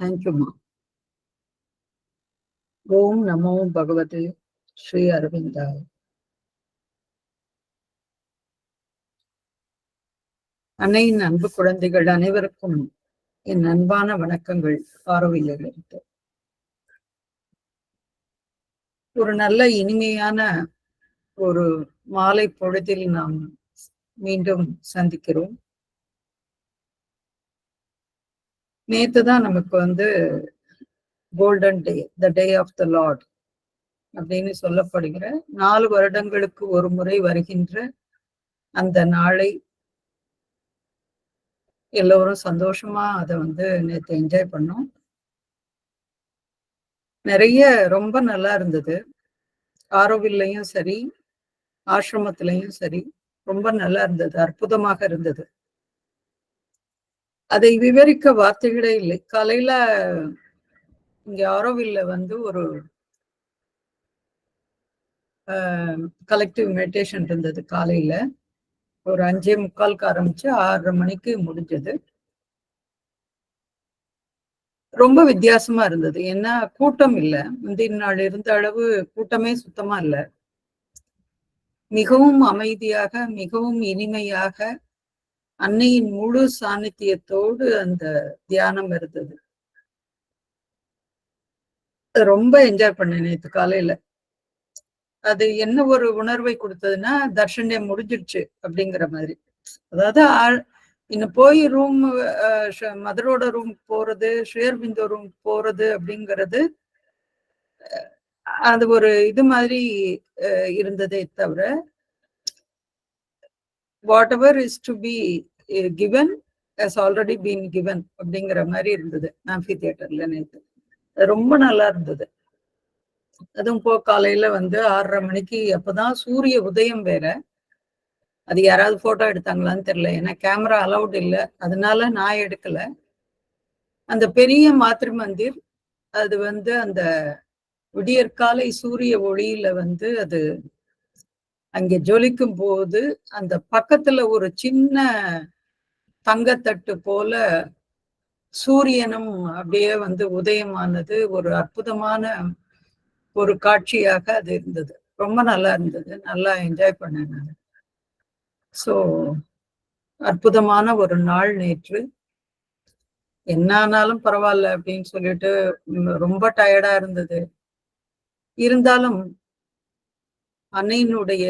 தேங்க்யூம்மா. ஓம் நமோ பகவதே ஸ்ரீ அரவிந்தாய். அன்னையின் அன்பு குழந்தைகள் அனைவருக்கும் என் அன்பான வணக்கங்கள். ஆரோவிலிருந்து ஒரு நல்ல இனிமையான ஒரு மாலை பொழுதில் நாம் மீண்டும் சந்திக்கிறோம். நேத்துதான் நமக்கு golden day, the day of the lord அப்படின்னு சொல்லப்படுகிற 4 வருடங்களுக்கு ஒரு முறை வருகின்ற அந்த நாளை எல்லோரும் சந்தோஷமா அதை நேத்து என்ஜாய் பண்ணோம். நிறைய ரொம்ப நல்லா இருந்தது. ஆரோவில்லையும் சரி, ஆசிரமத்திலையும் சரி, ரொம்ப நல்லா இருந்தது. அற்புதமாக இருந்தது. அதை விவரிக்க வார்த்தைகளே இல்லை. காலையில இங்க ஆரோவில்ல ஒரு கலெக்டிவ் மெடிடேஷன் இருந்தது. காலையில ஒரு 5:45 ஆரம்பிச்சு 6:30 மணிக்கு முடிஞ்சது. ரொம்ப வித்தியாசமா இருந்தது. ஏன்னா கூட்டம் இல்லை. முந்தின நாள் இருந்த அளவு கூட்டமே சுத்தமா இல்லை. மிகவும் அமைதியாக, மிகவும் இனிமையாக, அன்னையின் முழு சாநித்தியத்தோடு அந்த தியானம் இருந்தது. ரொம்ப என்ஜாய் பண்ணேன் நேற்று காலையில. அது என்ன ஒரு உணர்வை கொடுத்ததுன்னா, தர்ஷனே முடிஞ்சிடுச்சு அப்படிங்கிற மாதிரி. அதாவது இன்னும் போய் ரூம், மதரோட ரூம் போறது, ஷேர்பிந்தோ ரூம் போறது அப்படிங்கிறது அது ஒரு இது மாதிரி இருந்ததே தவிர, what ever is to be given has already been given அப்படிங்கிற மாதிரி இருந்தது ஆம்பி தியேட்டர்ல நேற்று. ரொம்ப நல்லா இருந்தது. அதுவும் காலையில 6:30 மணிக்கு அப்பதான் சூரிய உதயம் வேற. அது யாராவது போட்டோ எடுத்தாங்களான்னு தெரியல. ஏன்னா கேமரா அலவுட் இல்லை, அதனால நான் எடுக்கல. அந்த பெரிய மாத்ரு மந்திர் அது அந்த விடியற்காலை சூரிய ஒளியில அது அங்கே ஜொலிக்கும் போது அந்த பக்கத்துல ஒரு சின்ன தங்கத்தட்டு போல சூரியனும் அப்படியே உதயமானது ஒரு அற்புதமான ஒரு காட்சியாக அது இருந்தது. ரொம்ப நல்லா இருந்தது. நல்லா என்ஜாய் பண்ணேன் நான். ஸோ அற்புதமான ஒரு நாள் நேற்று. என்ன ஆனாலும் பரவாயில்ல அப்படின்னு சொல்லிட்டு ரொம்ப டயர்டா இருந்தது. இருந்தாலும் அன்னையினுடைய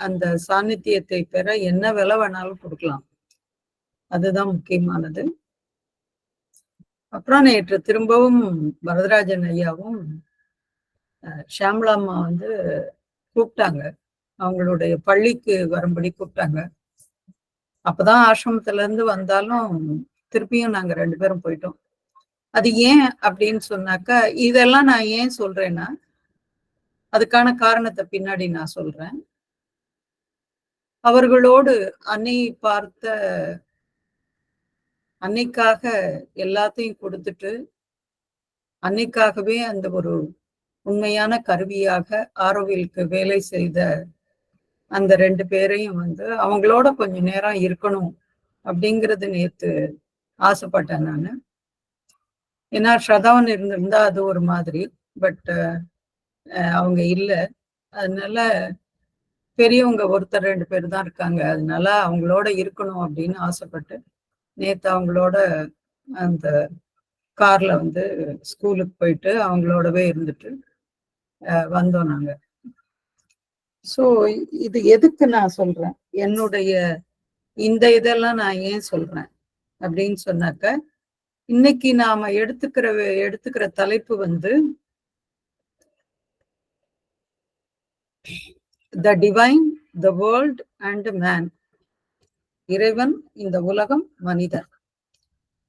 அந்த சாநித்தியத்தை பெற என்ன விலை வேணாலும் கொடுக்கலாம். அதுதான் முக்கியமானது. அப்புறம் நேற்று திரும்பவும் வரதராஜன் ஐயாவும் ஷாம்லாம்மா கூப்பிட்டாங்க. அவங்களுடைய பள்ளிக்கு வரும்படி கூப்பிட்டாங்க. அப்பதான் ஆசிரமத்துல இருந்து வந்தாலும் திருப்பியும் நாங்க 2 பேரும் போயிட்டோம். அது ஏன் அப்படின்னு சொன்னாக்கா, இதெல்லாம் நான் ஏன் சொல்றேன்னா, அதுக்கான காரணத்தை பின்னாடி நான் சொல்றேன். அவர்களோடு அன்னையை பார்த்த, அன்னைக்காக எல்லாத்தையும் கொடுத்துட்டு, அன்னைக்காகவே அந்த ஒரு உண்மையான கருவியாக ஆரோவிலுக்கு வேலை செய்த அந்த 2 பேரையும் அவங்களோட கொஞ்ச நேரம் இருக்கணும் அப்படிங்கிறது நேத்து ஆசைப்பட்டேன் நான். ஏன்னா ஷதவன் இருந்திருந்தா அது ஒரு மாதிரி, பட் அவங்க இல்லை. அதனால பெரியவங்க ஒருத்தர் 2 பேர் தான் இருக்காங்க. அதனால அவங்களோட இருக்கணும் அப்படின்னு ஆசைப்பட்டு நேத்து அவங்களோட அந்த கார்ல ஸ்கூலுக்கு போயிட்டு அவங்களோடவே இருந்துட்டு வந்தோம் நாங்க. ஸோ இது எதுக்கு நான் சொல்றேன், என்னுடைய இந்த இதெல்லாம் நான் ஏன் சொல்றேன் அப்படின்னு சொன்னாக்க, இன்னைக்கு நாம எடுத்துக்கிற தலைப்பு the divine, the world and man. இறைவன், இந்த உலகம், மனிதன்.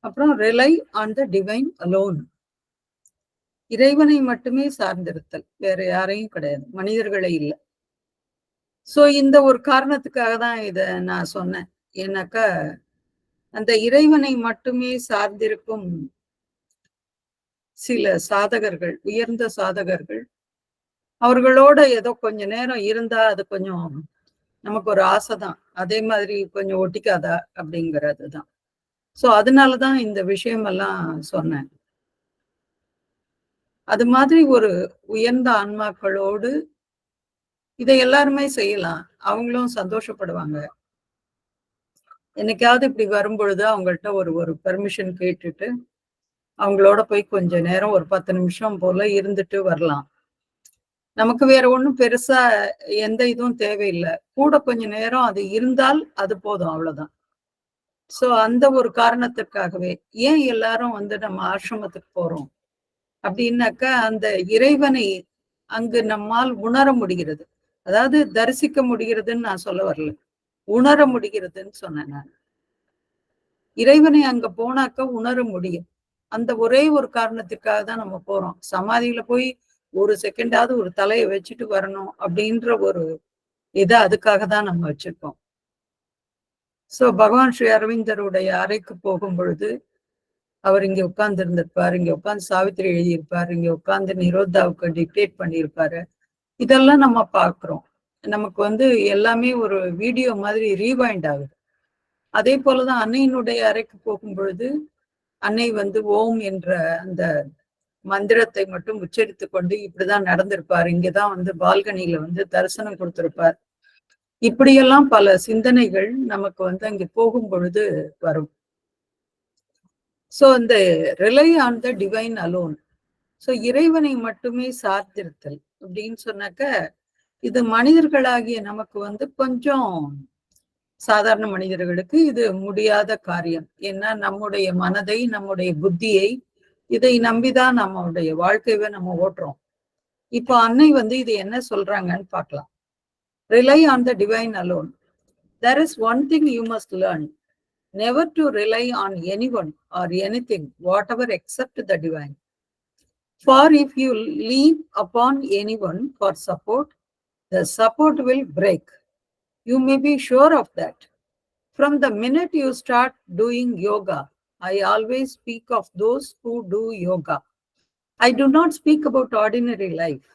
அப்புறம் rely on the divine alone. இறைவனை மட்டுமே சார்ந்திருத்தல், வேற யாரையும் கிடையாது, மனிதர்களே இல்லை. சோ இந்த ஒரு காரணத்துக்காக தான் இத நான் சொன்னேன். ஏன்னாக்கா அந்த இறைவனை மட்டுமே சார்ந்திருக்கும் சில சாதகர்கள், உயர்ந்த சாதகர்கள், அவர்களோட ஏதோ கொஞ்ச நேரம் இருந்தா அது கொஞ்சம் நமக்கு ஒரு ஆசைதான். அதே மாதிரி கொஞ்சம் ஒட்டிக்காதா அப்படிங்கிறது தான். ஸோ அதனாலதான் இந்த விஷயம் எல்லாம் சொன்னேன். அது மாதிரி ஒரு உயர்ந்த ஆன்மாக்களோடு இதை எல்லாருமே செய்யலாம். அவங்களும் சந்தோஷப்படுவாங்க. என்னைக்காவது இப்படி வரும்பொழுது அவங்கள்ட்ட ஒரு பெர்மிஷன் கேட்டுட்டு, அவங்களோட போய் கொஞ்ச நேரம் ஒரு 10 நிமிஷம் போல இருந்துட்டு வரலாம். நமக்கு வேற ஒண்ணும் பெருசா எந்த இதுவும் தேவையில்ல. கூட கொஞ்ச நேரம் அது இருந்தால் அது போதும் அவ்வளவுதான். சோ அந்த ஒரு காரணத்திற்காகவே, ஏன் எல்லாரும் வந்து நம்ம ஆசிரமத்துக்கு போறோம்? அப்படின்னாக்கா, அந்த இறைவனை அங்கு நம்மால் உணர முடிகிறது. அதாவது தரிசிக்க முடிகிறதுன்னு நான் சொல்ல வரல. உணர முடிகிறதுன்னு சொன்னேன் நான். இறைவனை அங்க போனாக்க உணர முடியும். அந்த ஒரே ஒரு காரணத்திற்காக தான் நம்ம போறோம். சமாதியில போய் ஒரு செகண்டாவது ஒரு தலைய வச்சுட்டு வரணும் அப்படின்ற ஒரு இத அதுக்காக தான் நம்ம வச்சிருக்கோம். சோ பகவான் ஸ்ரீ அரவிந்தருடைய அறைக்கு போகும் பொழுது, அவர் இங்க உட்கார்ந்து இருந்திருப்பாரு. இங்க உட்கார்ந்து சாவித்திரி எழுதியிருப்பாரு. இங்க உட்கார்ந்து நிரோதாவுக்கு டிக்டேட் பண்ணியிருப்பாரு. இதெல்லாம் நம்ம பார்க்கிறோம். நமக்கு வந்து எல்லாமே ஒரு வீடியோ மாதிரி ரீவைண்ட் ஆகுது. அதே போலதான் அன்னையினுடைய அறைக்கு போகும் பொழுது, அன்னை வந்து ஓம் என்ற அந்த மந்திரத்தை மட்டும் உச்சரித்துக் கொண்டு இப்படிதான் நடந்திருப்பார். இங்கதான் வந்து பால்கனியில வந்து தரிசனம் கொடுத்திருப்பார். இப்படியெல்லாம் பல சிந்தனைகள் நமக்கு வந்து அங்கே போகும் பொழுது வரும். சோ இந்த rely on the divine alone. So இறைவனை மட்டுமே சார்ந்திருத்தல் அப்படின்னு சொன்னாக்க, இது மனிதர்களாகிய நமக்கு வந்து கொஞ்சம் சாதாரண மனிதர்களுக்கு இது முடியாத காரியம். ஏன்னா நம்முடைய மனதை, நம்முடைய புத்தியை இதை நம்பிதான் நம்மளுடைய வாழ்க்கையை நம்ம ஓட்டுறோம். இப்போ அன்னை வந்து இது என்ன சொல்றாங்கன்னு பார்க்கலாம். Rely on the divine alone. There is one thing you must learn. Never to rely on anyone or anything, whatever except the divine. For if you lean upon anyone for support, the support will break. You may be sure of that. From the minute you start doing yoga, I always speak of those who do yoga. I do not speak about ordinary life.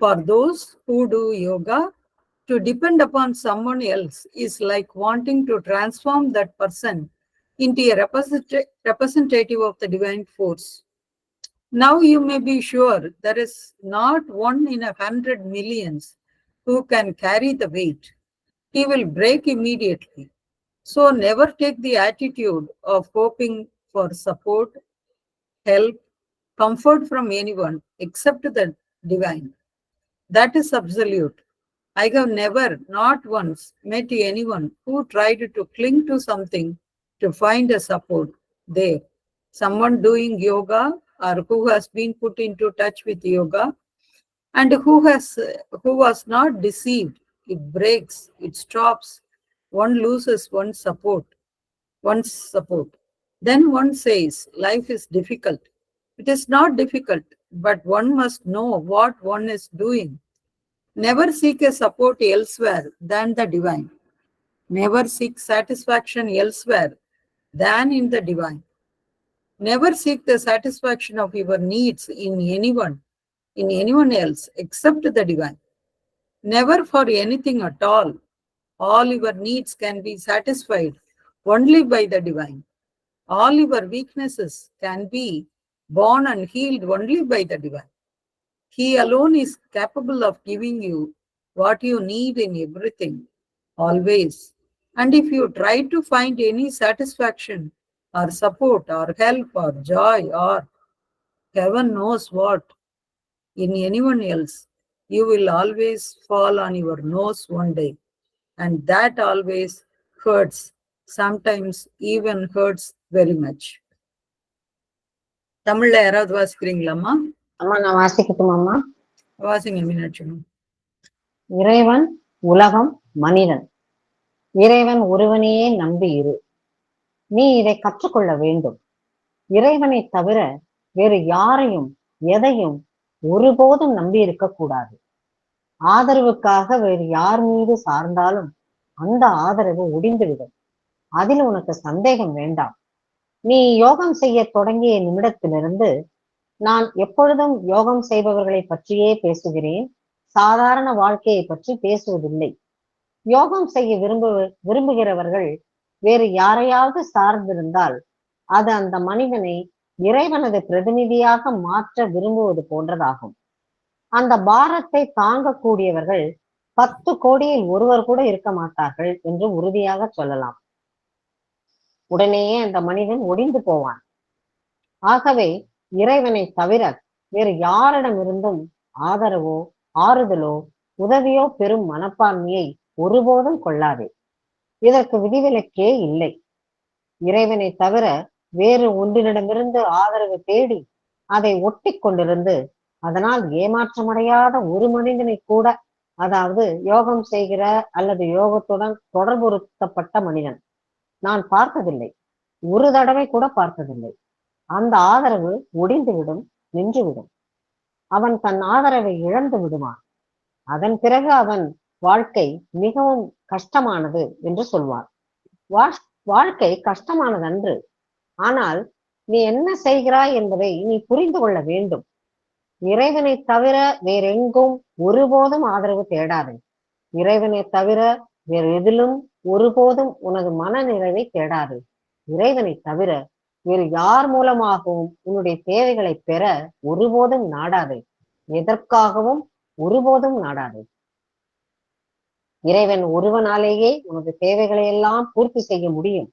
For those who do yoga, to depend upon someone else is like wanting to transform that person into a representative of the divine force. Now you may be sure there is not 1 in 100 millions who can carry the weight. He will break immediately. So never take the attitude of hoping for support, help, comfort from anyone except the divine. That is absolute. I have never, not once, met anyone who tried to cling to something to find a support there. Someone doing yoga or who has been put into touch with yoga and who was not deceived. It breaks, it stops. One loses one's support. Then one says, life is difficult. It is not difficult, but one must know what one is doing. Never seek a support elsewhere than the divine. Never seek satisfaction elsewhere than in the divine. Never seek the satisfaction of your needs in anyone else except the divine. Never for anything at all. All your needs can be satisfied only by the divine. All your weaknesses can be borne and healed only by the divine. He alone is capable of giving you what you need in everything, always. And if you try to find any satisfaction or support or help or joy or heaven knows what in anyone else, you will always fall on your nose one day. And that always hurts, sometimes even hurts very much. தமிழ்ல யாராவது வாசிக்கிறீங்களாம்மா? அம்மா நான் வாசிக்கட்டுமாம்மா? வாசிங்க மீனாட்சி. இறைவன், உலகம், மனிதன். இறைவன் ஒருவனையே நம்பி இரு. நீ இதை கற்றுக்கொள்ள வேண்டும். இறைவனை தவிர வேறு யாரையும் எதையும் ஒருபோதும் நம்பி இருக்க கூடாது. ஆதரவுக்காக வேறு யார் மீது சார்ந்தாலும் அந்த ஆதரவு ஒடிந்துவிடும். அதில் உனக்கு சந்தேகம் வேண்டாம். நீ யோகம் செய்ய தொடங்கிய நிமிடத்திலிருந்து நான் எப்பொழுதும் யோகம் செய்பவர்களை பற்றியே பேசுகிறேன். சாதாரண வாழ்க்கையை பற்றி பேசுவதில்லை. யோகம் செய்ய விரும்புகிறவர்கள் வேறு யாரையாவது சார்ந்திருந்தால் அது அந்த மனிதனை இறைவனது பிரதிநிதியாக மாற்ற விரும்புவது போன்றதாகும். அந்த பாரத்தை தாங்கக்கூடியவர்கள் 10 கோடியில் ஒருவர் கூட இருக்க மாட்டார்கள் என்று உறுதியாக சொல்லலாம். உடனேயே அந்த மனிதன் ஒடிந்து போவான். ஆகவே இறைவனை தவிர வேறு யாரிடமிருந்தும் ஆதரவோ, ஆறுதலோ, உதவியோ பெறும் மனப்பான்மையை ஒருபோதும் கொள்ளாதே. இதற்கு விதிவிலக்கே இல்லை. இறைவனை தவிர வேறு ஒன்றினிடமிருந்து ஆதரவு தேடி அதை ஒட்டி கொண்டிருந்து அதனால் ஏமாற்றமடையாத ஒரு மனிதனை கூட, அதாவது யோகம் செய்கிற அல்லது யோகத்துடன் தொடர்புறுத்தப்பட்ட மனிதன் நான் பார்த்ததில்லை. ஒரு தடவை கூட பார்த்ததில்லை. அந்த ஆதரவு ஒடிந்துவிடும், நின்றுவிடும். அவன் தன் ஆதரவை இழந்து விடுவான். அதன் பிறகு அவன் வாழ்க்கை மிகவும் கஷ்டமானது என்று சொல்வார். வாழ்க்கை கஷ்டமானதன்று. ஆனால் நீ என்ன செய்கிறாய் என்பதை நீ புரிந்து கொள்ள வேண்டும். இறைவனை தவிர வேறெங்கும் ஒருபோதும் ஆதரவு தேடாதே. இறைவனை தவிர வேறு எதிலும் ஒருபோதும் உனது மன நிறைவை தேடாதே. இறைவனை தவிர வேறு யார் மூலமாகவும் உன்னுடைய தேவைகளை பெற ஒருபோதும் நாடாதே. எதற்காகவும் ஒருபோதும் நாடாதே. இறைவன் ஒருவனாலேயே உனது தேவைகளை எல்லாம் பூர்த்தி செய்ய முடியும்.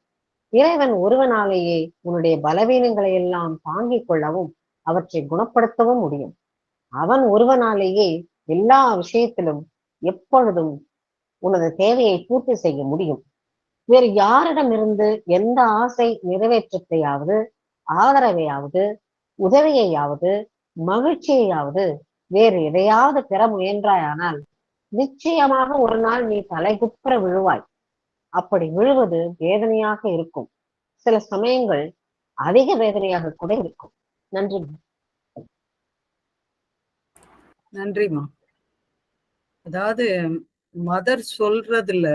இறைவன் ஒருவனாலேயே உன்னுடைய பலவீனங்களை எல்லாம் தாங்கிக் கொள்ளவும் அவற்றை குணப்படுத்தவும் முடியும். அவன் ஒருவனாலேயே எல்லா விஷயத்திலும் எப்பொழுதும் உனது தேவையை பூர்த்தி செய்ய முடியும். வேறு யாரிடமிருந்து எந்த ஆசை நிறைவேற்றத்தையாவது, ஆதரவையாவது, உதவியையாவது, மகிழ்ச்சியையாவது வேறு எதையாவது பெற முயன்றாயானால் நிச்சயமாக ஒரு நாள் நீ தலைகுப்புற விழுவாய். அப்படி விழுவது வேதனையாக இருக்கும். சில சமயங்கள் அதிக வேதனையாக கூட இருக்கும். நன்றி. நன்றிமா. அதாவது மதர் சொல்றதுல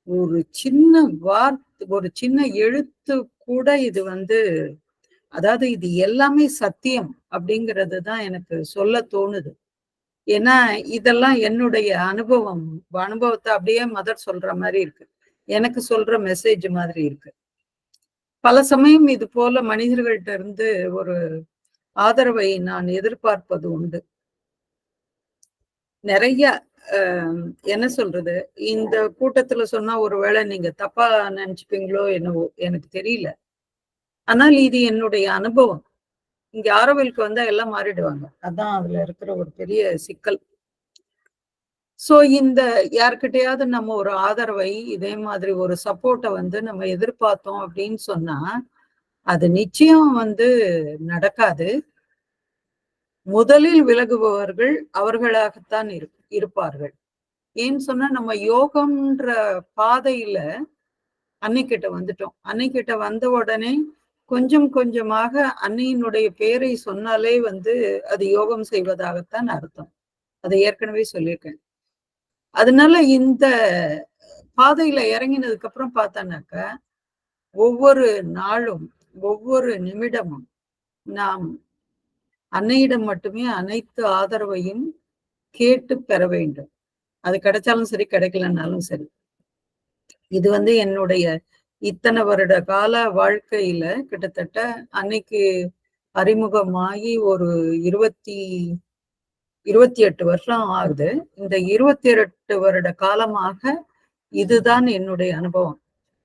ஒரு சின்ன வார்த்தை, ஒரு சின்ன எழுத்து கூட இது அதாவது இது எல்லாமே சத்தியம் அப்படிங்கிறது தான் எனக்கு சொல்ல தோணுது. ஏன்னா இதெல்லாம் என்னுடைய அனுபவத்தை அப்படியே மதர் சொல்ற மாதிரி இருக்கு. எனக்கு சொல்ற மெசேஜ் மாதிரி இருக்கு. பல சமயம் இது போல மனிதர்கள்ட்ட இருந்து ஒரு ஆதரவை நான் எதிர்பார்ப்பது உண்டு. நிறைய என்ன சொல்றது, இந்த கூட்டத்துல சொன்னா ஒருவேளை நீங்க தப்பா நினைச்சுப்பீங்களோ என்னவோ எனக்கு தெரியல. ஆனால் இது என்னுடைய அனுபவம். இங்க ஆரோவிலுக்கு வந்தா எல்லாம் மாறிடுவாங்க. அதான் அதுல இருக்கிற ஒரு பெரிய சிக்கல். சோ இந்த யார்கிட்டயாவது நம்ம ஒரு ஆதரவை, இதே மாதிரி ஒரு சப்போர்ட்டை நம்ம எதிர்பார்த்தோம் அப்படின்னு சொன்னா அது நிச்சயம் நடக்காது. முதலில் விலகுபவர்கள் அவர்களாகத்தான் இருப்பார்கள். ஏன்னு சொன்னா நம்ம யோகம்ன்ற பாதையில அன்னைக்கிட்ட வந்துட்டோம். அன்னைக்கிட்ட வந்த உடனே கொஞ்சம் கொஞ்சமாக அன்னையினுடைய பேரை சொன்னாலே அது யோகம் செய்வதாகத்தான் அர்த்தம். அதை ஏற்கனவே சொல்லியிருக்கேன். அதனால இந்த பாதையில இறங்கினதுக்கு அப்புறம் பார்த்தானாக்க ஒவ்வொரு நாளும், ஒவ்வொரு நிமிடமும் நாம் அன்னையிடம் மட்டுமே அனைத்து ஆதரவையும் கேட்டு பெற வேண்டும். அது கிடைச்சாலும் சரி, கிடைக்கலன்னாலும் சரி. இது என்னுடைய இத்தனை வருட கால வாழ்க்கையில கிட்டத்தட்ட அன்னைக்கு அறிமுகமாகி ஒரு 28 வருஷம் ஆகுது. இந்த 28 வருட காலமாக இதுதான் என்னுடைய அனுபவம்.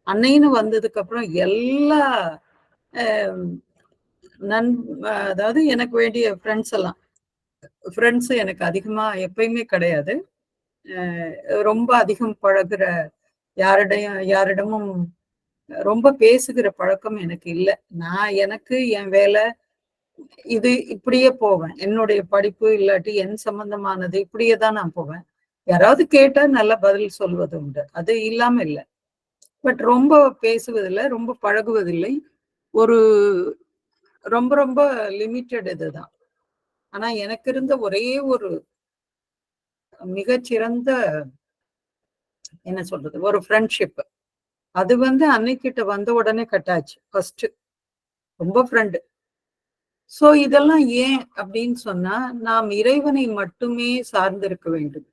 அன்னைன்னு வந்ததுக்கு அப்புறம் எல்லா அதாவது எனக்கு வேண்டிய ஃப்ரெண்ட்ஸ் எனக்கு அதிகமா எப்பயுமே கிடையாது. ரொம்ப அதிகம் பழகுற யாரிடமும் ரொம்ப பேசுகிற பழக்கம் எனக்கு இல்லை. எனக்கு என் வேலை இது இப்படியே போவேன். என்னுடைய படிப்பு இல்லாட்டி என் சம்பந்தமானது இப்படியே தான் நான் போவேன். யாராவது கேட்டா நல்ல பதில் சொல்வது உண்டு. அது இல்லாம இல்லை. பட் ரொம்ப பேசுவதில்லை, ரொம்ப பழகுவதில்லை. ஒரு ரொம்ப ரொம்ப லிமிட்டட் இதுதான். ஆனா எனக்கு இருந்த ஒரே ஒரு மிகச்சிறந்த என்ன சொல்றது, ஒரு ஃப்ரெண்ட்ஷிப். அது அன்னைக்கிட்ட வந்த உடனே கட்டாச்சு. ஃபர்ஸ்ட் ரொம்ப ஃப்ரெண்டு. சோ இதெல்லாம் ஏன் அப்படின்னு சொன்னா, நாம் இறைவனை மட்டுமே சார்ந்திருக்க வேண்டும்.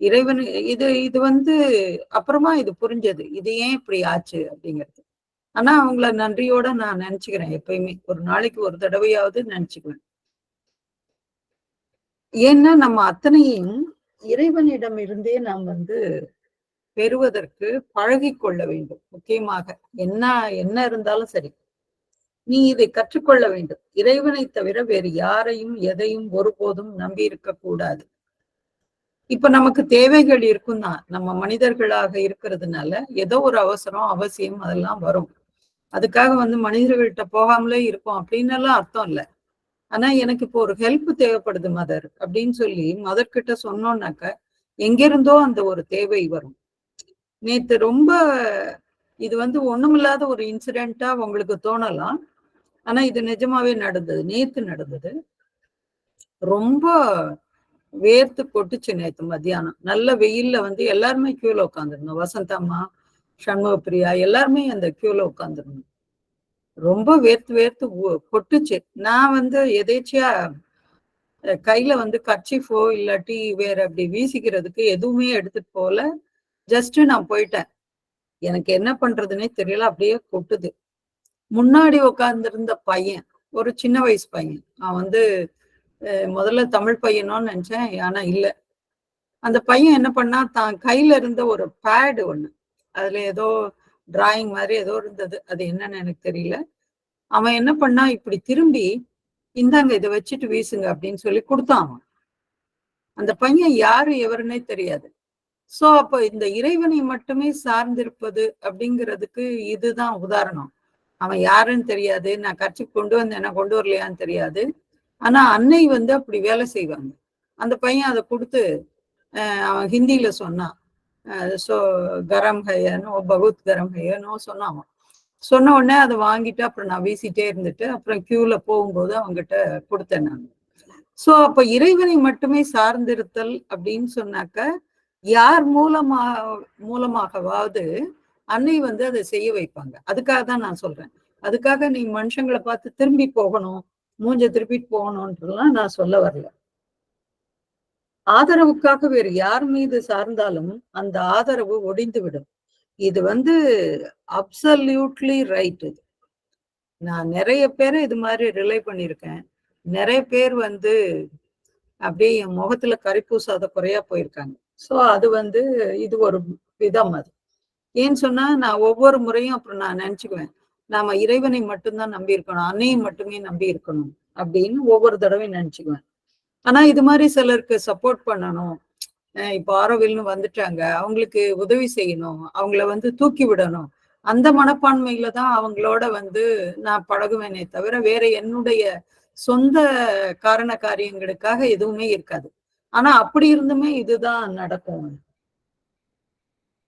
இறைவன் இது அப்புறமா இது புரிஞ்சது. இது ஏன் இப்படி ஆச்சு அப்படிங்கிறது. ஆனா அவங்கள நன்றியோட நான் நினைச்சுக்கிறேன். எப்பயுமே ஒரு நாளைக்கு ஒரு தடவையாவது நினைச்சுக்குவேன். ஏன்னா நம்ம அத்தனையும் இறைவனிடம் இருந்தே நாம் பெறுவதற்கு பழகிக் கொள்ள வேண்டும். முக்கியமாக என்ன என்ன இருந்தாலும் சரி, நீ இதை கற்றுக்கொள்ள வேண்டும். இறைவனை தவிர வேறு யாரையும் எதையும் ஒருபோதும் நம்பி இருக்க கூடாது. இப்ப நமக்கு தேவைகள் இருக்கும் தான். நம்ம மனிதர்களாக இருக்கிறதுனால ஏதோ ஒரு அவசரம், அவசியம் அதெல்லாம் வரும். அதுக்காக மனிதர்கள்ட்ட போகாமலே இருப்போம் அப்படின்னு எல்லாம் அர்த்தம் இல்ல. ஆனா எனக்கு இப்போ ஒரு ஹெல்ப் தேவைப்படுது மதர் அப்படின்னு சொல்லி மதர் கிட்ட சொன்னோம்னாக்க எங்கிருந்தோ அந்த ஒரு தேவை வரும். நேத்து ரொம்ப இது ஒண்ணுமில்லாத ஒரு இன்சிடென்ட்டா உங்களுக்கு தோணலாம். ஆனா இது நிஜமாவே நடந்தது. நேத்து நடந்தது. ரொம்ப வேர்த்து கொட்டுச்சு நேத்து மத்தியானம். நல்ல வெயில்ல எல்லாருமே கியூல உட்காந்துருந்தோம். வசந்தம்மா, சண்முகப்பிரியா எல்லாருமே அந்த கியூல உட்காந்துருந்தோம். ரொம்ப வேர்த்து வேர்த்து கொட்டுச்சு. நான் எதேச்சியா கையில கர்ச்சீஃபோ இல்லாட்டி வேற அப்படி வீசிக்கிறதுக்கு எதுவுமே எடுத்துட்டு போல. ஜஸ்ட் நான் போயிட்டேன். எனக்கு என்ன பண்றதுன்னே தெரியல. அப்படியே கொட்டுது. முன்னாடி உட்கார்ந்திருந்த பையன், ஒரு சின்ன வயசு பையன். அவன் முதல்ல தமிழ் பையனோன்னு நினைச்சேன். ஆனா இல்ல. அந்த பையன் என்ன பண்ணா, தான் கையில இருந்த ஒரு பேட் ஒண்ணு. அதுல ஏதோ டிராயிங் மாதிரி ஏதோ இருந்தது. அது என்னன்னு எனக்கு தெரியல. அவன் என்ன பண்ணா, இப்படி திரும்பி, இந்தாங்க இதை வச்சுட்டு வீசுங்க அப்படின்னு சொல்லி கொடுத்தான் அவன். அந்த பையன் யாரு எவருன்னே தெரியாது. சோ அப்ப இந்த இறைவனை மட்டுமே சார்ந்திருப்பது அப்படிங்கிறதுக்கு இதுதான் உதாரணம். அவன் யாருன்னு தெரியாது. நான் கர்ச்சீஃப் கொண்டு வந்தேன்னா கொண்டு வரலையான்னு தெரியாது. ஆனா அன்னை அப்படி வேலை செய்வாங்க. அந்த பையன் அதை கொடுத்து அவன் ஹிந்தியில சொன்னான். சோ கரம் ஹையனோ பகுத் கரம் ஹையனோ சொன்னான். சொன்ன உடனே அதை வாங்கிட்டு அப்புறம் நான் வீசிட்டே இருந்துட்டு அப்புறம் கியூல போகும்போது அவங்ககிட்ட கொடுத்தேன் நான். சோ அப்ப இறைவனை மட்டுமே சார்ந்திருத்தல் அப்படின்னு சொன்னாக்க யார் மூலமாகவாவது அன்னை அதை செய்ய வைப்பாங்க. அதுக்காக தான் நான் சொல்றேன். அதுக்காக நீ மனுஷங்களை பார்த்து திரும்பி போகணும், மூஞ்ச திருப்பிட்டு போகணும்ன்றலாம் நான் சொல்ல வரல. ஆதரவுக்காக வேறு யார் மீது சார்ந்தாலும் அந்த ஆதரவு ஒடிந்து விடும். இது அப்சல்யூட்லி ரைட். இது நான் நிறைய பேரை இது மாதிரி ரிலே பண்ணியிருக்கேன். நிறைய பேர் அப்படியே என் முகத்துல கரிப்பூசாத குறையா போயிருக்காங்க. சோ அது இது ஒரு விதம். அது ஏன்னு சொன்னா நான் ஒவ்வொரு முறையும் அப்புறம் நான் நினைச்சுக்குவேன், நாம இறைவனை மட்டும்தான் நம்பி இருக்கணும், அன்னையை மட்டுமே நம்பி இருக்கணும் அப்படின்னு ஒவ்வொரு தடவையும் நினைச்சுக்குவேன். ஆனா இது மாதிரி சிலருக்கு சப்போர்ட் பண்ணணும். இப்போ ஆரோவில்னு வந்துட்டாங்க, அவங்களுக்கு உதவி செய்யணும், அவங்கள தூக்கி விடணும், அந்த மனப்பான்மையில தான் அவங்களோட நான் பழகுவேனே தவிர வேற என்னுடைய சொந்த காரண காரியங்களுக்காக எதுவுமே இருக்காது. ஆனா அப்படி இருந்துமே இதுதான் நடக்கும்.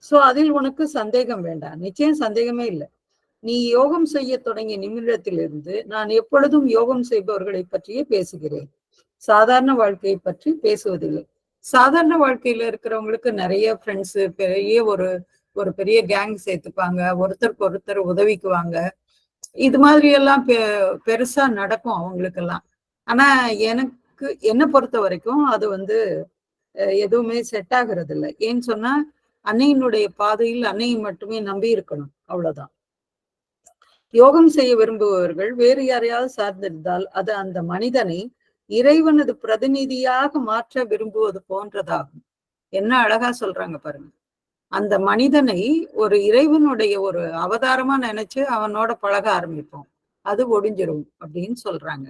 சோ அதில் உனக்கு சந்தேகம் வேண்டாம். நிச்சயம் சந்தேகமே இல்லை. நீ யோகம் செய்ய தொடங்கிய நிமிடத்திலிருந்து நான் எப்பொழுதும் யோகம் செய்பவர்களை பற்றியே பேசுகிறேன். சாதாரண வாழ்க்கையை பற்றி பேசுவதில்லை. சாதாரண வாழ்க்கையில இருக்கிறவங்களுக்கு நிறைய ஃப்ரெண்ட்ஸ், பெரிய ஒரு ஒரு பெரிய கேங் சேர்த்துப்பாங்க, ஒருத்தருக்கு ஒருத்தர் உதவிக்குவாங்க. இது மாதிரி எல்லாம் பெருசா நடக்கும் அவங்களுக்கெல்லாம். ஆனா எனக்கு என்ன பொறுத்த வரைக்கும் அது எதுவுமே செட் ஆகுறது இல்லை. ஏன்னு சொன்னா அன்னையினுடைய பாதையில் அன்னையை மட்டுமே நம்பி இருக்கணும், அவ்வளவுதான். யோகம் செய்ய விரும்புபவர்கள் வேறு யாரையாவது சார்ந்திருந்தால் அது அந்த மனிதனை இறைவனது பிரதிநிதியாக மாற்ற விரும்புவது போன்றதாகும். என்ன அழகா சொல்றாங்க பாருங்க. அந்த மனிதனை ஒரு இறைவனுடைய ஒரு அவதாரமா நினைச்சு அவனோட பழக ஆரம்பிப்போம், அது ஒடிஞ்சிரும் அப்படின்னு சொல்றாங்க.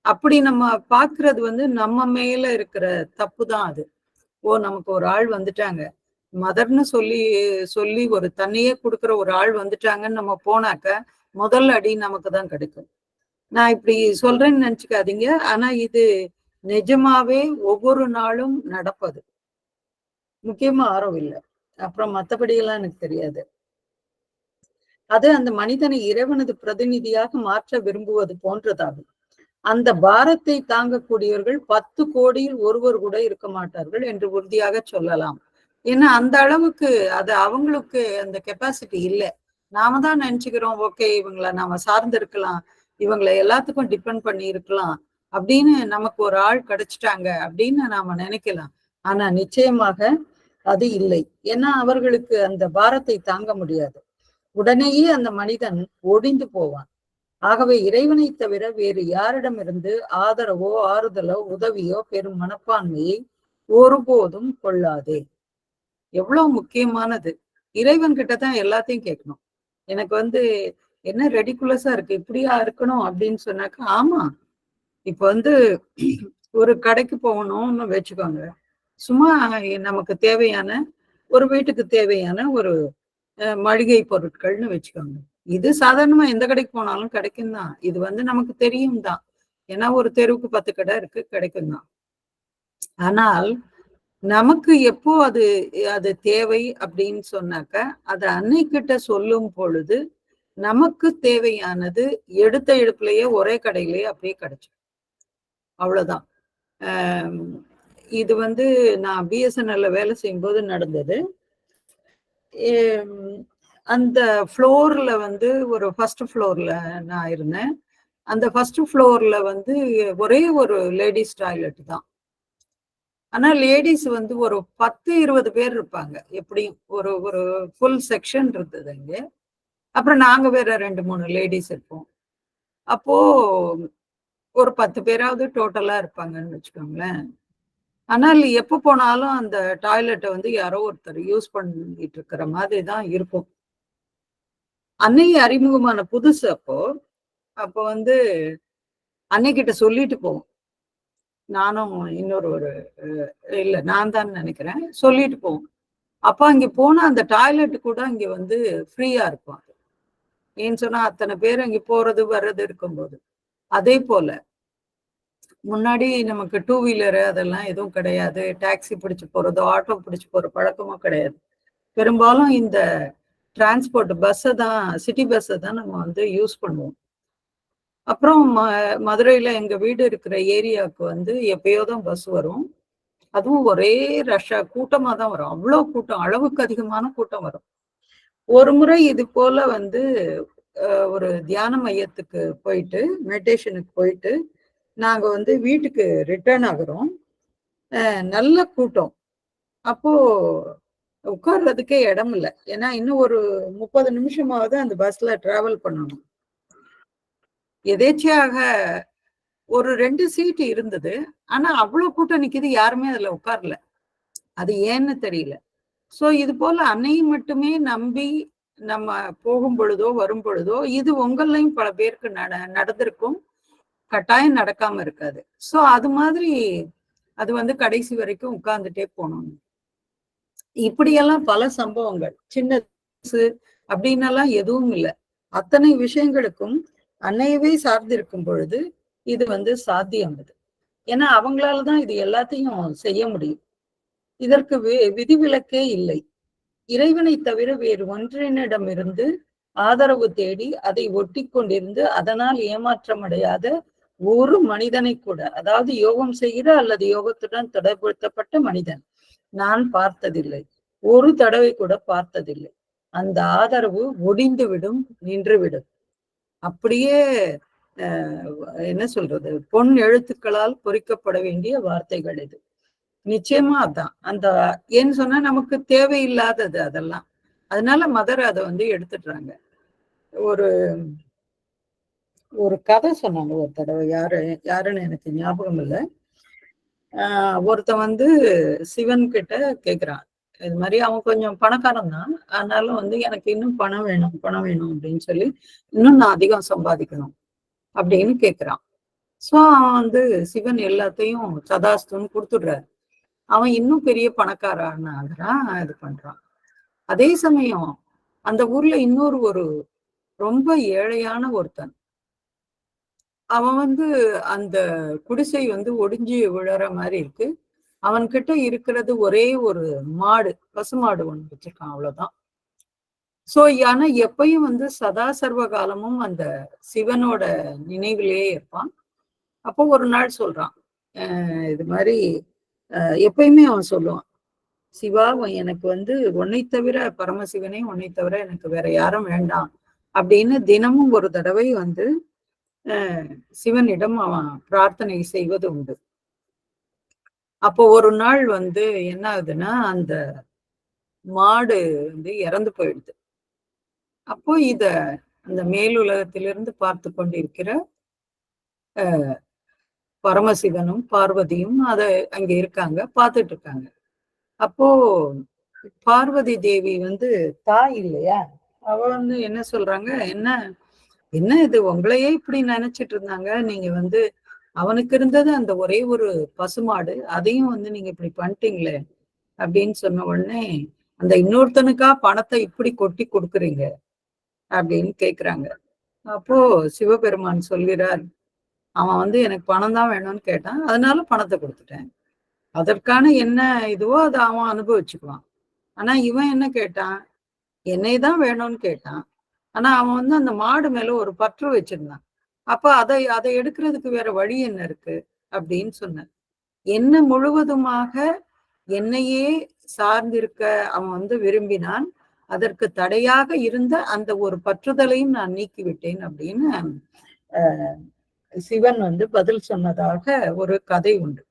அப்படி நம்ம பாக்குறது நம்ம மேல இருக்கிற தப்பு தான் அது. ஓ நமக்கு ஒரு ஆள் வந்துட்டாங்க, மதர்னு சொல்லி சொல்லி ஒரு தண்ணியே கொடுக்குற ஒரு ஆள் வந்துட்டாங்கன்னு நம்ம போனாக்க முதல் அடி நமக்கு தான் கிடைக்கும். நான் இப்படி சொல்றேன்னு நினைச்சுக்காதீங்க. ஆனா இது நிஜமாவே ஒவ்வொரு நாளும் நடப்பது. முக்கியமா ஆரோவில். அப்புறம் மத்தபடி எல்லாம் எனக்கு தெரியாது. அது அந்த மனிதனை இறைவனது பிரதிநிதியாக மாற்ற விரும்புவது போன்றதாகும். அந்த பாரத்தை தாங்கக்கூடியவர்கள் 10 கோடியில் ஒருவர் கூட இருக்க மாட்டார்கள் என்று உறுதியாக சொல்லலாம். ஏன்னா அந்த அளவுக்கு அது அவங்களுக்கு அந்த கெப்பாசிட்டி இல்லை. நாம தான் நினைச்சுக்கிறோம், ஓகே இவங்களை நாம சார்ந்து இருக்கலாம், இவங்களை எல்லாத்துக்கும் டிபெண்ட் பண்ணி இருக்கலாம் அப்படின்னு, நமக்கு ஒரு ஆள் கிடைச்சிட்டாங்க அப்படின்னு நாம நினைக்கலாம். ஆனா நிச்சயமாக அது இல்லை. ஏன்னா அவர்களுக்கு அந்த பாரத்தை தாங்க முடியாது. உடனேயே அந்த மனிதன் ஒழிந்து போவான். ஆகவே இறைவனை தவிர வேறு யாரிடமிருந்து ஆதரவோ ஆறுதலோ உதவியோ பெரும் மனப்பான்மையை ஒருபோதும் கொள்ளாதே. எவ்வளவு முக்கியமானது. இறைவன் கிட்டதான் எல்லாத்தையும் கேட்கணும். எனக்கு என்ன ரெடிகுலஸா இருக்கு, இப்படியா இருக்கணும் அப்படின்னு சொன்னாக்கா, ஆமா. இப்ப ஒரு கடைக்கு போகணும்னு வச்சுக்கோங்க. சும்மா நமக்கு தேவையான ஒரு வீட்டுக்கு தேவையான ஒரு மளிகை பொருட்கள்னு வச்சுக்கோங்க. இது சாதாரணமா எந்த கடைக்கு போனாலும் கிடைக்கும் தான். இது நமக்கு தெரியும் தான். ஏன்னா ஒரு தெருவுக்கு 10 கடை இருக்கு, கிடைக்கும் தான். ஆனால் நமக்கு எப்போ அது அது தேவை அப்படின்னு சொன்னாக்க, அது அன்னைக்கிட்ட சொல்லும் பொழுது நமக்கு தேவையானது எடுத்த எடுப்புலயே ஒரே கடையிலேயே அப்படியே கிடைச்சிடும். அவ்வளவுதான். இது நான் பிஎஸ்என்எல்ல வேலை செய்யும்போது நடந்தது. அந்த ஃப்ளோர்ல ஒரு ஃபர்ஸ்ட் ஃப்ளோர்ல நான் இருந்தேன். அந்த ஃபர்ஸ்ட் ஃப்ளோர்ல ஒரே ஒரு லேடிஸ் டாய்லெட் தான். ஆனா லேடிஸ் ஒரு 10, 20 பேர் இருப்பாங்க. எப்படியும் ஒரு ஒரு ஃபுல் செக்ஷன் இருந்தது அங்க. அப்புறம் நாங்க வேற 2, 3 லேடிஸ் இருப்போம். அப்போ ஒரு 10 பேராவது டோட்டலா இருப்பாங்கன்னு வச்சுக்கோங்களேன். ஆனால் எப்ப போனாலும் அந்த டாய்லெட்டை யாரோ ஒருத்தர் யூஸ் பண்ணிட்டு இருக்கிற மாதிரி தான் இருக்கும். அன்னைக்கு அறிமுகமான புதுசு அப்போ. அப்போ அன்னைக்கிட்ட சொல்லிட்டு போவோம். நானும் இன்னொரு இல்ல நான் தான் நினைக்கிறேன். சொல்லிட்டு போவோம். அப்ப அங்க போனா அந்த டாய்லெட் கூட அங்க ஃப்ரீயா இருக்கும். ஏன்னு சொன்னா அத்தனை பேர் அங்க போறது வர்றது இருக்கும்போது. அதே போல முன்னாடி நமக்கு 2 வீலரு அதெல்லாம் எதுவும் கிடையாது. டாக்ஸி பிடிச்சு போறதோ, ஆட்டோ பிடிச்சு போற பழக்கமும் கிடையாது. பெரும்பாலும் இந்த டிரான்ஸ்போர்ட் பஸ்ஸை தான், சிட்டி பஸ்ஸை தான் நம்ம யூஸ் பண்ணுவோம். அப்புறம் மதுரையில எங்க வீடு இருக்கிற ஏரியாவுக்கு எப்பயோ தான் பஸ் வரும். அதுவும் ஒரே ரஷ்ஷா கூட்டமா தான் வரும். அவ்வளோ கூட்டம், அளவுக்கு அதிகமான கூட்டம் வரும். ஒரு முறை இது போல ஒரு தியான மையத்துக்கு போயிட்டு, மெடிடேஷனுக்கு போயிட்டு, நாங்க வீட்டுக்கு ரிட்டர்ன் ஆகுறோம். நல்ல கூட்டம். அப்போ உட்கார்றதுக்கே இடம் இல்லை. ஏன்னா இன்னும் ஒரு 30 நிமிஷமாவது அந்த பஸ்ல டிராவல் பண்ணணும். எதேச்சியாக ஒரு 2 சீட்டு இருந்தது. ஆனா அவ்வளவு கூட்டம் நிக்குது, யாருமே அதுல உட்காரல. அது ஏன்னு தெரியல. சோ இது போல அன்னையும் மட்டுமே நம்பி நம்ம போகும் பொழுதோ வரும் பொழுதோ இது உங்களையும் பல பேருக்கு நடந்திருக்கும். கட்டாயம் நடக்காம இருக்காது. சோ அது மாதிரி அது கடைசி வரைக்கும் உட்கார்ந்துட்டே போனோம். இப்படியெல்லாம் பல சம்பவங்கள். சின்னது அப்படின்னெல்லாம் எதுவும் இல்லை. அத்தனை விஷயங்களுக்கும் அன்னையவே சார்ந்திருக்கும் பொழுது இது சாத்தியம். ஏன்னா அவங்களாலதான் இது எல்லாத்தையும் செய்ய முடியும். இதற்கு விதிவிலக்கே இல்லை. இறைவனை தவிர வேறு ஒன்றினிடமிருந்து ஆதரவு தேடி அதை ஒட்டி கொண்டிருந்து அதனால் ஏமாற்றம் அடையாத ஒரு மனிதனை கூட, அதாவது யோகம் செய்கிற அல்லது யோகத்துடன் தொடர்புபடுத்தப்பட்ட மனிதன் நான் பார்த்ததில்லை. ஒரு தடவை கூட பார்த்ததில்லை. அந்த ஆதரவு ஒடிந்துவிடும், நின்றுவிடும். அப்படியே என்ன சொல்றது, பொன் எழுத்துக்களால் பொறிக்கப்பட வேண்டிய வார்த்தைகள் இது. நிச்சயமா அதான். ஏன்னு சொன்னா நமக்கு தேவையில்லாதது அதெல்லாம். அதனால மதர் அதை எடுத்துடுறாங்க. ஒரு ஒரு கதை சொன்னாங்க ஒரு தடவை. யாருன்னு எனக்கு ஞாபகம் இல்லை. ஒருத்தன் சிவன் கிட்ட கேக்குறான். இது மாதிரி அவன் கொஞ்சம் பணக்காரன் தான். ஆனாலும் எனக்கு இன்னும் பணம் வேணும் அப்படின்னு சொல்லி, இன்னும் நான் அதிகம் சம்பாதிக்கணும் அப்படின்னு கேக்குறான். சோ அவன் சிவன் எல்லாத்தையும் சதாஸ்துன்னு கொடுத்துடுறாரு. அவன் இன்னும் பெரிய பணக்காரன் ஆகுறான், இது பண்றான். அதே சமயம் அந்த ஊர்ல இன்னொரு ஒரு ரொம்ப ஏழையான ஒருத்தன். அவன் அந்த குடிசை ஒடிஞ்சு விழற மாதிரி இருக்கு. அவன்கிட்ட இருக்கிறது ஒரே ஒரு மாடு, பசுமாடு ஒண்ணு வச்சிருக்கான், அவ்வளவுதான். சோ ஆனா எப்பயும் சதா சர்வ காலமும் அந்த சிவனோட நினைவிலேயே இருப்பான். அப்போ ஒரு நாள் சொல்றான், இது மாதிரி எப்பயுமே அவன் சொல்லுவான், சிவா எனக்கு உன்னை தவிர, பரமசிவனே உன்னை தவிர எனக்கு வேற யாரும் வேண்டாம் அப்படின்னு தினமும் ஒரு தடவை சிவனிடம் அவன் பிரார்த்தனை செய்வது உண்டு. அப்போ ஒரு நாள் என்ன ஆகுதுன்னா, அந்த மாடு இறந்து போயிடுது. அப்போ இத அந்த மேலுலகத்திலிருந்து பார்த்து கொண்டிருக்கிற பரமசிவனும் பார்வதியும் அத அங்க இருக்காங்க, பார்த்துட்டு இருக்காங்க. அப்போ பார்வதி தேவி வந்து தாய் இல்லையா, அவ வந்து என்ன சொல்றாங்க, என்ன என்ன இது உங்களையே இப்படி நினைச்சிட்டு இருந்தாங்க, நீங்க வந்து அவனுக்கு இருந்தது அந்த ஒரே ஒரு பசுமாடு, அதையும் வந்து நீங்க இப்படி பண்ணிட்டீங்களே அப்படின்னு சொன்ன உடனே, அந்த இன்னொருத்தனுக்கா பணத்தை இப்படி கொட்டி கொடுக்குறீங்க அப்படின்னு கேக்குறாங்க. அப்போ சிவபெருமான் சொல்கிறார், அவன் வந்து எனக்கு பணம் தான் வேணும்னு கேட்டான், அதனால பணத்தை கொடுத்துட்டேன். அதற்கான என்ன இதுவோ அதை அவன் அனுபவிச்சுக்குவான். ஆனா இவன் என்ன கேட்டான், என்னை தான் வேணும்னு கேட்டான். ஆனா அவன் வந்து அந்த மாடு மேல ஒரு பற்று வச்சிருந்தான். அப்ப அதை அதை எடுக்கிறதுக்கு வேற வழி என்ன இருக்கு அப்படின்னு சொன்னான். என்ன முழுவதுமாக என்னையே சார்ந்திருக்க அவன் வந்து விரும்பினான். அதற்கு தடையாக இருந்த அந்த ஒரு பற்றுதலையும் நான் நீக்கிவிட்டேன் அப்படின்னு சிவன் வந்து பதில் சொன்னதாக ஒரு கதை உண்டு.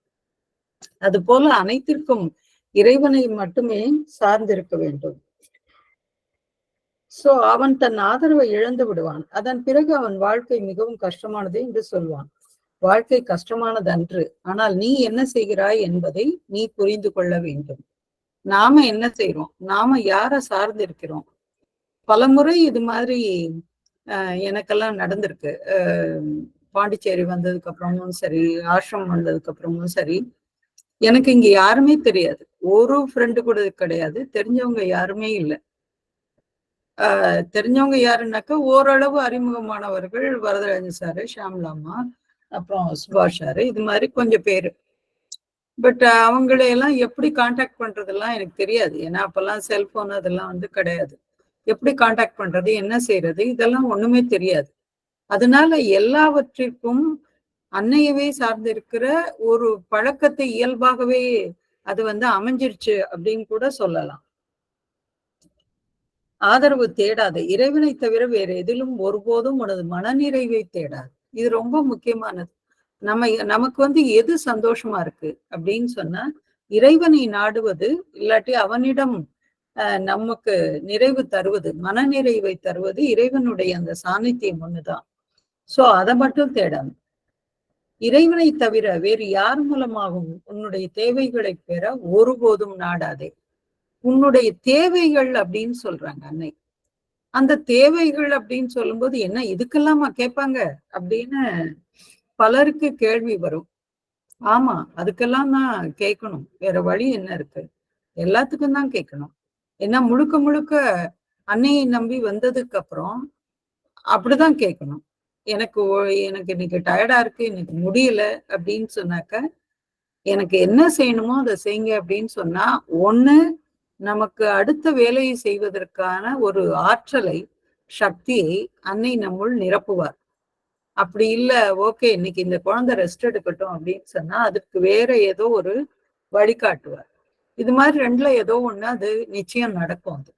அது போல அனைத்திற்கும் இறைவனை மட்டுமே சார்ந்திருக்க வேண்டும். சோ அவன் தன் ஆதரவை இழந்து விடுவான். அதன் பிறகு அவன் வாழ்க்கை மிகவும் கஷ்டமானது என்று சொல்வான். வாழ்க்கை கஷ்டமானது அன்று, ஆனால் நீ என்ன செய்கிறாய் என்பதை நீ புரிந்து கொள்ள வேண்டும். நாம என்ன செய்றோம், நாம யார சார்ந்து இருக்கிறோம். பலமுறை இது மாதிரி எனக்கெல்லாம் நடந்திருக்கு. பாண்டிச்சேரி வந்ததுக்கு அப்புறமும் சரி, ஆசிரமம் வந்ததுக்கு அப்புறமும் சரி, எனக்கு இங்க யாருமே தெரியாது. ஒரு ஃப்ரெண்டு கூட கிடையாது, தெரிஞ்சவங்க யாருமே இல்லை. தெரிஞ்சவங்க யாருன்னாக்கா ஓரளவு அறிமுகமானவர்கள் வரதராஜன் சாரு, ஷாம்லாமா, அப்புறம் சுபாஷ் சாரு, இது மாதிரி கொஞ்சம் பேரு. பட் அவங்களையெல்லாம் எப்படி கான்டாக்ட் பண்றதெல்லாம் எனக்கு தெரியாது. ஏன்னா அப்பெல்லாம் செல்போன் அதெல்லாம் வந்து கிடையாது. எப்படி கான்டாக்ட் பண்றது, என்ன செய்யறது, இதெல்லாம் ஒண்ணுமே தெரியாது. அதனால எல்லாவற்றிற்கும் அன்னையவே சார்ந்திருக்கிற ஒரு பழக்கத்தை இயல்பாகவே அது வந்து அமைஞ்சிருச்சு அப்படின்னு கூட சொல்லலாம். ஆதரவு தேடாது, இறைவனை தவிர வேற எதிலும் ஒருபோதும் உனது மனநிறைவை தேடாது. இது ரொம்ப முக்கியமானது. நமக்கு வந்து எது சந்தோஷமா இருக்கு அப்படின்னு சொன்னா, இறைவனை நாடுவது, இல்லாட்டி அவனிடம் நமக்கு நிறைவு தருவது, மனநிறைவை தருவது இறைவனுடைய அந்த சாநித்தியம் ஒண்ணுதான். சோ அதை மட்டும் தேடாது. இறைவனை தவிர வேறு யார் மூலமாகவும் உன்னுடைய தேவைகளை பெற ஒருபோதும் நாடாதே. உன்னுடைய தேவைகள் அப்படின்னு சொல்றாங்க அன்னை. அந்த தேவைகள் அப்படின்னு சொல்லும்போது என்ன இதுக்கெல்லாமா கேட்பாங்க அப்படின்னு பலருக்கு கேள்வி வரும். ஆமா, அதுக்கெல்லாம் தான் கேட்கணும். வேற வழி என்ன இருக்கு? எல்லாத்துக்கும் தான் கேட்கணும். ஏன்னா முழுக்க முழுக்க அன்னையை நம்பி வந்ததுக்கு அப்புறம் அப்படிதான் கேட்கணும். எனக்கு எனக்கு இன்னைக்கு டயர்டா இருக்கு, இன்னைக்கு முடியல அப்படின்னு சொன்னாக்க, எனக்கு என்ன செய்யணுமோ அதை செய்யுங்க அப்படின்னு சொன்னா, ஒண்ணு நமக்கு அடுத்த வேலையை செய்வதற்கான ஒரு ஆற்றலை, சக்தியை அன்னை நம்முள் நிரப்புவார். அப்படி இல்ல, ஓகே இன்னைக்கு இந்த குழந்தை ரெஸ்ட் எடுக்கட்டும் அப்படின்னு சொன்னா, அதுக்கு வேற ஏதோ ஒரு வழிகாட்டுவார். இது மாதிரி ரெண்டுல ஏதோ ஒண்ணு அது நிச்சயம் நடக்கும். அது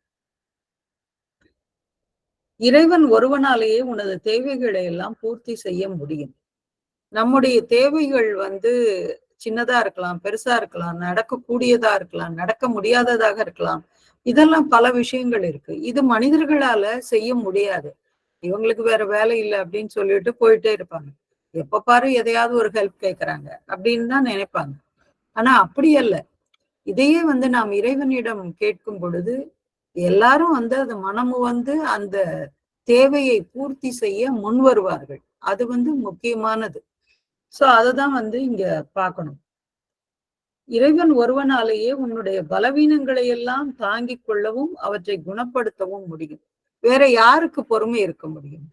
இறைவன் ஒருவனாலேயே உனது தேவைகளை எல்லாம் பூர்த்தி செய்ய முடியும். நம்முடைய தேவைகள் வந்து சின்னதா இருக்கலாம், பெருசா இருக்கலாம், நடக்கக்கூடியதா இருக்கலாம், நடக்க முடியாததாக இருக்கலாம். இதெல்லாம் பல விஷயங்கள் இருக்கு. இது மனிதர்களால செய்ய முடியாது. இவங்களுக்கு வேற வேலை இல்லை அப்படின்னு சொல்லிட்டு போயிட்டே இருப்பாங்க. எப்ப பாரு எதையாவது ஒரு ஹெல்ப் கேட்கறாங்க அப்படின்னு தான் நினைப்பாங்க. ஆனா அப்படி அல்ல. இதையே வந்து நாம் இறைவனிடம் கேட்கும் பொழுது எல்லாரும் வந்து அது மனமு வந்து அந்த தேவையை பூர்த்தி செய்ய முன் வருவார்கள். அது வந்து முக்கியமானது. சோ அததான் வந்து இங்க பார்க்கணும். இறைவன் ஒருவனாலேயே உன்னுடைய பலவீனங்களை எல்லாம் தாங்கிக் கொள்ளவும் அவற்றை குணப்படுத்தவும் முடியும். வேற யாருக்கு பொறுமை இருக்க முடியும்?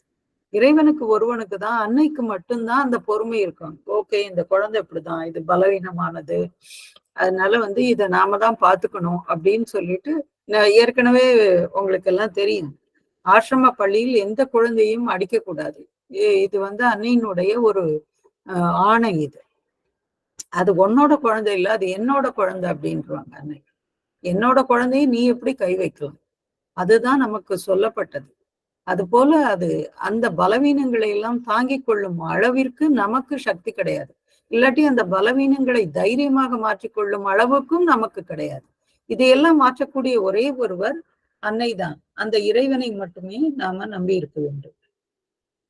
இறைவனுக்கு ஒருவனுக்கு தான், அன்னைக்கு மட்டும்தான் அந்த பொறுமை இருக்கும். ஓகே இந்த குழந்தை இப்படிதான், இது பலவீனமானது, அதனால வந்து இதை நாம தான் பார்த்துக்கணும் அப்படின்னு சொல்லிட்டு, ஏற்கனவே உங்களுக்கு எல்லாம் தெரியும், ஆசிரம பள்ளியில் எந்த குழந்தையும் அடிக்கக்கூடாது. இது வந்து அன்னையினுடைய ஒரு ஆணை. இது அது உன்னோட குழந்தை இல்லை, அது என்னோட குழந்தை அப்படின்றாங்க அன்னை. என்னோட குழந்தையை நீ எப்படி கை வைக்கலாம்? அதுதான் நமக்கு சொல்லப்பட்டது. அது போல அது அந்த பலவீனங்களை எல்லாம் தாங்கிக் கொள்ளும் அளவிற்கு நமக்கு சக்தி கிடையாது. இல்லாட்டி அந்த பலவீனங்களை தைரியமாக மாற்றிக்கொள்ளும் அளவுக்கும் நமக்கு கிடையாது. இதையெல்லாம் மாற்றக்கூடிய ஒரே ஒருவர் அன்னை தான். அந்த இறைவனை மட்டுமே நாம நம்பி இருக்க வேண்டும்.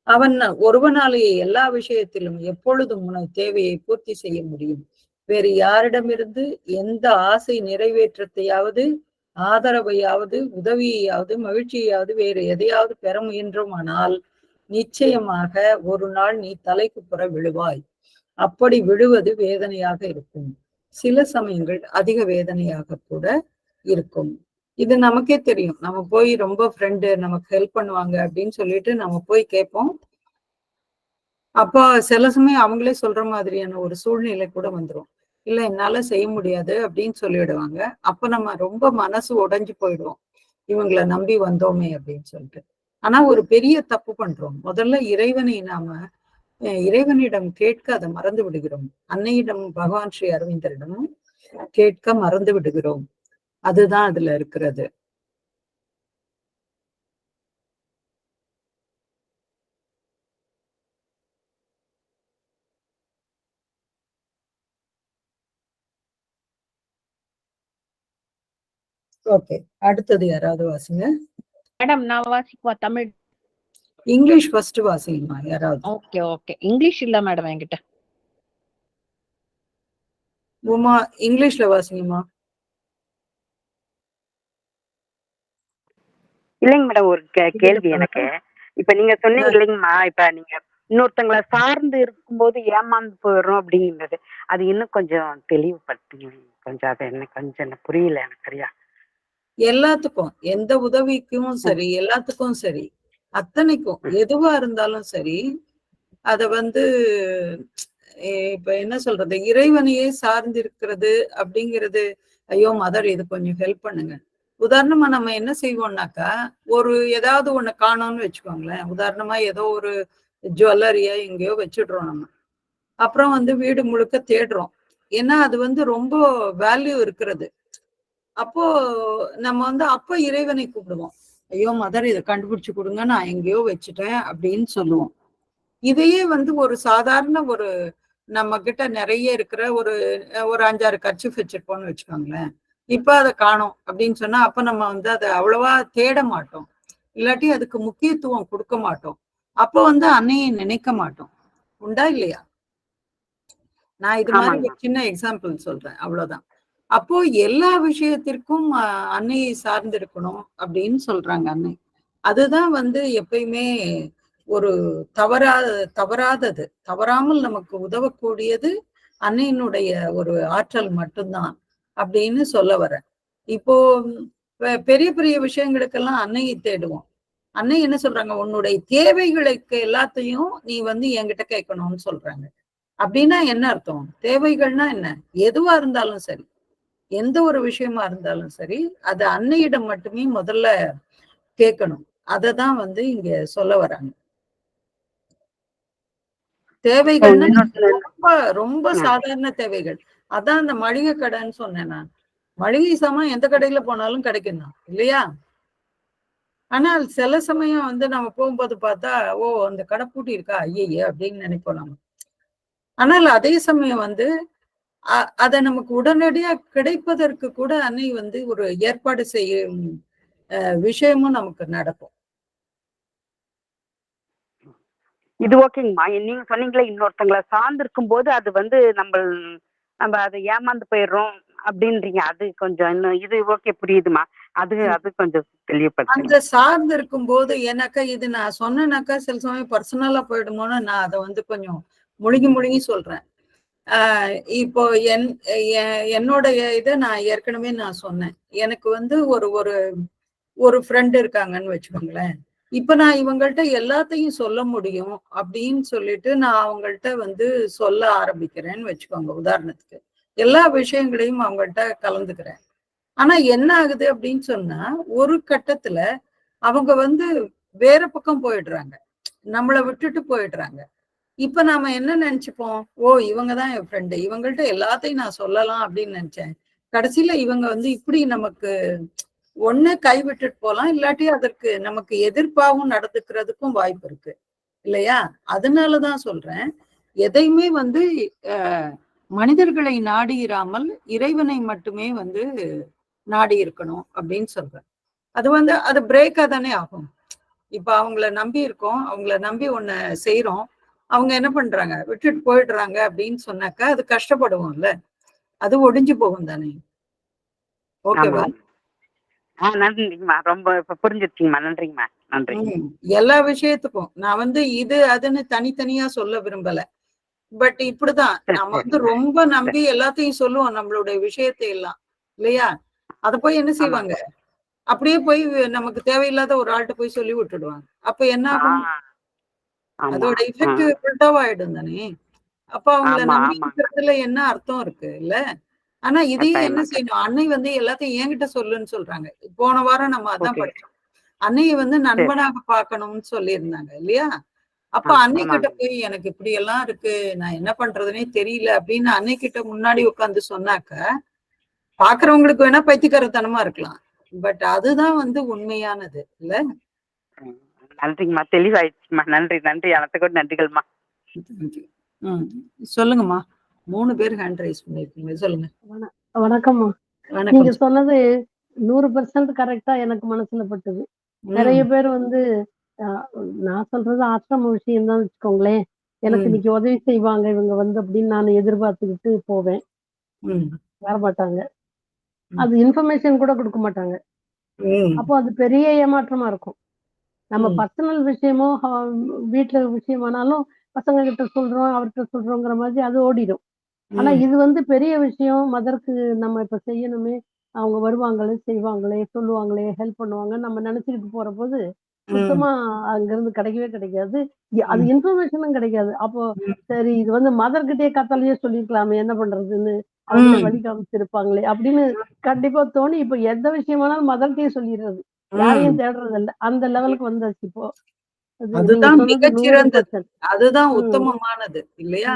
அவன் ஒருவனாலேயே எல்லா விஷயத்திலும் எப்பொழுதும் உனது தேவையை பூர்த்தி செய்ய முடியும். வேறு யாரிடமிருந்து எந்த ஆசை நிறைவேற்றத்தையாவது, ஆதரவையாவது, உதவியையாவது, மகிழ்ச்சியையாவது, வேறு எதையாவது பெற முயன்றோமானால் நிச்சயமாக ஒரு நாள் நீ தலைக்கு புற விழுவாய். அப்படி விழுவது வேதனையாக இருக்கும். சில சமயங்கள் அதிக வேதனையாக கூட இருக்கும். இது நமக்கே தெரியும். நம்ம போய் ரொம்ப ஃப்ரெண்டு நமக்கு ஹெல்ப் பண்ணுவாங்க அப்படின்னு சொல்லிட்டு நம்ம போய் கேட்போம். அப்போ சில சமயம் அவங்களே சொல்ற மாதிரியான ஒரு சூழ்நிலை கூட வந்துரும். இல்ல என்னால செய்ய முடியாது அப்படின்னு சொல்லிடுவாங்க. அப்ப நம்ம ரொம்ப மனசு உடைஞ்சு போயிடுவோம். இவங்கள நம்பி வந்தோமே அப்படின்னு சொல்லிட்டு. ஆனா ஒரு பெரிய தப்பு பண்றோம். முதல்ல இறைவனை நாம இறைவனிடம் கேட்க அதை மறந்து விடுகிறோம். அன்னையிடம் பகவான் ஸ்ரீ அரவிந்தரிடமும் கேட்க மறந்து விடுகிறோம். அதுதான் அதுல இருக்கிறது. ஓகே, அடுத்தது யாராவது வாசிங்க. மேடம் நான் வாசிக்குவா தமிழ்? இங்கிலீஷ் ஃபர்ஸ்ட் வாசிங்கம்மா யாராவது. Okay okay. இங்கிலீஷ் இல்ல மேடம் என்கிட்ட. உமா இங்கிலீஷ்ல வாசிங்கம்மா. இல்லைங்க மேடம், ஒரு கேள்வி எனக்கு. இப்ப நீங்க சொன்னீங்க இல்லைங்கம்மா, இப்ப நீங்க இன்னொருத்தங்களை சார்ந்து இருக்கும்போது ஏமாந்து போயிடும் அப்படிங்கிறது, அது இன்னும் கொஞ்சம் தெளிவுபடுத்துங்க. கொஞ்சம் அது என்ன கொஞ்சம் புரியல எனக்கு சரியா. எல்லாத்துக்கும் எந்த உதவிக்கும் சரி, எல்லாத்துக்கும் சரி, அத்தனைக்கும் எதுவா இருந்தாலும் சரி, அத வந்து இப்ப என்ன சொல்றது, இறைவனையே சார்ந்து இருக்கிறது அப்படிங்கிறது. ஐயோ மதர் இது கொஞ்சம் ஹெல்ப் பண்ணுங்க. உதாரணமா நம்ம என்ன செய்வோம்னாக்கா, ஒரு ஏதாவது ஒண்ணு காணோம்னு வச்சுக்கோங்களேன். உதாரணமா ஏதோ ஒரு ஜுவல்லரிய எங்கேயோ வச்சுடுறோம் நம்ம. அப்புறம் வந்து வீடு முழுக்க தேடுறோம். ஏன்னா அது வந்து ரொம்ப வேல்யூ இருக்கிறது. அப்போ நம்ம வந்து அப்ப இறைவனை கூப்பிடுவோம். ஐயோ மதர் இதை கண்டுபிடிச்சு கொடுங்க, நான் எங்கேயோ வச்சுட்டேன் அப்படின்னு சொல்லுவோம். இதையே வந்து ஒரு சாதாரண ஒரு நம்ம கிட்ட நிறைய இருக்கிற ஒரு 5-6 கர்ச்சீஃப் வச்சிருப்போம்னு வச்சுக்கோங்களேன். இப்ப அதை காணோம் அப்படின்னு சொன்னா அப்ப நம்ம வந்து அதை அவ்வளவா தேட மாட்டோம். இல்லாட்டி அதுக்கு முக்கியத்துவம் கொடுக்க மாட்டோம். அப்ப வந்து அன்னையை நினைக்க மாட்டோம். உண்டா இல்லையா? நான் இது மாதிரி ஒரு சின்ன எக்ஸாம்பிள் சொல்றேன், அவ்வளவுதான். அப்போ எல்லா விஷயத்திற்கும் அன்னையை சார்ந்திருக்கணும் அப்படின்னு சொல்றாங்க அன்னை. அதுதான் வந்து எப்பயுமே ஒரு தவறாதது, தவறாமல் நமக்கு உதவக்கூடியது அன்னையினுடைய ஒரு ஆற்றல் மட்டும்தான் அப்படின்னு சொல்ல வரேன். இப்போ பெரிய பெரிய விஷயங்களுக்கெல்லாம் அன்னையை தேடுவோம். அன்னை என்ன சொல்றாங்க, உன்னுடைய தேவைகளுக்கு எல்லாத்தையும் நீ வந்து என்கிட்ட கேட்கணும்னு சொல்றாங்க. அப்படின்னா என்ன அர்த்தம்? தேவைகள்னா என்ன? எதுவா இருந்தாலும் சரி, எந்த ஒரு விஷயமா இருந்தாலும் சரி, அது அன்னையிடம் மட்டுமே முதல்ல கேட்கணும். அததான் வந்து இங்க சொல்ல வராங்க. தேவைகள்னா ரொம்ப ரொம்ப சாதாரண தேவைகள். அதான் அந்த மளிகை கடைன்னு சொன்னேன் நான். மளிகை சாமான் எந்த கடையில போனாலும் கிடைக்கும் தான் இல்லையா? ஆனால் சில சமயம் வந்து நம்ம போகும்போது பார்த்தா, ஓ அந்த கடை பூட்டி இருக்கா, ஐயே அப்படின்னு நினைப்போம் நம்ம. ஆனால் அதே சமயம் வந்து அதை நமக்கு உடனடியா கிடைப்பதற்கு கூட அன்னை வந்து ஒரு ஏற்பாடு செய்யும் விஷயமும் நமக்கு நடக்கும். இது ஓகேங்கம்மா. நீங்க சொன்னீங்களே இன்னொருத்தங்களை சார்ந்திருக்கும் போது அது வந்து நம்ம அதை ஏமாந்து போயிடுறோம் அப்படின்றீங்க. அது கொஞ்சம் இன்னும் இது ஓகே புரியுதுமா. அது கொஞ்சம் தெளிவுபடுத்துங்க. அந்த சார்ந்து இருக்கும் போது எனக்கு இது நான் சொன்னேனாக்கா சில சமயம் பர்சனலா போயிடுமோன்னு நான் அதை வந்து கொஞ்சம் முழுங்கி சொல்றேன். இப்போ என்னோடைய இதை நான் ஏற்கனவே நான் சொன்னேன். எனக்கு வந்து ஒரு ஃப்ரெண்ட் இருக்காங்கன்னு வச்சுக்கோங்களேன். இப்ப நான் இவங்கள்ட்ட எல்லாத்தையும் சொல்ல முடியும் அப்படின்னு சொல்லிட்டு நான் அவங்கள்ட்ட வந்து சொல்ல ஆரம்பிக்கிறேன்னு வச்சுக்கோங்க. உதாரணத்துக்கு எல்லா விஷயங்களையும் அவங்கள்ட்ட கலந்துக்கிறேன். ஆனா என்ன ஆகுது அப்படின்னு சொன்னா, ஒரு கட்டத்துல அவங்க வந்து வேற பக்கம் போயிடுறாங்க, நம்மளை விட்டுட்டு போயிடுறாங்க. இப்ப நாம என்ன நினைச்சுப்போம், ஓ இவங்கதான் என் ஃப்ரெண்டு, இவங்கள்ட்ட எல்லாத்தையும் நான் சொல்லலாம் அப்படின்னு நினைச்சேன். கடைசியில இவங்க வந்து இப்படி நமக்கு ஒண்ணு கைவிட்டுட்டு போலாம், இல்லாட்டி அதற்கு நமக்கு எதிர்ப்பாகவும் நடந்துக்கிறதுக்கும் வாய்ப்பு இருக்கு இல்லையா? அதனாலதான் சொல்றேன், எதையுமே வந்து மனிதர்களை நாடி இராமல் இறைவனை மட்டுமே வந்து நாடி இருக்கணும் அப்படின்னு சொல்றேன். அது பிரேக்கா தானே ஆகும். இப்ப அவங்கள நம்பி இருக்கோம், அவங்கள நம்பி ஒண்ணு செய்யறோம், அவங்க என்ன பண்றாங்க, விட்டுட்டு போயிடுறாங்க அப்படின்னு சொன்னாக்கா அது கஷ்டப்படுவோம்ல, அது ஒடிஞ்சு போகும் தானே. ஓகேவா? நன்றிங்கம்மா. ரொம்ப இப்ப புரிஞ்சிருச்சுங்கம்மா. நன்றிங்கம்மா. நன்றி. எல்லா விஷயத்துக்கும் நான் இது அதுன்னு தனித்தனியா சொல்ல விரும்பல. பட் இப்படிதான் நம்ம ரொம்ப நம்பி எல்லாத்தையும் சொல்லுவோம், நம்மளுடைய விஷயத்தை எல்லாம் இல்லையா. அத போய் என்ன செய்வாங்க, அப்படியே போய் நமக்கு தேவையில்லாத ஒரு ஆள்கிட்ட போய் சொல்லி விட்டுடுவாங்க. அப்ப என்ன ஆகும், அதோட எஃபெக்ட் ஆயிடும் தானே. அப்ப அவங்கள நம்பி இருக்கிறதுல என்ன அர்த்தம் இருக்கு இல்ல. ஆனா இதையும் என்ன செய்யணும், அன்னை எல்லாத்தையும் என்கிட்ட சொல்லுன்னு சொல்றாங்க. போன வாரம் நம்ம அதான் படிச்சோம். அன்னையை நண்பனாக பார்க்கணும்னு சொல்லி இருந்தாங்க இல்லையா. அப்ப அன்னை கிட்ட போய் எனக்கு இப்படி எல்லாம் இருக்கு, நான் என்ன பண்றதுன்னே தெரியல அப்படின்னு அன்னை கிட்ட முன்னாடி உட்கார்ந்து சொன்னாக்க பாக்குறவங்களுக்கு வேணா பைத்தியக்காரத்தனமா இருக்கலாம். பட் அதுதான் உண்மையானது இல்ல. நன்றிங்கம்மா. தெளிவாயிடுச்சுமா. நன்றி நன்றி. அனைத்துக்கும் நன்றிகள்மா. சொல்லுங்கம்மா. 3 பேர் ஹேண்ட் ரைஸ் பண்ணிருக்கீங்க. சொல்லுங்க. வணக்கம்மா. நீங்க சொன்னது 100% கரெக்டா எனக்கு மனசுல பட்டது. நிறைய பேர் நான் சொல்றது ஆசிரம விஷயம் தான் வச்சுக்கோங்களேன். எனக்கு இன்னைக்கு உதவி செய்வாங்க இவங்க அப்படின்னு நான் எதிர்பார்த்துக்கிட்டு போவேன். வரமாட்டாங்க. அது இன்ஃபர்மேஷன் கூட கொடுக்க மாட்டாங்க. அப்போ அது பெரிய ஏமாற்றமா இருக்கும். நம்ம பர்சனல் விஷயமோ வீட்டுல விஷயமானாலும் பசங்க கிட்ட சொல்றோம், அவர்கிட்ட சொல்றோங்கிற மாதிரி அது ஓடிடும். ஆனா இது பெரிய விஷயம். மதருக்கு நம்ம இப்ப செய்யணுமே, அவங்க வருவாங்களே, செய்வாங்களே, சொல்லுவாங்களே, ஹெல்ப் பண்ணுவாங்க நம்ம நினைச்சுக்கிட்டு போற போது சுத்தமா அங்க இருந்து கிடைக்கவே கிடைக்காது. அது இன்ஃபர்மேஷனும் கிடைக்காது. அப்போ சரி இது மதர்கிட்டயே கத்தாலேயே சொல்லிருக்கலாமே, என்ன பண்றதுன்னு அவங்களே வழி காமிச்சிருப்பாங்களே அப்படின்னு கண்டிப்பா தோணி இப்ப எந்த விஷயமானாலும் மதர்கிட்டயே சொல்லிடுறது, யாரையும் தேடுறது இல்ல. அந்த லெவலுக்கு வந்தாச்சு இப்போ. அதுதான் மிகச்சிறந்தது, அதுதான் உத்தமமானது இல்லையா.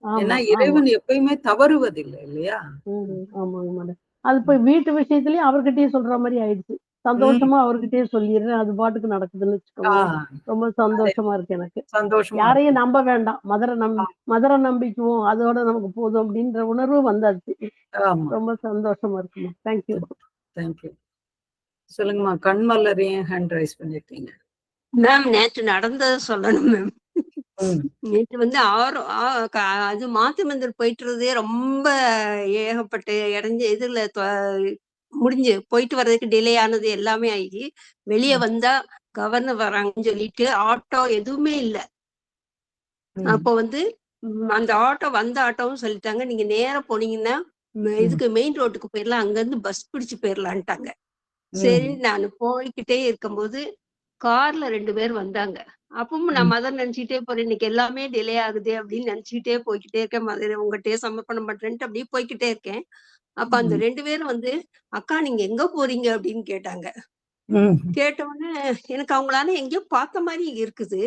ஏன்னா இறைவன் எப்பயுமே தவறுவதில்லை இல்லையா. ஆமாங்க மேடம். அது போய் வீட்டு விஷயத்திலயும் அவர்கிட்டயே சொல்ற மாதிரி ஆயிடுச்சு. சந்தோஷமா அவர்கிட்டயே சொல்லிடுறேன், அது பாட்டுக்கு நடக்குதுன்னு வச்சுக்கோங்க. ரொம்ப சந்தோஷமா இருக்கு எனக்கு. சந்தோஷமா யாரையும் நம்ப வேண்டாம், மதரை நம்பிக்குவோம், அதோட நமக்கு போதும் அப்படின்ற உணர்வு வந்தாச்சு. ரொம்ப சந்தோஷமா இருக்குமா. தேங்க்யூ. தேங்க்யூ. சொல்லுங்கம்மா. கண்மலரையும் ஹேண்ட் ரைஸ் பண்ணிருக்கீங்க. மேம் நேற்று நடந்ததை சொல்லணும் மேம். நேற்று அது மாத்து மந்திர் போயிட்டுறதே ரொம்ப ஏகப்பட்ட இதுல முடிஞ்சு போயிட்டு வர்றதுக்கு டிலே ஆனது எல்லாமே ஆகி வெளியே வந்தா கவர்னர் வராங்கன்னு சொல்லிட்டு ஆட்டோ எதுவுமே இல்லை. அப்போ அந்த ஆட்டோ வந்த ஆட்டோவும் சொல்லிட்டாங்க, நீங்க நேரம் போனீங்கன்னா இதுக்கு மெயின் ரோட்டுக்கு போயிடலாம், அங்க இருந்து பஸ் பிடிச்சு போயிடலான்ட்டாங்க. சரின்னு நான் போய்கிட்டே இருக்கும்போது கார்ல 2 பேர் வந்தாங்க. அப்பவும் நான் மதர் நினைச்சுக்கிட்டே போறேன், இன்னைக்கு எல்லாமே டிலே ஆகுது அப்படின்னு நினைச்சுக்கிட்டே போய்கிட்டே இருக்கேன். மதர் உங்ககிட்டயே சமர்ப்பணம் பண்றேன்ட்டு அப்படியே போய்கிட்டே இருக்கேன். அப்ப அந்த 2 பேரும் அக்கா நீங்க எங்க போறீங்க அப்படின்னு கேட்டாங்க. கேட்ட உடனே எனக்கு அவங்களால எங்கேயோ பார்த்த மாதிரி இருக்குது.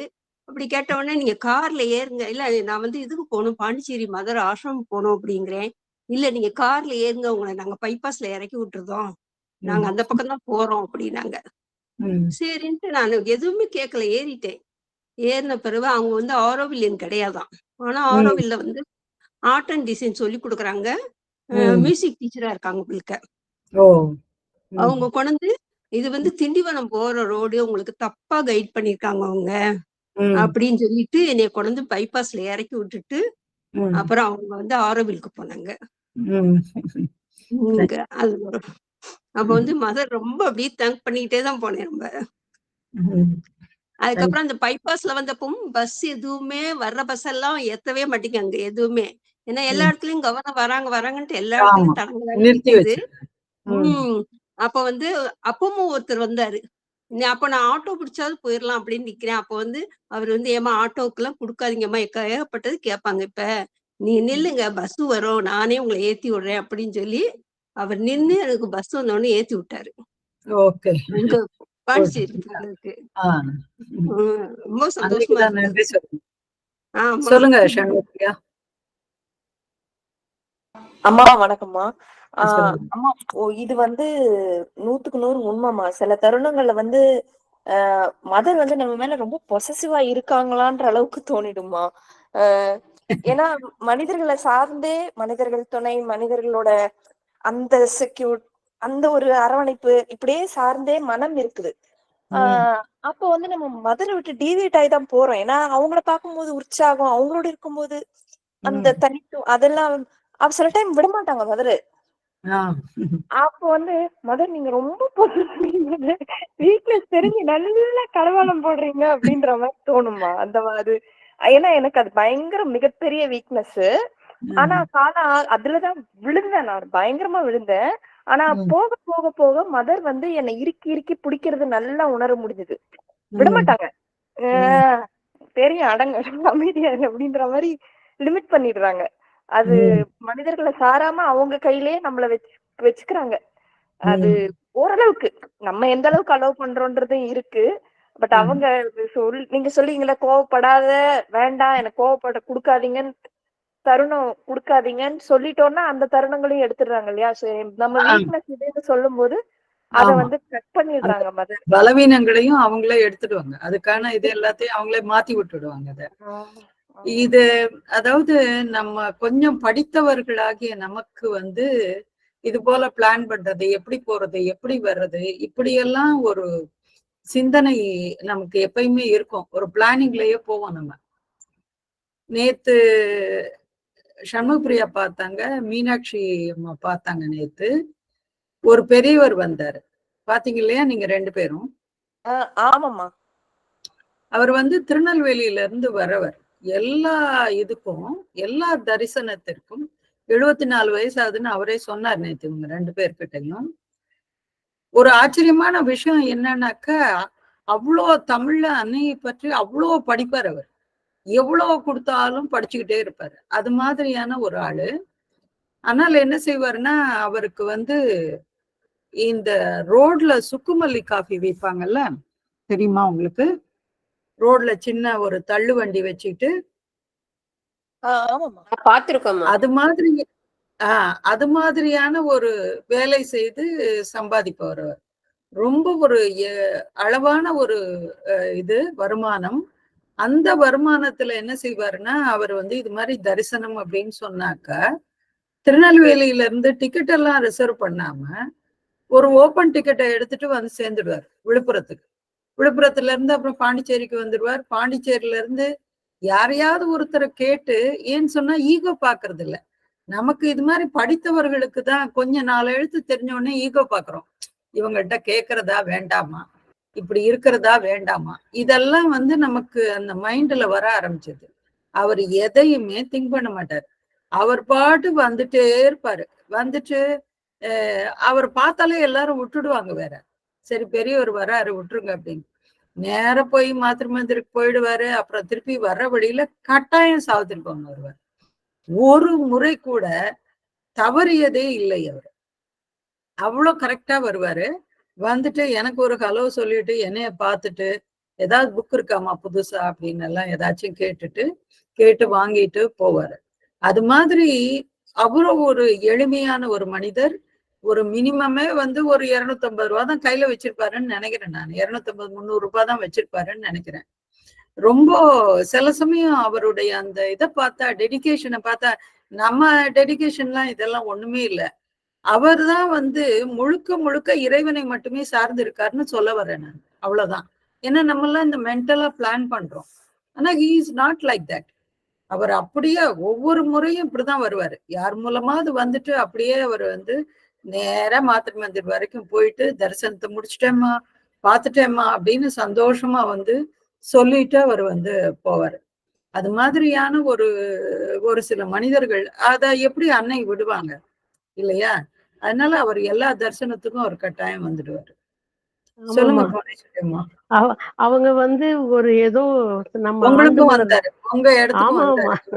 அப்படி கேட்ட உடனே நீங்க கார்ல ஏறுங்க. இல்ல நான் இதுக்கு போகணும், பாண்டிச்சேரி மதர் ஆசிரமம் போகணும் அப்படிங்கிறேன். இல்ல நீங்க கார்ல ஏறுங்க, உங்களை நாங்க பைபாஸ்ல இறக்கி விட்டுருதோம், நாங்க அந்த பக்கம் தான் போறோம் அப்படின்னாங்க. சரின்ட்டு நான் எதுவுமே கேட்கல, ஏறிட்டேன். ஏறின பிறகு அவங்க ஆரோவில்லியன் கிடையாதான். ஆனா ஆரோவில்ல ஆர்ட் அண்ட் டிசைன் சொல்லி கொடுக்குறாங்க, மியூசிக் டீச்சரா இருக்காங்க உங்களுக்கு. அவங்க கொண்டு இது திண்டிவனம் போற ரோடு உங்களுக்கு தப்பா கைட் பண்ணிருக்காங்க அவங்க அப்படின்னு சொல்லிட்டு என்னைய கொண்டு பைபாஸ்ல இறக்கி விட்டுட்டு அப்புறம் அவங்க ஆரோவிலுக்கு போனாங்க. அது அப்ப மதர் ரொம்ப அப்படியே தேங்க் பண்ணிக்கிட்டே தான் போனேன் ரொம்ப. அதுக்கப்புறம் அந்த பைபாஸ்ல வந்தப்பவும் பஸ் எதுவுமே வர்ற பஸ் எல்லாம் ஏத்தவே மாட்டேங்க அங்க எதுவுமே. ஏன்னா எல்லா இடத்துலயும் கவர்னர் வராங்கன்ட்டு எல்லா இடத்துலயும் தடங்குது. அப்ப அப்பவும் ஒருத்தர் வந்தாரு. அப்ப நான் ஆட்டோ பிடிச்சாவது போயிடலாம் அப்படின்னு நிக்கிறேன். அப்ப அவர் ஏமா ஆட்டோக்கு எல்லாம் கொடுக்காதீங்கம்மா, ஏகப்பட்டது கேட்பாங்க, இப்ப நீ நில்லுங்க பஸ் வரும், நானே உங்களை ஏத்தி விடுறேன் அப்படின்னு சொல்லி அவர் நின்னு எனக்கு பஸ் வந்தோடனே ஏத்தி விட்டாரு. பாண்டிச்சேரி போறதுக்கு. ரொம்ப சந்தோஷமா இருக்கு. சொல்லுங்க. அம்மா வணக்கம்மா. அம்மா இது 100க்கு 100 உண்மைமா. சில தருணங்கள்ல மதர் நம்ம மேல ரொம்ப பொசசிவா இருக்காங்களான்ற அளவுக்கு தோணிடுமா. ஏன்னா மனிதர்களை சார்ந்தே, மனிதர்கள் துணை, மனிதர்களோட அந்த அந்த ஒரு அரவணைப்பு இப்படியே சார்ந்தே மனம் இருக்குது. அப்போ வந்து நம்ம மதரை விட்டு டீவியேட் ஆகி தான் போறோம். ஏன்னா அவங்கள பார்க்கும்போது உற்சாகம், அவங்களோட இருக்கும்போது அந்த அதெல்லாம் சில டைம் விட மாட்டாங்க மதரு. அப்போ வந்து மதர் நீங்க ரொம்ப வீக்னஸ் தெரிஞ்சு நல்லா கலவாலம் போடுறீங்க அப்படின்ற மாதிரி தோணுமா அந்த மாதிரி. ஏன்னா எனக்கு அது பயங்கர மிகப்பெரிய வீக்னஸ். ஆனா அதுலதான் விழுந்தேன், நான் பயங்கரமா விழுந்தேன். ஆனா போக போக போக மதர் வந்து என்னை இறுக்கி இறுக்கி பிடிக்கிறது நல்லா உணர முடிஞ்சது. விடமாட்டாங்க. தெரியும் அடங்க அமைதியா அப்படின்ற மாதிரி லிமிட் பண்ணிடுறாங்க. அது மனிதர்களை சாராம அவங்க கையிலேயே நம்மள வச்சுக்கிறாங்க. அது ஓரளவுக்கு நம்ம எந்த அளவுக்கு அலோவ் பண்றோன்றது இருக்கு. பட் அவங்க நீங்க சொல்லுவீங்களா கோவப்படாத, வேண்டாம் எனக்கு கோவப்பட கொடுக்காதீங்கன்னு, தருணம் கொடுக்காதீங்கன்னு சொல்லிட்டோம்னா அந்த தருணங்களையும் எடுத்துடுறாங்க இல்லையா? நம்ம வீக்னஸ் இதுன்னு சொல்லும் போது அத வந்து கட் பண்ணிடுறாங்க. மதர் பலவீனங்களையும் அவங்களே எடுத்துடுவாங்க. அதுக்கான இது எல்லாத்தையும் அவங்களே மாத்தி விட்டுடுவாங்க. அத இது அதாவது நம்ம கொஞ்சம் படித்தவர்களாகிய நமக்கு வந்து இது போல பிளான் பண்றது, எப்படி போறது, எப்படி வர்றது, இப்படியெல்லாம் ஒரு சிந்தனை நமக்கு எப்பயுமே இருக்கும். ஒரு பிளானிங்லயே போவோம் நம்ம. நேத்து சண்முகப்பிரியா பார்த்தாங்க, மீனாட்சி அம்மா பார்த்தாங்க நேத்து. ஒரு பெரியவர் வந்தாரு, பாத்தீங்க இல்லையா நீங்க 2 பேரும்? ஆமாம்மா. அவர் வந்து திருநெல்வேலியில இருந்து வரவர். எல்லா இதுக்கும், எல்லா தரிசனத்திற்கும் 74 வயசு ஆகுதுன்னு அவரே சொன்னார் நேத்து இவங்க 2 பேர்கிட்டையும். ஒரு ஆச்சரியமான விஷயம் என்னன்னாக்கா, அவ்வளோ தமிழ்ல அன்னையை பற்றி அவ்வளோ படிப்பார் அவர். எவ்வளவு கொடுத்தாலும் படிச்சுக்கிட்டே இருப்பாரு. அது மாதிரியான ஒரு ஆளு. ஆனால் என்ன செய்வாருன்னா, அவருக்கு வந்து இந்த ரோட்ல சுக்குமல்லி காஃபி விற்பாங்கல்ல, தெரியுமா உங்களுக்கு? ரோட்ல சின்ன ஒரு தள்ளு வண்டி வச்சுட்டு அது மாதிரி அது மாதிரியான ஒரு வேலை செய்து சம்பாதிப்பவர். ரொம்ப ஒரு அளவான ஒரு இது வருமானம். அந்த வருமானத்துல என்ன செய்வாருன்னா, அவர் வந்து இது மாதிரி தரிசனம் அப்படின்னு சொன்னாக்கா, திருநெல்வேலியில இருந்து டிக்கெட் எல்லாம் ரிசர்வ் பண்ணாம ஒரு ஓபன் டிக்கெட்டை எடுத்துட்டு வந்து சேர்ந்துடுவார் விழுப்புரத்துக்கு. விழுப்புரத்துல இருந்து அப்புறம் பாண்டிச்சேரிக்கு வந்துடுவார். பாண்டிச்சேரியில இருந்து யாரையாவது ஒருத்தரை கேட்டு, ஏன்னு சொன்னா ஈகோ பாக்குறது இல்ல. நமக்கு இது மாதிரி படித்தவர்களுக்கு தான் கொஞ்சம் 4 எழுத்து தெரிஞ்ச உடனே ஈகோ பாக்குறோம். இவங்கள்ட்ட கேட்கறதா வேண்டாமா, இப்படி இருக்கிறதா வேண்டாமா, இதெல்லாம் வந்து நமக்கு அந்த மைண்ட்ல வர ஆரம்பிச்சது. அவர் எதையுமே திங்க் பண்ண மாட்டார். அவர் பாட்டு வந்துட்டே இருப்பாரு. வந்துட்டு அவர் பார்த்தாலே எல்லாரும் விட்டுடுவாங்க வேற. சரி பெரியவர் வராரு விட்டுருங்க அப்படின்னு. நேர போய் மாத்திரை மந்திருக்கு போயிடுவாரு. அப்புறம் திருப்பி வர்ற வழியில கட்டாயம் சாவித்திரிக்கு வருவார். ஒரு முறை கூட தவறியதே இல்லை அவர். அவ்வளவு கரெக்டா வருவாரு. வந்துட்டு எனக்கு ஒரு ஹலோ சொல்லிட்டு என்னைய பார்த்துட்டு, ஏதாவது புக் இருக்காமா புதுசா அப்படின்னு எல்லாம் ஏதாச்சும் கேட்டு வாங்கிட்டு போவாரு. அது மாதிரி அவ்வளவு ஒரு எளிமையான ஒரு மனிதர். ஒரு மினிமமே வந்து ஒரு 250 ரூபா தான் கையில வச்சிருப்பாருன்னு நினைக்கிறேன். நான் 250 300 ரூபாய் தான் வச்சிருப்பாருன்னு நினைக்கிறேன். ரொம்ப சில சமயம் அவருடைய அந்த இதை பார்த்தா, டெடிகேஷனை பார்த்தா, நம்ம டெடிகேஷன்லாம் இதெல்லாம் ஒண்ணுமே இல்லை. அவர் தான் வந்து முழுக்க முழுக்க இறைவனை மட்டுமே சார்ந்து இருக்காருன்னு சொல்ல வரேன் நான். அவ்வளவுதான். ஏன்னா நம்ம எல்லாம் இந்த மென்டலா பிளான் பண்றோம். ஆனா he is not like that. அவர் அப்படியே ஒவ்வொரு முறையும் இப்படிதான் வருவாரு. யார் மூலமாவது வந்துட்டு அப்படியே அவர் வந்து நேரா மாத்திரை மந்திர் வரைக்கும் போயிட்டு தரிசனத்தை முடிச்சுட்டேம்மா, பார்த்துட்டேம்மா அப்படின்னு சந்தோஷமா வந்து சொல்லிட்டு அவர் வந்து போவாரு. அது மாதிரியான ஒரு சில மனிதர்கள் அத எப்படி அன்னை விடுவாங்க இல்லையா? அதனால அவர் எல்லா தரிசனத்துக்கும் ஒரு கட்டாயம் வந்துடுவாரு. சொல்லுங்க புவனேஸ்வரிம்மா. அவங்க வந்து ஒரு ஏதோ நம்ம உங்களுக்கும் வந்தாரு, உங்க இடத்துக்கும் ஆமா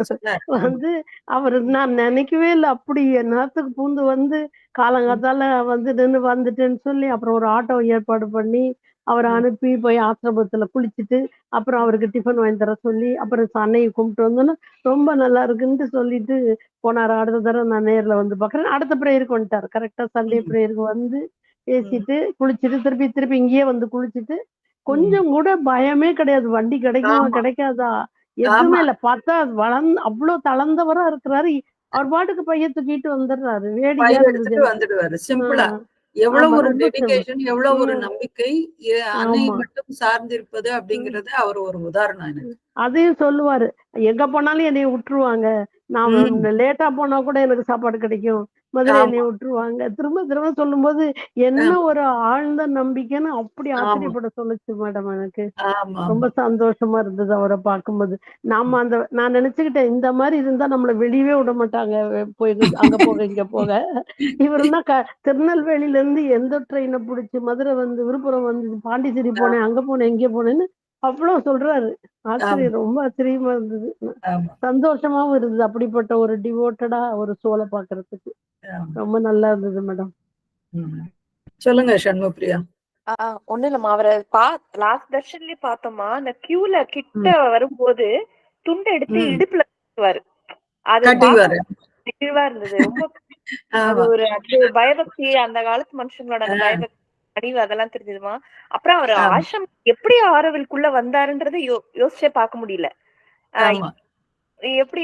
வந்தாரு. வந்து அவரு நான் நினைக்கவே இல்லை அப்படி நேரத்துக்கு பூந்து வந்து காலங்காத்தால வந்து நின்று வந்துட்டேன்னு சொல்லி அப்புறம் ஒரு ஆட்டோ ஏற்பாடு பண்ணி அவரை அனுப்பி போய் ஆசிரமத்துல குளிச்சுட்டு அப்புறம் அவருக்கு டிஃபன் வாங்கி தர சொல்லி அப்புறம் அன்னையை கும்பிட்டு வந்தோன்னா ரொம்ப நல்லா இருக்குன்ட்டு சொல்லிட்டு போனாரு. அடுத்த தடவை நான் நேர்ல வந்து பாக்குறேன். அடுத்த பிரேயருக்கு வந்துட்டாரு. கரெக்டா சண்டே பிரேயருக்கு வந்து பேசிட்டு குளிச்சுட்டு திருப்பி இங்கேயே வந்து குளிச்சுட்டு கொஞ்சம் கூட பயமே கிடையாது. வண்டி கிடைக்குமா கிடைக்காதா எதுவுமே இல்ல. பார்த்தா அவ்வளவு தளர்ந்தவரா இருக்கிறாரு. அவர் பாட்டுக்கு பைய தூக்கிட்டு வந்துடுறாரு. வேடிக்கையா இருந்தது. வந்துடுவாரு சிம்பிளா. எவ்வளவு ஆமா ஒரு நிச்சயமா. டெடிகேஷன், எவ்வளவு ஒரு ம். நம்பிக்கை, அன்னையை ஆமா. மட்டும் சார்ந்திருப்பது அப்படிங்கிறது அவர் ஒரு உதாரணம் எனக்கு. அதையும் சொல்லுவாரு. எங்க போனாலும் என்னைய விட்டுருவாங்க. நான் ம். லேட்டா போனா கூட எனக்கு சாப்பாடு கிடைக்கும். முதல்ல என்னைய ஆமா, விட்டுருவாங்க. திரும்ப திரும்ப சொல்லும்போது, என்ன ஆமா, ஒரு ஆழ்ந்த நம்பிக்கைன்னு அப்படி ஆமா, ஆச்சரியப்பட சொல்லுச்சு மேடம் எனக்கு. ஆமா, ரொம்ப ஆமா. சந்தோஷமா இருந்தது அவர பார்க்கும்போது. நான் நினைச்சுக்கிட்டேன், இந்த மாரி இருந்தா நம்மள வெளியவே விட மாட்டாங்க. போய் அங்க போக, இங்க போக. இவருன்னா திருநெல்வேலில இருந்து எந்த ட்ரெயின புடிச்சு மதுரை வந்து, விழுப்புரம் வந்து, பாண்டிச்சேரி ஆமா, போனேன், அங்க போனேன், இங்க போனேன்னு அவ்ளோ சொல்றாரு. ஆமா, ஆச்சரியம். ரொம்ப ஆச்சரியமா இருந்தது. ஆமா, சந்தோஷமாவும் இருந்தது. அப்படிப்பட்ட ஒரு டிவோட்டடா ஒரு சோல பார்க்கறதுக்கு. ஆமா. ரொம்ப நல்லா இருந்தது மேடம். ம். சொல்லுங்க சண்முகப்பிரியா. ஒண்ணும் இல்லம்மா. அவர லாஸ்ட் தர்ஷன்லயே பார்த்தோமா, அந்த கியூல கிட்ட ம், வரும்போது துண்ட எடுத்து ம். இடுப்புல கட்டுவாரு. அது கட்டிக்குவாரு. பார்க்க நெகிழ்வா இருந்தது. ரொம்ப அது ஆமா. அது பயபக்தி, அந்த காலத்து மனுஷங்களோட அந்த ஆ, பயபக்தி, அறிவு அதெல்லாம் தெரிஞ்சதுமா. அப்புறம் அவரு ஆமா, ஆசிரமம் எப்படி ஆரோவில்குள்ள வந்தாருன்றத யோசிச்சே பார்க்க முடியல. ஆ ஆமா. எப்படி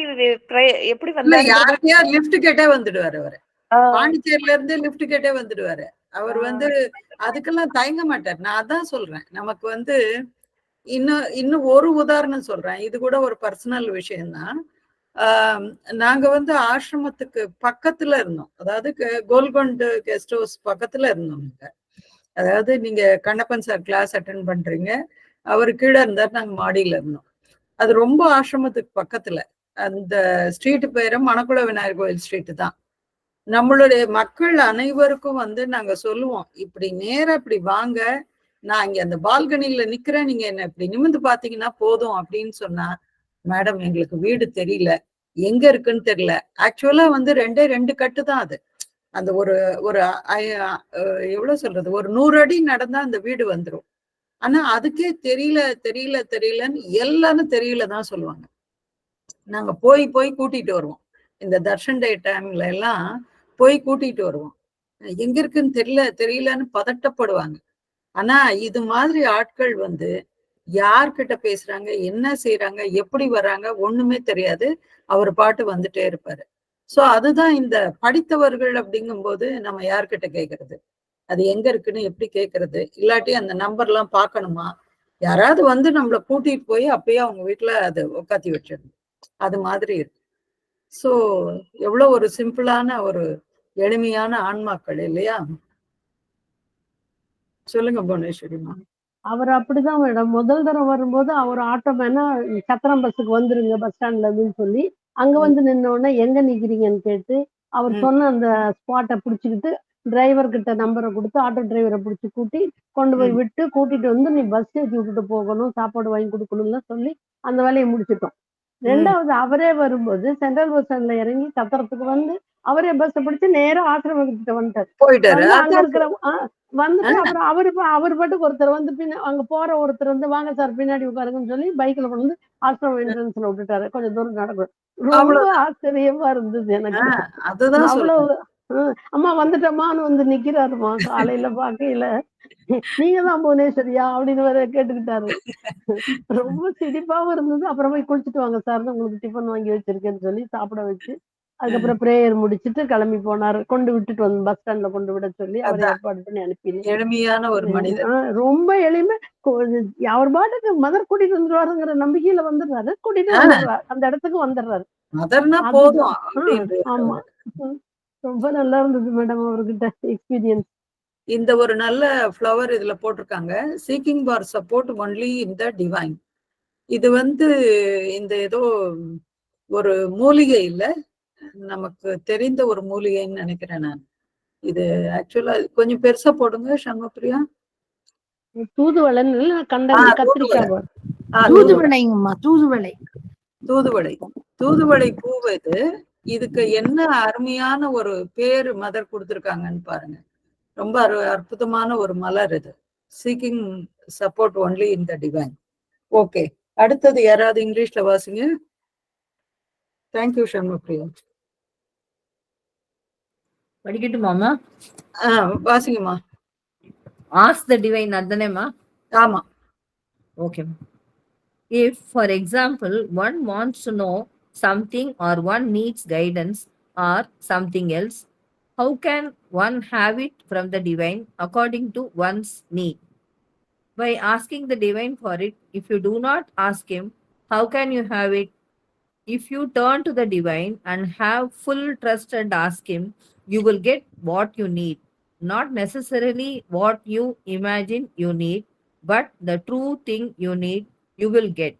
எப்படி இல்ல வந்தாருன்றத யார்கிட்டயாவது லிஃப்ட் கேட்டே வந்துடுவாரு அவரு. ஆ பாண்டிச்சேரியில இருந்து லிஃப்ட் கேட்டே வந்துடுவாரு. ஆ அவர் வந்து அதுக்கெல்லாம் தயங்க மாட்டார். நான் அதான் சொல்றேன். நமக்கு வந்து இன்னும் இன்னும் ஒரு உதாரணம் சொல்றேன். இது கூட ஒரு பர்சனல் விஷயம் தான். ஆஹ் நாங்க வந்து ஆசிரமத்துக்கு பக்கத்துல இருந்தோம். அதாவது கோல்கொண்டு கெஸ்ட் ஹவுஸ் பக்கத்துல இருந்தோம் நாங்க. அதாவது நீங்க கண்ணப்பன் சார் கிளாஸ் அட்டென்ட் பண்றீங்க. அவரு கீழே இருந்தார், நாங்க மாடியில இருந்தோம். அது ரொம்ப ஆசிரமத்துக்கு பக்கத்துல. அந்த ஸ்ட்ரீட் பேரு மணக்குள விநாயகர் கோயில் ஸ்ட்ரீட் தான். நம்மளுடைய மக்கள் அனைவருக்கும் வந்து நாங்க சொல்லுவோம், இப்படி நேரா இப்படி வாங்க, நான் இங்க அந்த பால்கனில நிக்கிறேன், நீங்க என்ன இப்படி நிமிர்ந்து பாத்தீங்கன்னா போதும் அப்படின்னு சொன்னா, மேடம் எங்களுக்கு வீடு தெரியல, எங்க இருக்குன்னு தெரியல. ஆக்சுவலா வந்து 2 கட்டு தான் அது. அந்த ஒரு ஒரு எவ்வளவு சொல்றது, ஒரு 100 அடி நடந்தா அந்த வீடு வந்துரும். ஆனா அதுக்கே தெரியல தெரியல தெரியலன்னு எல்லாரும் தெரியல தான் சொல்லுவாங்க. நாங்க போய் போய் கூட்டிட்டு வருவோம். இந்த தர்ஷன் டே டைம்ல எல்லாம் போய் கூட்டிட்டு வருவோம். எங்க இருக்குன்னு தெரியல தெரியலன்னு பதட்டப்படுவாங்க. ஆனா இது மாதிரி ஆட்கள் வந்து யார்கிட்ட பேசுறாங்க, என்ன செய்யறாங்க, எப்படி வர்றாங்க ஒண்ணுமே தெரியாது. அவர் பாட்டு வந்துட்டே இருப்பாரு. சோ அதுதான் இந்த படித்தவர்கள் அப்படிங்கும்போது நம்ம யார்கிட்ட கேட்கறது? அது எங்க இருக்குன்னு எப்படி கேட்கறது? இல்லாட்டி அந்த நம்பர்லாம் பார்க்கணுமா? யாராவது வந்து நம்மள கூட்டிட்டு போய் அப்பயே அவங்க வீட்ல அது உட்காத்தி வச்சிடணும். அது மாதிரி இருக்கு. சோ எவ்வளவு ஒரு சிம்பிளான ஒரு எளிமையான ஆன்மாக்கள் இல்லையா? சொல்லுங்க புவனேஸ்வரிமா. அவர் அப்படிதான் மேடம். முதல் தடவ வரும்போது அவர் ஆட்டோ மேனா சத்திரம் பஸ்ஸுக்கு வந்துருங்க பஸ் ஸ்டாண்ட்ல இருந்துன்னு சொல்லி, அங்க ம், வந்து நின்ன உடனே எங்க நிக்கிறீங்கன்னு கேட்டு, அவர் ம், சொன்ன அந்த ஸ்பாட்ட புடிச்சுக்கிட்டு, டிரைவர் கிட்ட நம்பர குடுத்து, ஆட்டோ டிரைவர புடிச்சு கொண்டு போய் ம், விட்டு, கூட்டிட்டு வந்து நீ பஸ் ஏத்தி விட்டுட்டு போகணும், சாப்பாடு வாங்கி குடுக்கணும்லாம் சொல்லி, அந்த வேலைய முடிச்சுட்டோம். ம். 2வது அவரே வரும்போது சென்ட்ரல் பஸ் ஸ்டாண்ட்ல இறங்கி சத்திரத்துக்கு வந்து, அவரே பஸ்ஸ பிடிச்சு நேரா ஆசிரமத்துக்கிட்ட வந்துட்டாரு. போயிட்டாரு. வந்து அங்க அதான் இருக்கிற வந்துட்டு சொல்றேன். அப்புறம் அவர் பாட்டுக்கு ஒருத்தர் வந்து அங்க போற ஒருத்தர் வந்து வாங்க சார் பின்னாடி உட்காருங்கன்னு சொல்லி பைக்ல கொண்டு வந்து ஆசிரமம் என்ட்ரன்ஸ்ல விட்டுட்டாரு. கொஞ்சம் தூரம் நடக்கும். ரொம்ப அவ்வளவுதான். ஆச்சரியமா இருந்தது எனக்கு. அதுதான் அவ்வளவு சொல்றேன். அம்மா வந்துட்டம்மான்னு வந்து நிக்கிறாருமா காலையில பார்க்கையில. நீங்க தான் புவனேஸ்வரியா அப்படின்னு வேற கேட்டுக்கிட்டாரு. ரொம்ப சிரிப்பாவும் இருந்தது. அப்புறம் போய் குளிச்சுட்டு வாங்க சார்ன்னு உங்களுக்கு டிஃபன் வாங்கி வச்சிருக்கேன்னு சொல்லி சாப்பிட வச்சு, அதுக்கப்புறம் பிரேயர் முடிச்சுட்டு கிளம்பி போனாரு. கொண்டு விட்டுட்டு வந்து பஸ் ஸ்டாண்ட்ல கொண்டு விட சொல்லி அவர அதான் ஏற்பாடு பண்ணி அனுப்பினேன். எளிமையான ஒரு ஆ மனிதர். ரொம்ப எளிமை. கொ அவர் பாட்டுக்கு மதர் கூட்டிட்டு வந்துருவாருங்கிற நம்பிக்கையில வந்துடுறாரு. கூட்டிட்டு ஆஹ் வந்துடுறாரு. அந்த இடத்துக்கு வந்துடுறாரு. மதர்னா போதும் அதுதான். அப்படின்றாரு ஆமா. அவரு. ம். ரொம்ப நல்லா இருந்தது மேடம் அவர்கிட்ட எக்ஸ்பீரியன்ஸ். இந்த ஒரு நல்ல ஃப்ளவர் இதுல போட்டிருக்காங்க. Seeking for support only in the divine. இது வந்து இந்த ஏதோ ஒரு மூலிகை இல்ல, நமக்கு தெரிந்த ஒரு மூலிகைன்னு நினைக்கிறேன் நான். இது ஆக்சுவலா கொஞ்சம் பெருசா போடுங்க சண்முகப்பிரியா. தூதுவளைன்னு இல்ல கண்டங்கி தூதுவளை. கத்திரிக்காவா? தூதுவளை. தூதுவளைங்கம்மா, தூதுவளை. தூதுவளை. தூதுவளை பூவு இது. இதுக்கு என்ன அருமையான ஒரு பேரு மதர் கொடுத்திருக்காங்கன்னு பாருங்க. ரொம்ப அற்புதமான ஒரு மலர் இது. Seeking support only in the divine. Okay. அடுத்தது யாராவது இங்கிலீஷ்ல வாசிங்க. தேங்க்யூ சண்முகப்பிரியா. படிக்கட்டுமாமா? வாசிங்கம்மா. Ask the divine அதானேமா? ஆமா. Okay. If, for example, one wants to know something or one needs guidance or something else, how can one have it from the divine according to one's need? By asking the divine for it, if you do not ask him, how can you have it? If you turn to the divine and have full trust and ask him, you will get what you need. Not necessarily what you imagine you need, but the true thing you need, you will get.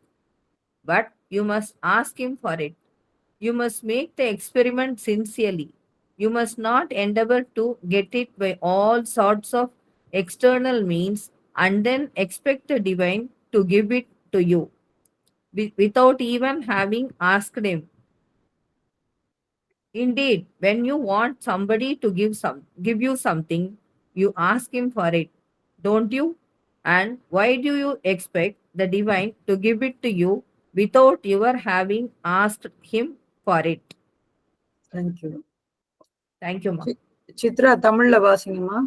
But you must ask him for it. You must make the experiment sincerely. You must not endeavor to get it by all sorts of external means and then expect the divine to give it to you without even having asked him. Indeed, when you want somebody to give you something, you ask him for it, don't you? And why do you expect the divine to give it to you without your having asked him for it? Thank you. Thank you, ma. Chitra தமிழ்ல வாசிங்கம்மா.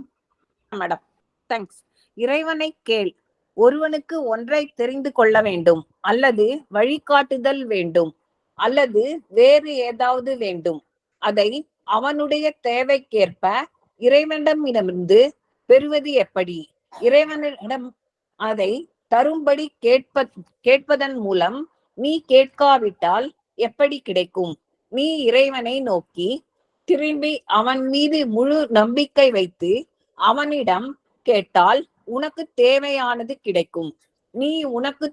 Madam thanks. இறைவனை கேள். ஒருவனுக்கு ஒன்றை தெரிந்து கொள்ள வேண்டும், அல்லது வழிகாட்டுதல் வேண்டும், அல்லது வேறு ஏதாவது வேண்டும். அதை அவனுடைய தேவைக்கேற்ப இறைவனிடமிருந்து பெறுவது எப்படி? இறைவனிடம் அதை தரும்படி கேட்பதன் மூலம் நீ கேட்காவிட்டால் எப்படி கிடைக்கும்? நீ இறைவனை நோக்கி திரும்பி அவன் மீது முழு நம்பிக்கை வைத்து அவனிடம் கேட்டால் உனக்கு தேவையானது கிடைக்கும். நீ உனக்கு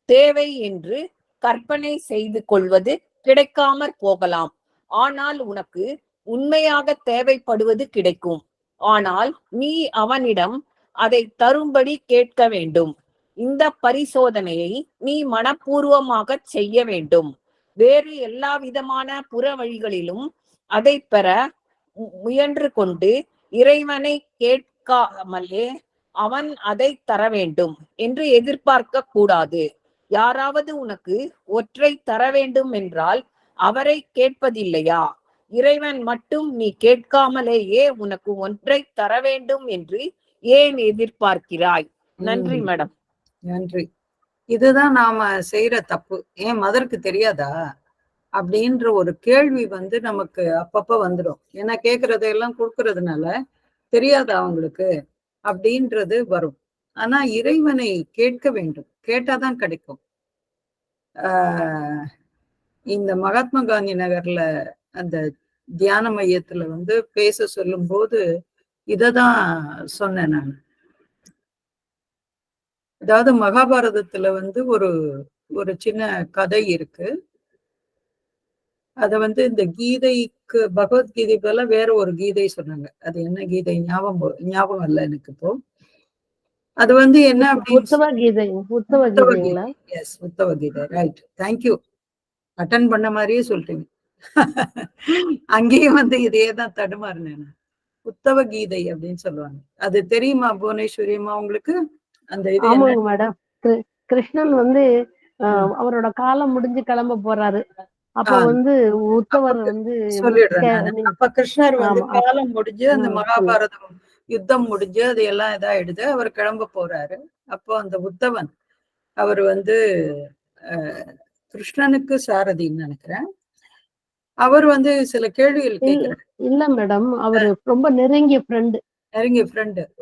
தேவை என்று கற்பனை செய்து கொள்வது கிடைக்காமற் போகலாம். ஆனால் உனக்கு உண்மையாக தேவைப்படுவது கிடைக்கும். ஆனால் நீ அவனிடம் அதை தரும்படி கேட்க வேண்டும். இந்த பரிசோதனையை நீ மனப்பூர்வமாக செய்ய வேண்டும். வேறு எல்லா விதமான புற வழிகளிலும் அதை பெற முயன்று கொண்டு இறைவனை கேட்காமலே அவன் அதை தர வேண்டும் என்று எதிர்பார்க்க கூடாது. யாராவது உனக்கு ஒற்றை தர வேண்டும் என்றால் அவரை கேட்பதில்லையா? இறைவன் மட்டும் நீ கேட்காமலேயே உனக்கு ஒன்றை தர வேண்டும் என்று ஏன் எதிர்பார்க்கிறாய்? நன்றி மேடம். நன்றி. இதுதான் நாம செய்யற தப்பு. ஏன் மதருக்கு தெரியாதா அப்படின்ற ஒரு கேள்வி நமக்கு அப்பப்ப வந்துடும். ஏன்னா கேட்கறதையெல்லாம் கொடுக்கறதுனால தெரியாதா அவங்களுக்கு அப்படின்றது வரும். ஆனா இறைவனை கேட்க வேண்டும், கேட்டாதான் கிடைக்கும். இந்த மகாத்மா காந்தி நகர்ல அந்த தியான மையத்துல பேச சொல்லும் போது இததான் சொன்னேன் நான். அதாவது மகாபாரதத்துல ஒரு சின்ன கதை இருக்கு. அத இந்த கீதைக்கு பகவத்கீதை போல வேற ஒரு கீதை சொன்னாங்க. அது என்ன கீதை ஞாபகம் இல்ல எனக்கு இப்போ. அது என்ன Uddhava Gita. Yes, Uddhava Gita. Right, thank you. Attend பண்ண மாதிரியே சொல்றீங்க. அங்கேயும் இதேதான் தடுமாறினேன். உத்தவ கீதை அப்படின்னு சொல்லுவாங்க. அது தெரியுமா புவனேஸ்வரி அம்மா உங்களுக்கு? அந்த இது ஆமாங்க மேடம். கிருஷ்ணன் அவரோட காலம் முடிஞ்சு கிளம்ப போறாரு. அப்ப உத்தவர் சொல்லிடுறேன். அப்ப கிருஷ்ணர் காலம் முடிஞ்சு அந்த மகாபாரதம் யுத்தம் முடிஞ்சு அது எல்லாம் இதாயிடுது. அவர் கிளம்ப போறாரு. அப்போ அந்த உத்தவன் அவர் கிருஷ்ணனுக்கு சாரதின்னு நினைக்கிறேன். அவர் சில கேள்விகள் கேட்கிறார். இல்ல மேடம், அவர் ரொம்ப நெருங்கிய ஃப்ரெண்டு.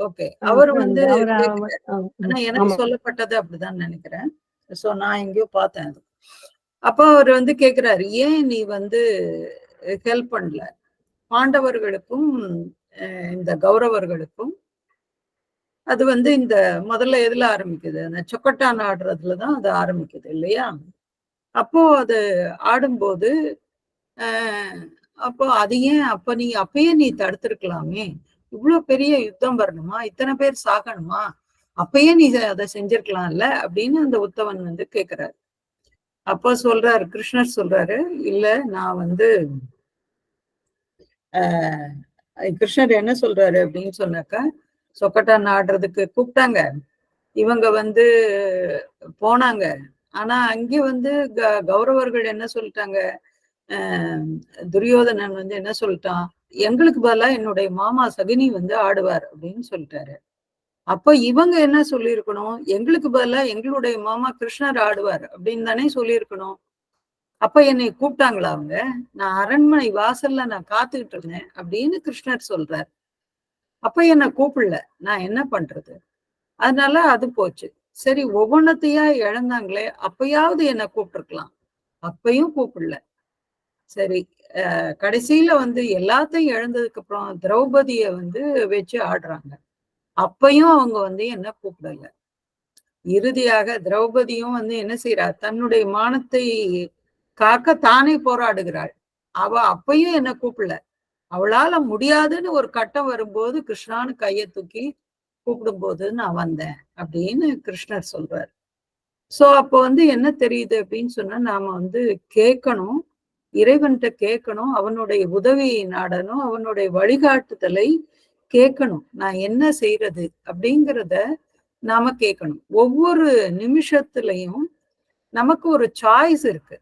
ஓகே. அவர் ஆனா எனக்கு சொல்லப்பட்டது அப்படிதான் நினைக்கிறேன். சோ நான் எங்கேயோ பார்த்தேன். அப்ப அவர் கேக்குறாரு, ஏன் நீ ஹெல்ப் பண்ணல பாண்டவர்களுக்கும் இந்த கௌரவர்களுக்கும்? அது இந்த முதல்ல எதுல ஆரம்பிக்குது? அந்த சொக்கட்டான் ஆடுறதுலதான் அது ஆரம்பிக்குது இல்லையா? அப்போ அது ஆடும்போது அப்போ அது ஏன் அப்பயே நீ தடுத்திருக்கலாமே? இவ்வளவு பெரிய யுத்தம் வரணுமா? இத்தனை பேர் சாகணுமா? அப்பயே நீ அதை செஞ்சிருக்கலாம்ல அப்படின்னு அந்த உத்தவன் கேக்குறாரு. அப்போ சொல்றாரு, கிருஷ்ணர் சொல்றாரு, இல்ல நான் கிருஷ்ணர் என்ன சொல்றாரு அப்படின்னு சொன்னாக்கா, சொக்கட்டான் ஆடுறதுக்கு கூப்பிட்டாங்க. இவங்க போனாங்க. ஆனா அங்கே கௌரவர்கள் என்ன சொல்லிட்டாங்க? துரியோதனன் என்ன சொல்லிட்டான்? எங்களுக்கு பதிலா என்னுடைய மாமா சகுனி ஆடுவார் அப்படின்னு சொல்லிட்டாரு. அப்ப இவங்க என்ன சொல்லியிருக்கணும்? எங்களுக்கு பதிலா எங்களுடைய மாமா கிருஷ்ணர் ஆடுவார் அப்படின்னு தானே சொல்லியிருக்கணும். அப்ப என்னை கூப்பிட்டாங்களா அவங்க? நான் அரண்மனை வாசல்ல நான் காத்துக்கிட்டு இருந்தேன் அப்படின்னு கிருஷ்ணர் சொல்றார். அப்ப என்ன கூப்பிடல, நான் என்ன பண்றது? அதனால அது போச்சு. சரி, ஒவ்வொன்னத்தையா இழந்தாங்களே, அப்பயாவது என்ன கூப்பிட்டுருக்கலாம், அப்பயும் கூப்பிடல. சரி, கடைசியில வந்து எல்லாத்தையும் இழந்ததுக்கு அப்புறம் திரௌபதிய வந்து வச்சு ஆடுறாங்க. அப்பயும் அவங்க வந்து என்ன கூப்பிடல. இறுதியாக திரௌபதியும் வந்து என்ன செய்றா, தன்னுடைய மானத்தை காக்க தானே போராடுகிறாள். அவ அப்பயும் என்ன கூப்பிடல. அவளால முடியாதுன்னு ஒரு கட்டம் வரும்போது கிருஷ்ணான்னு கையை தூக்கி கூப்பிடும்போது நான் வந்தேன் அப்படின்னு கிருஷ்ணர் சொல்றார். சோ அப்போ வந்து என்ன தெரியுது அப்படின்னு சொன்னா, நாம வந்து கேட்கணும், இறைவன்கிட்ட கேட்கணும், அவனுடைய உதவியை நாடணும், அவனுடைய வழிகாட்டுதலை கேட்கணும். நான் என்ன செய்யறது அப்படிங்கிறத நாம கேட்கணும். ஒவ்வொரு நிமிஷத்துலயும் நமக்கு ஒரு சாய்ஸ் இருக்கு.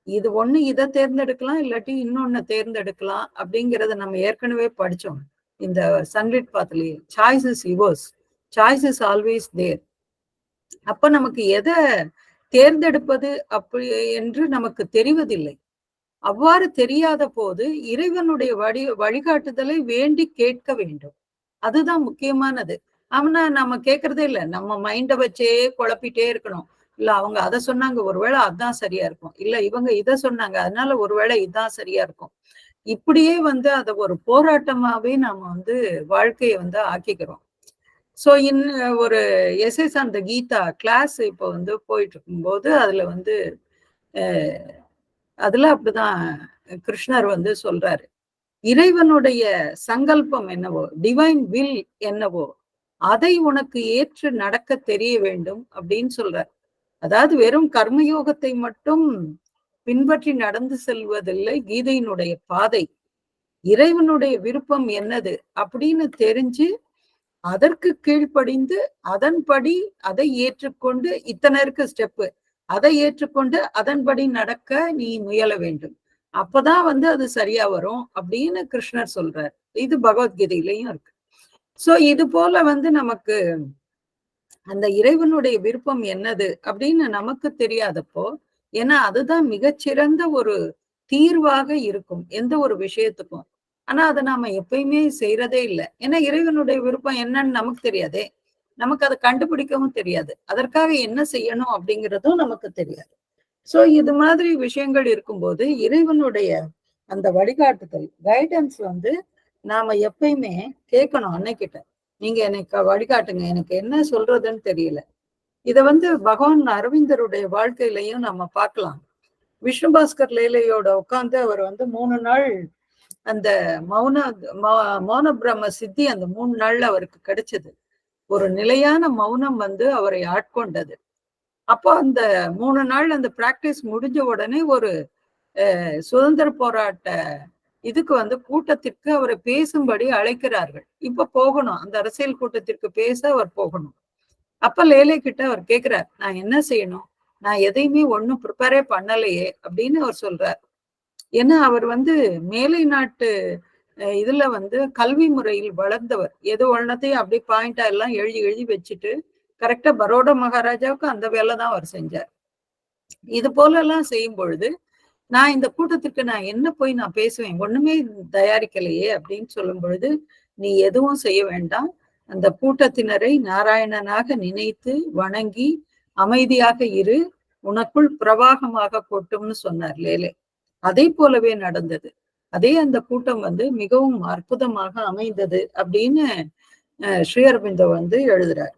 இது ஒண்ணு இதை தேர்ந்தெடுக்கலாம், இல்லாட்டி இன்னொன்னு தேர்ந்தெடுக்கலாம் அப்படிங்கிறத நம்ம ஏற்கனவே படிச்சோம். இந்த சன்லிட் பாத்லயே choice is yours, choice is always there. அப்ப நமக்கு எதை தேர்ந்தெடுப்பது அப்படி என்று நமக்கு தெரிவதில்லை. அவ்வாறு தெரியாத போது இறைவனுடைய வழிகாட்டுதலை வேண்டி கேட்க வேண்டும். அதுதான் முக்கியமானது. அவனா நம்ம கேட்கறதே இல்லை. நம்ம மைண்ட வச்சே குழப்பிட்டே இருக்கணும். இல்ல அவங்க அதை சொன்னாங்க, ஒருவேளை அதான் சரியா இருக்கும், இல்ல இவங்க இதை சொன்னாங்க அதனால ஒருவேளை இதுதான் சரியா இருக்கும். இப்படியே வந்து அதை ஒரு போராட்டமாவே நாம வந்து வாழ்க்கையை வந்து ஆக்கிக்கிறோம். சோ ஒரு எஸ்எஸ் அந்த கீதா கிளாஸ் இப்போ வந்து போயிட்டு இருக்கும்போது அதுல வந்து அதுல அப்படிதான் கிருஷ்ணர் வந்து சொல்றாரு, இறைவனுடைய சங்கல்பம் என்னவோ, டிவைன் வில் என்னவோ, அதை உனக்கு ஏற்று நடக்க தெரிய வேண்டும் அப்படின்னு சொல்றார். அதாவது வெறும் கர்மயோகத்தை மட்டும் பின்பற்றி நடந்து செல்வதில்லை கீதையினுடைய பாதை. இறைவனுடைய விருப்பம் என்னது அப்படின்னு தெரிஞ்சு அதற்கு கீழ்ப்படிந்து அதன்படி அதை ஏற்றுக்கொண்டு, இத்தனை இருக்கு ஸ்டெப்பு, அதை ஏற்றுக்கொண்டு அதன்படி நடக்க நீ முயல வேண்டும். அப்பதான் வந்து அது சரியா வரும் அப்படின்னு கிருஷ்ணர் சொல்றார். இது பகவத்கீதையிலையும் இருக்கு. சோ இது போல வந்து நமக்கு அந்த இறைவனுடைய விருப்பம் என்னது அப்படின்னு நமக்கு தெரியாதப்போ, ஏன்னா அதுதான் மிகச்சிறந்த ஒரு தீர்வாக இருக்கும் எந்த ஒரு விஷயத்துக்கும். ஆனா அதை நாம எப்பயுமே செய்யறதே இல்லை. ஏன்னா இறைவனுடைய விருப்பம் என்னன்னு நமக்கு தெரியாதே, நமக்கு அதை கண்டுபிடிக்கவும் தெரியாது, அதற்காக என்ன செய்யணும் அப்படிங்கிறதும் நமக்கு தெரியாது. சோ இது மாதிரி விஷயங்கள் இருக்கும்போது இறைவனுடைய அந்த வழிகாட்டுதல் கைடன்ஸ் வந்து நாம எப்பயுமே கேட்கணும் அன்னைக்கிட்ட. நீங்க எனக்கு வழிகாட்டுங்க, எனக்கு என்ன சொல்றதுன்னு தெரியல. இத வந்து பகவான் அரவிந்தருடைய வாழ்க்கையிலையும் நம்ம பார்க்கலாம். விஷ்ணு பாஸ்கர் லேலையோட உட்கார்ந்து அவர் வந்து 3 நாள் அந்த மௌன பிரம்ம சித்தி அந்த 3 நாள்ல அவருக்கு கிடைச்சது. ஒரு நிலையான மௌனம் வந்து அவரை ஆட்கொண்டது. அப்போ அந்த 3 நாள் அந்த பிராக்டிஸ் முடிஞ்ச உடனே ஒரு சுதந்திர போராட்ட இதுக்கு வந்து கூட்டத்திற்கு அவரை பேசும்படி அழைக்கிறார்கள். இப்ப போகணும், அந்த அரசியல் கூட்டத்திற்கு பேச அவர் போகணும். அப்ப லேலே கிட்ட அவர் கேட்கிறார், நான் என்ன செய்யணும், நான் எதையுமே ஒண்ணும் ப்ரிப்பேரே பண்ணலையே அப்படின்னு அவர் சொல்றார். ஏன்னா அவர் வந்து மேலை நாட்டு இதுல வந்து கல்வி முறையில் வளர்ந்தவர். ஏதோ ஒன்னத்தையும் அப்படியே பாயிண்டா எல்லாம் எழுதி வச்சுட்டு கரெக்டா பரோடா மகாராஜாவுக்கு அந்த வேலை தான் அவர் செஞ்சார். இது போல எல்லாம் செய்யும் பொழுது நான் இந்த கூட்டத்திற்கு நான் என்ன போய் நான் பேசுவேன், ஒண்ணுமே தயாரிக்கலையே அப்படின்னு சொல்லும் பொழுது, நீ எதுவும் செய்ய வேண்டாம், அந்த கூட்டத்தினரை நாராயணனாக நினைத்து வணங்கி அமைதியாக இரு, உனக்குள் பிரவாகமாக கொட்டும்னு சொன்னார் லேலே. அதே போலவே நடந்தது. அதே அந்த கூட்டம் வந்து மிகவும் அற்புதமாக அமைந்தது அப்படின்னு ஸ்ரீ அரவிந்தோ வந்து எழுதுறார்.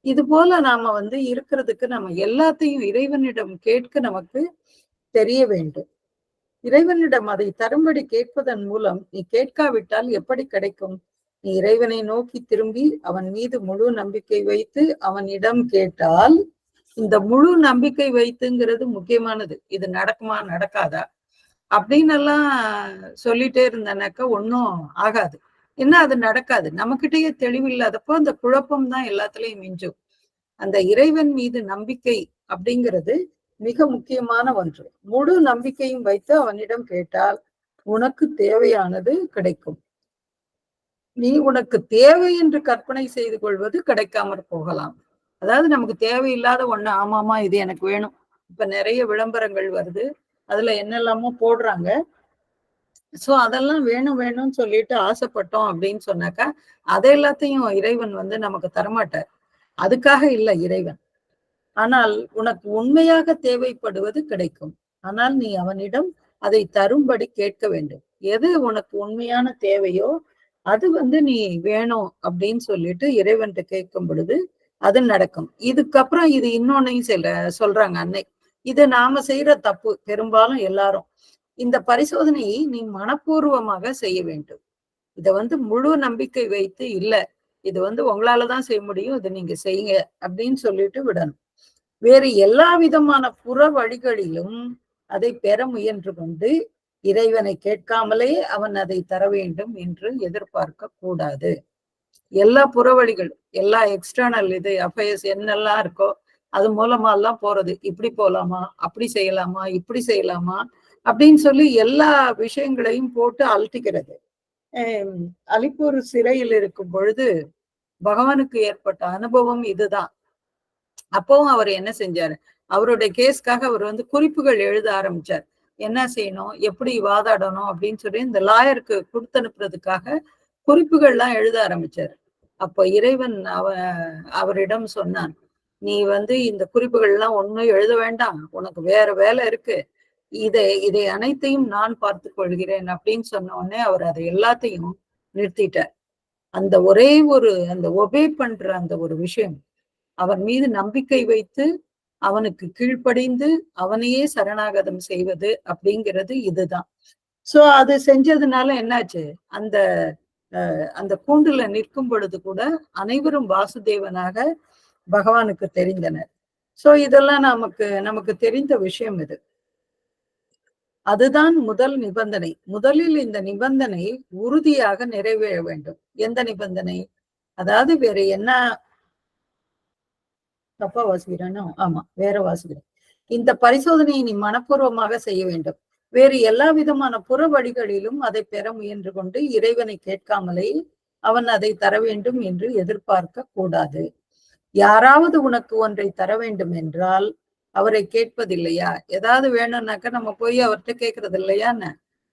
இது போல நாம வந்து இருக்கிறதுக்கு நம்ம எல்லாத்தையும் இறைவனிடம் கேட்க நமக்கு தெரிய வேண்டும். இறைவனிடம் அதை தரும்படி கேட்பதன் மூலம் நீ கேட்காவிட்டால் எப்படி கிடைக்கும்? நீ இறைவனை நோக்கி திரும்பி அவன் மீது முழு நம்பிக்கை வைத்து அவனிடம் கேட்டால், இந்த முழு நம்பிக்கை வைத்துங்கிறது முக்கியமானது. இது நடக்குமா நடக்காதா அப்படின்னு எல்லாம் சொல்லிட்டே இருந்தனாக்கா ஒன்னும் ஆகாது. என்ன அது நடக்காது. நம்மகிட்டயே தெளிவில்லாதப்போ அந்த குழப்பம் தான் எல்லாத்துலயும் மிஞ்சும். அந்த இறைவன் மீது நம்பிக்கை அப்படிங்கிறது மிக முக்கியமான ஒன்று. முழு நம்பிக்கையும் வைத்து அவனிடம் கேட்டால் உனக்கு தேவையானது கிடைக்கும். நீ உனக்கு தேவை என்று கற்பனை செய்து கொள்வது கிடைக்காமற் போகலாம். அதாவது நமக்கு தேவையில்லாத ஒண்ணு, ஆமாமா இது எனக்கு வேணும். இப்ப நிறைய விளம்பரங்கள் வருது, அதுல என்னெல்லாமோ போடுறாங்க. சோ அதெல்லாம் வேணும் வேணும்னு சொல்லிட்டு ஆசைப்பட்டோம் அப்படின்னு சொன்னாக்கா அதை எல்லாத்தையும் இறைவன் வந்து நமக்கு தரமாட்டார். அதுக்காக இல்ல இறைவன். ஆனால் உனக்கு உண்மையாக தேவைப்படுவது கிடைக்கும். ஆனால் நீ அவனிடம் அதை தரும்படி கேட்க வேண்டும். எது உனக்கு உண்மையான தேவையோ அது வந்து நீ வேணும் அப்படின்னு சொல்லிட்டு இறைவன்கிட்ட கேட்கும் பொழுது அது நடக்கும். இதுக்கப்புறம் இது இன்னொன்னையும் சொல்றாங்க அன்னை. இது நாம செய்யற தப்பு பெரும்பாலும் எல்லாரும். இந்த பரிசோதனையை நீ மனப்பூர்வமாக செய்ய வேண்டும். இத வந்து முழு நம்பிக்கை வைத்து இல்ல இது வந்து உங்களாலதான் செய்ய முடியும், இதை நீங்க செய்யுங்க அப்படின்னு சொல்லிட்டு விடணும். வேறு எல்லா விதமான புற வழிகளிலும் அதை பெற முயன்று கொண்டு இறைவனை கேட்காமலே அவன் அதை தர வேண்டும் என்று எதிர்பார்க்க கூடாது. எல்லா புறவழிகள், எல்லா எக்ஸ்டர்னல் இது அஃபேர்ஸ் என்னெல்லாம் இருக்கோ அது மூலமா எல்லாம் போறது. இப்படி போலாமா, அப்படி செய்யலாமா, இப்படி செய்யலாமா அப்படின்னு சொல்லி எல்லா விஷயங்களையும் போட்டு அழட்டிக்கிறது. அலிப்பூர் சிறையில் இருக்கும் பொழுது பகவானுக்கு ஏற்பட்ட அனுபவம் இதுதான். அப்பவும் அவர் என்ன செஞ்சாரு, அவருடைய கேஸ்க்காக அவர் வந்து குறிப்புகள் எழுத ஆரம்பிச்சார். என்ன செய்யணும், எப்படி வாதாடணும் அப்படின்னு சொல்லி இந்த லாயருக்கு கொடுத்து அனுப்புறதுக்காக குறிப்புகள்லாம் எழுத ஆரம்பிச்சாரு. அப்போ இறைவன் அவரிடம் சொன்னான், நீ வந்து இந்த குறிப்புகள் எல்லாம் ஒண்ணும் எழுத வேண்டாம், உனக்கு வேற வேலை இருக்கு, இதை அனைத்தையும் நான் பார்த்து கொள்கிறேன் அப்படின்னு சொன்ன உடனே அவர் அதை எல்லாத்தையும் நிறுத்திட்டார். அந்த ஒரே ஒரு அந்த ஒபே பண்ற அந்த ஒரு விஷயம், அவன் மீது நம்பிக்கை வைத்து அவனுக்கு கீழ்ப்படிந்து அவனையே சரணாகதம் செய்வது அப்படிங்கிறது இதுதான். சோ அது செஞ்சதுனால என்னாச்சு, அந்த அந்த கூண்டுல நிற்கும் பொழுது கூட அனைவரும் வாசுதேவனாக பகவானுக்கு தெரிந்தனர். சோ இதெல்லாம் நமக்கு தெரிந்த விஷயம் இது. அதுதான் முதல் நிபந்தனை. முதலில் இந்த நிபந்தனை உறுதியாக நிறைவேற வேண்டும். எந்த நிபந்தனை? அதாவது வேற என்ன தப்பா வாசிக்கிறேனோ, ஆமா வேற வாசிக்கிறேன். இந்த பரிசோதனையை நீ மனப்பூர்வமாக செய்ய வேண்டும். வேறு எல்லா விதமான புற வழிகளிலும் அதை பெற முயன்று கொண்டு இறைவனை கேட்காமலே அவன் அதை தர வேண்டும் என்று எதிர்பார்க்க கூடாது. யாராவது உனக்கு ஒன்றை தர வேண்டும் என்றால் அவரை கேட்பதில்லையா? ஏதாவது வேணும்னாக்க நம்ம போய் அவர்கிட்ட கேட்கறது இல்லையான்னு,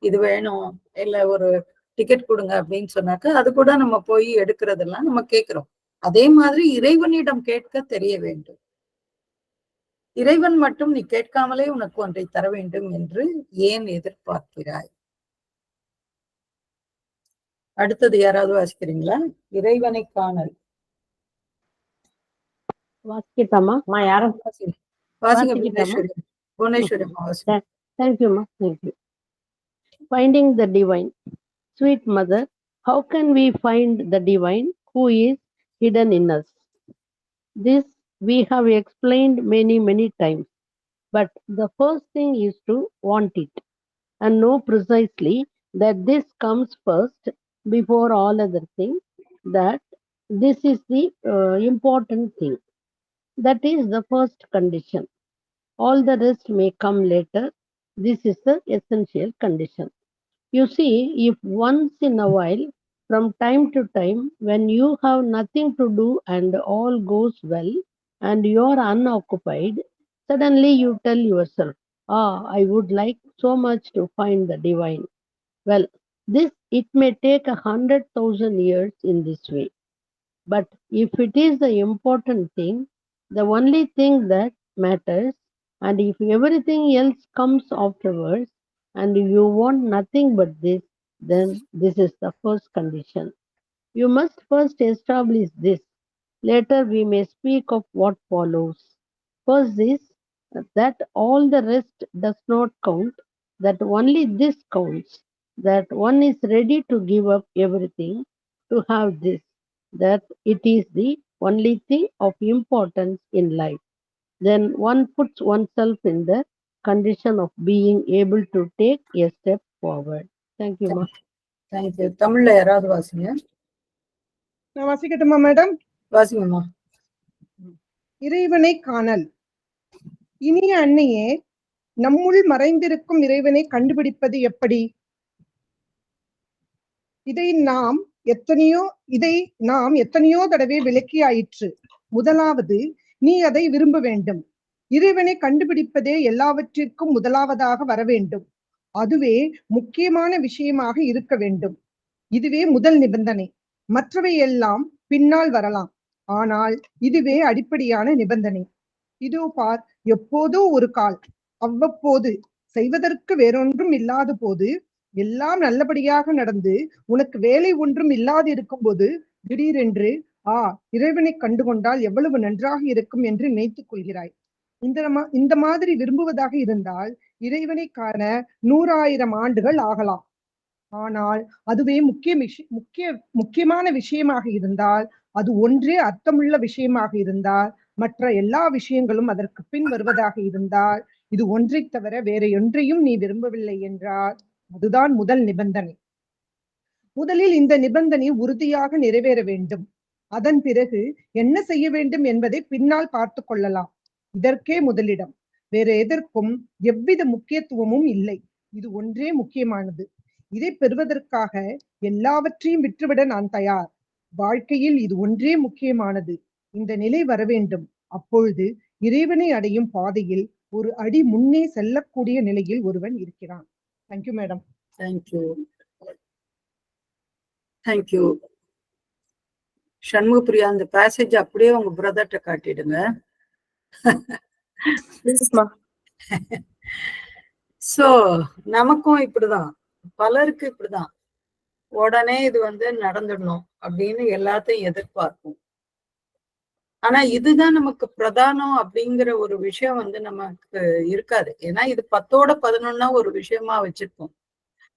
இது வேணும் இல்ல ஒரு டிக்கெட் கொடுங்க அப்படின்னு சொன்னாக்க அது கூட நம்ம போய் எடுக்கிறதெல்லாம் நம்ம கேட்கிறோம். அதே மாதிரி இறைவனிடம் கேட்க தெரிய வேண்டும். இறைவன் மட்டும் நீ கேட்காமலே உனக்கு ஒன்றை தர வேண்டும் என்று ஏன் எதிர்பார்க்கிறாய்? அடுத்தது யாராவது வாசிக்கிறீங்களா? இறைவனை காணல். வாசிக்கிட்டாமா? யாரும் வாசிங்க புவனேஸ்வரி. தேங்க்யூமா, thank you. Finding the divine. Sweet mother, how can we find the divine who is hidden in us? This we have explained many times, but the first thing is to want it and know precisely that this comes first before all other things, that this is the important thing. That is the first condition. All the rest may come later. This is the essential condition. You see, if once in a while, from time to time, when you have nothing to do and all goes well and you are unoccupied, suddenly you tell yourself, I would like so much to find the divine. Well, it may take 100,000 years in this way. But if it is the important thing, the only thing that matters, and if everything else comes afterwards, and you want nothing but this, then this is the first condition. You must first establish this. Later we may speak of what follows. First this, that all the rest does not count, that only this counts, that one is ready to give up everything to have this, that it is the only thing of importance in life. Then one puts oneself in the condition of being able to take a step forward. Thank you, ma. Thank you. தமிழ்ல யாராவது வாசிங்க. நான் வாசிக்கட்டுமா madam? வாசிங்கம்மா. இறைவனை காணல். இனிய அன்னையே, நம்முள் மறைந்திருக்கும் இறைவனை கண்டுபிடிப்பது எப்படி? இதை நாம் எத்தனையோ தடவை விளக்கியாயிற்று. முதலாவது, நீ அதை விரும்ப வேண்டும். இறைவனை கண்டுபிடிப்பதே எல்லாவற்றிற்கும் முதலாவதாக வர வேண்டும். அதுவே முக்கியமான விஷயமாக இருக்க வேண்டும். இதுவே முதல் நிபந்தனை. மற்றவை எல்லாம் பின்னால் வரலாம். ஆனால் இதுவே அடிப்படையான நிபந்தனை. இதோ பார், எப்போதோ ஒரு கால், அவ்வப்போது, செய்வதற்கு வேறொன்றும் இல்லாத போது, எல்லாம் நல்லபடியாக நடந்து உனக்கு வேலை ஒன்றும் இல்லாது இருக்கும் போது திடீரென்று இறைவனை கண்டுகொண்டால் எவ்வளவு நன்றாக இருக்கும் என்று நினைத்துக் கொள்கிறாய். இந்த மாதிரி விரும்புவதாக இருந்தால் இறைவனை காண 100,000 ஆண்டுகள் ஆகலாம். ஆனால் அதுவே முக்கியமான விஷயமாக இருந்தால், அது ஒன்றே அர்த்தமுள்ள விஷயமாக இருந்தால், மற்ற எல்லா விஷயங்களும் அதற்கு பின் வருவதாக இருந்தால், இது ஒன்றை தவிர வேற ஒன்றையும் நீ விரும்பவில்லை என்றால் அதுதான் முதல் நிபந்தனை. முதலில் இந்த நிபந்தனை உறுதியாக நிறைவேற வேண்டும். அதன் பிறகு என்ன செய்ய வேண்டும் என்பதை பின்னால் பார்த்து கொள்ளலாம். இதற்கே முதலிடம். வேற எதற்கும் எவ்வித முக்கியத்துவமும் இல்லை. இது ஒன்றே முக்கியமானது. இதை பெறுவதற்காக எல்லாவற்றையும் விட்டுவிட நான் தயார். வாழ்க்கையில் இது ஒன்றே முக்கியமானது. இந்த நிலை வர வேண்டும். அப்பொழுது இறைவனை அடையும் பாதையில் ஒரு அடி முன்னே செல்லக்கூடிய நிலையில் ஒருவன் இருக்கிறான். Thank you madam. Thank you. Thank you. Shanmugapriya, அந்த பேசேஜ் அப்படியே உங்க பிரதர்ட்ட காட்டிடுங்க. சோ நமக்கும் இப்படிதான், பலருக்கு இப்படிதான், உடனே இது நடந்துடணும் அப்படின்னு எல்லாத்தையும் எதிர்பார்ப்போம். ஆனா இதுதான் நமக்கு பிரதானம் அப்படிங்கிற ஒரு விஷயம் நமக்கு இருக்காது. ஏன்னா இது 10ஓட 11 ஒரு விஷயமா வச்சிருப்போம்.